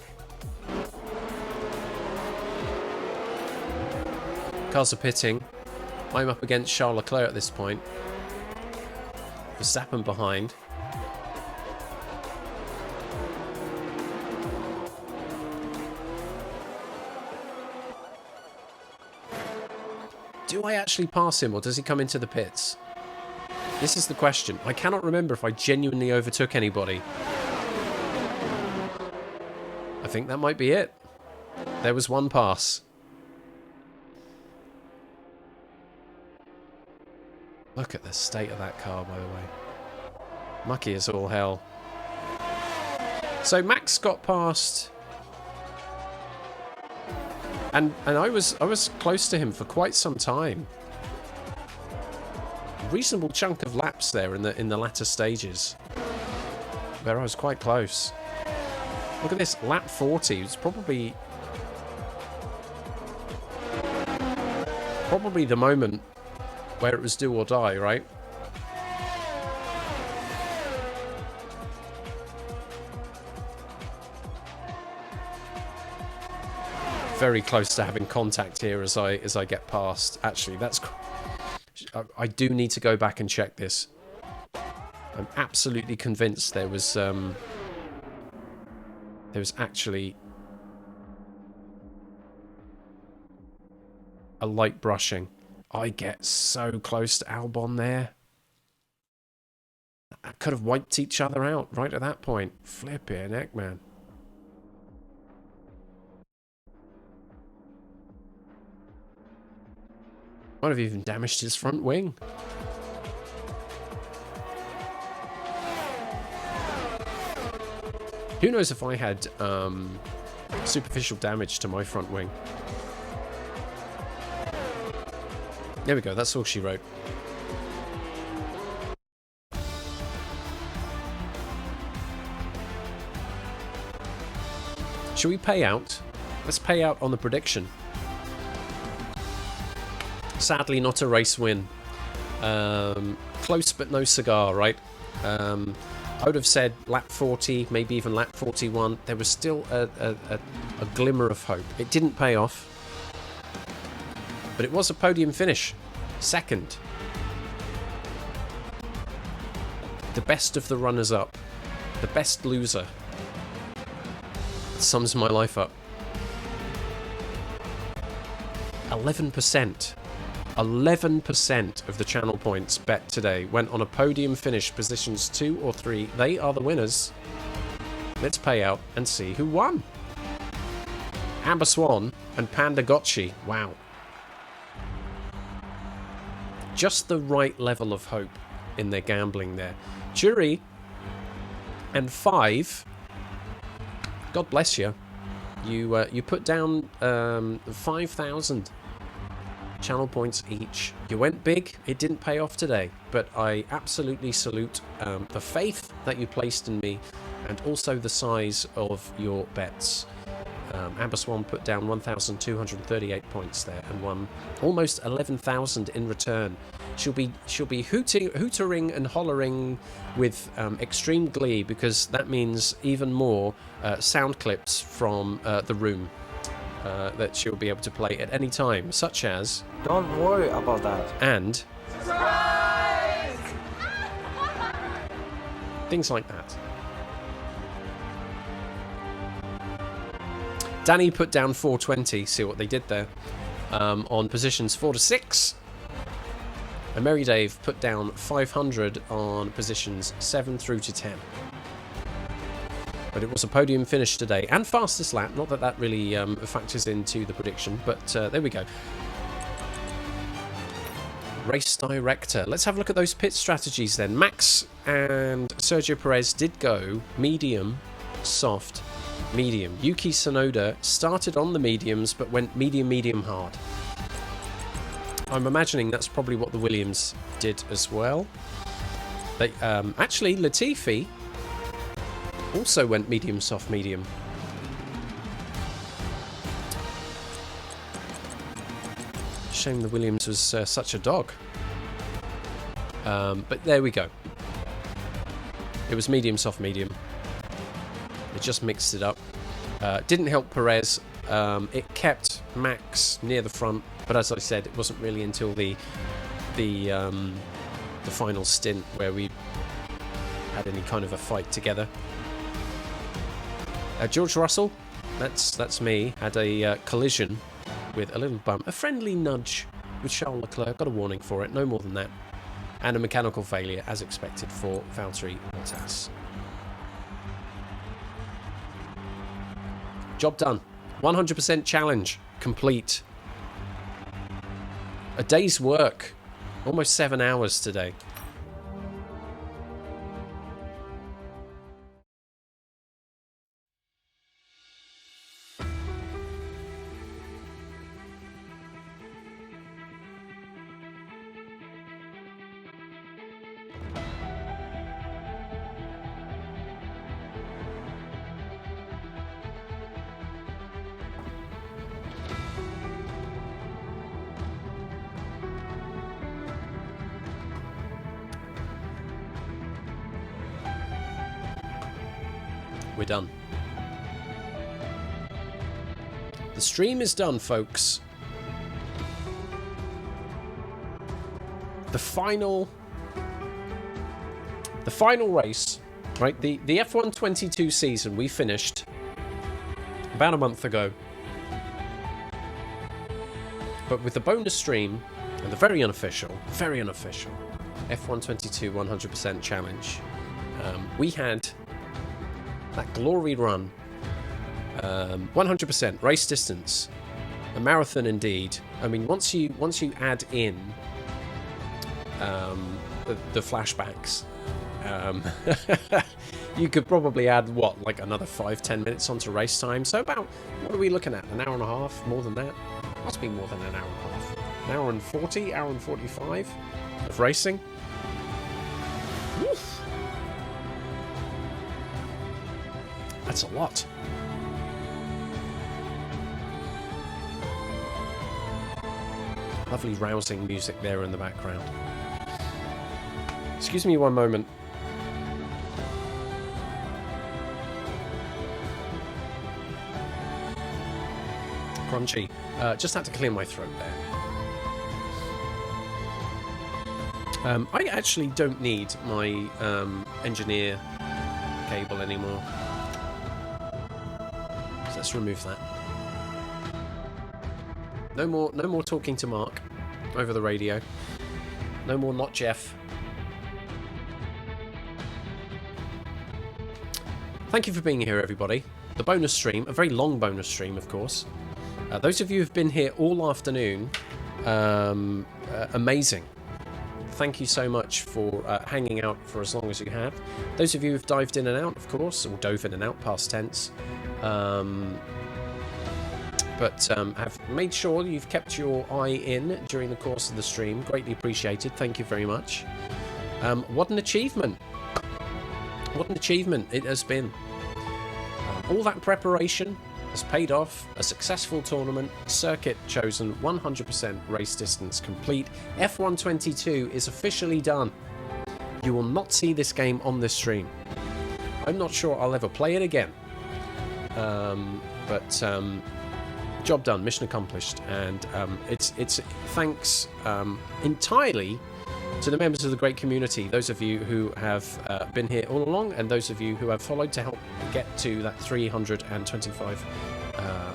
Cars are pitting. I'm up against Charles Leclerc at this point. Verstappen behind. Do I actually pass him, or does he come into the pits? This is the question. I cannot remember if I genuinely overtook anybody. I think that might be it. There was one pass. Look at the state of that car, by the way. Mucky as all hell. So Max got past, and I was close to him for quite some time. A reasonable chunk of laps there in the latter stages, where I was quite close. Look at this, lap 40. It's probably the moment where it was do or die, right? Very close to having contact here as I get past. Actually, I do need to go back and check this. I'm absolutely convinced there was actually a light brushing. I get so close to Albon there. I could have wiped each other out right at that point. Flipping heck, man. Might have even damaged his front wing. Who knows if I had superficial damage to my front wing. There we go, that's all she wrote. Shall we pay out? Let's pay out on the prediction. Sadly, not a race win. Close but no cigar, right? I would have said lap 40, maybe even lap 41. There was still a glimmer of hope. It didn't pay off. But it was a podium finish. Second. The best of the runners-up. The best loser. It sums my life up. 11%. 11% of the channel points bet today went on a podium finish, positions 2 or 3. They are the winners. Let's pay out and see who won. Amber Swan and Panda Gotchi. Wow. Just the right level of hope in their gambling there. Jury and 5. God bless you. You put down 5,000 channel points each. You went big. It didn't pay off today, but I absolutely salute the faith that you placed in me and also the size of your bets. Amber Swan put down 1,238 points there and won almost 11,000 in return. She'll be hootering and hollering with extreme glee, because that means even more sound clips from the room that she'll be able to play at any time, such as "Don't worry about that" and surprise! Things like that. Danny put down 420, see what they did there, on positions 4 to 6. And Mary Dave put down 500 on positions 7 through to 10. But it was a podium finish today, and fastest lap. Not that that really factors into the prediction, but there we go. Race director. Let's have a look at those pit strategies then. Max and Sergio Perez did go medium, soft, medium. Yuki Tsunoda started on the mediums but went medium, medium hard. I'm imagining that's probably what the Williams did as well. They actually, Latifi also went medium, soft, medium. Shame the Williams was such a dog. But there we go. It was medium, soft, medium. It just mixed it up. Didn't help Perez. It kept Max near the front, but as I said, it wasn't really until the final stint where we had any kind of a fight together. George Russell, that's me, had a collision with a little bump, a friendly nudge with Charles Leclerc. Got a warning for it, no more than that, and a mechanical failure as expected for Valtteri Bottas. Job done. 100% challenge complete. A day's work Almost 7 hours today. We're done. The stream is done, folks. The final race, right? The F1 22 season we finished about a month ago. But with the bonus stream and the very unofficial F1 22 100% challenge, we had that glory run, 100% race distance, a marathon indeed. I mean, once you add in the flashbacks, you could probably add what, like another 5-10 minutes onto race time. So about, what are we looking at? An hour and a half? More than that? Must be more than an hour and a half. An hour and 40, hour and 45 of racing. Woof. That's a lot. Lovely rousing music there in the background. Excuse me one moment. Crunchy. Just had to clear my throat there. I actually don't need my engineer cable anymore. So let's remove that. No more talking to Mark over the radio. No more not Jeff. Thank you for being here, everybody. The bonus stream, a very long bonus stream, of course. Those of you who've been here all afternoon, amazing. Thank you so much for hanging out for as long as you have. Those of you who've dived in and out, of course, or dove in and out, past tense, but have made sure you've kept your eye in during the course of the stream. Greatly appreciated. Thank you very much. What an achievement. What an achievement it has been. All that preparation has paid off. A successful tournament, circuit chosen, 100% race distance complete. F1 22 is officially done. You will not see this game on this stream. I'm not sure I'll ever play it again. But job done, mission accomplished, and it's thanks entirely to the members of the great community, those of you who have been here all along, and those of you who have followed to help get to that 325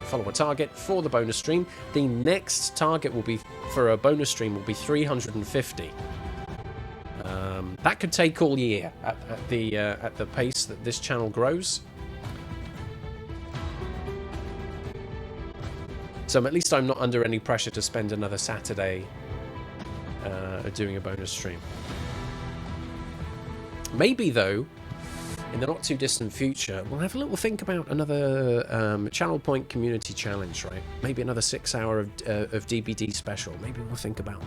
follower target for the bonus stream. The next target will be for a bonus stream will be 350. That could take all year at the pace that this channel grows. So at least I'm not under any pressure to spend another Saturday doing a bonus stream. Maybe, though, in the not too distant future, we'll have a little think about another Channel Point Community Challenge, right? Maybe another 6 hour of DBD special. Maybe we'll think about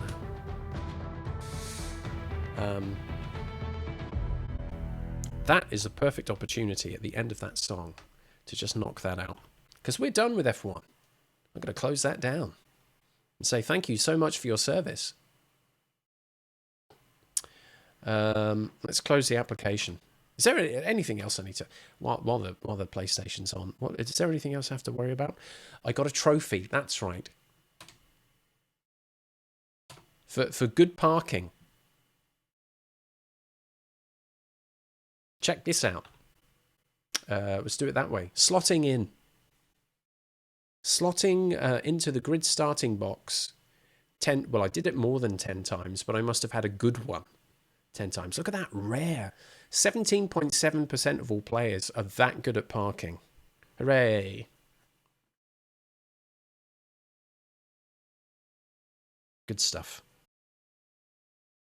that. That is a perfect opportunity at the end of that song to just knock that out. Because we're done with F1. I'm going to close that down and say thank you so much for your service. Let's close the application. Is there anything else I need to while the PlayStation's on? Is there anything else I have to worry about? I got a trophy. That's right. For good parking. Check this out. Let's do it that way. Slotting in. Slotting into the grid starting box 10. Well, I did it more than 10 times, but I must have had a good one 10 times. Look at that, rare. 17.7% of all players are that good at parking. Hooray. Good stuff.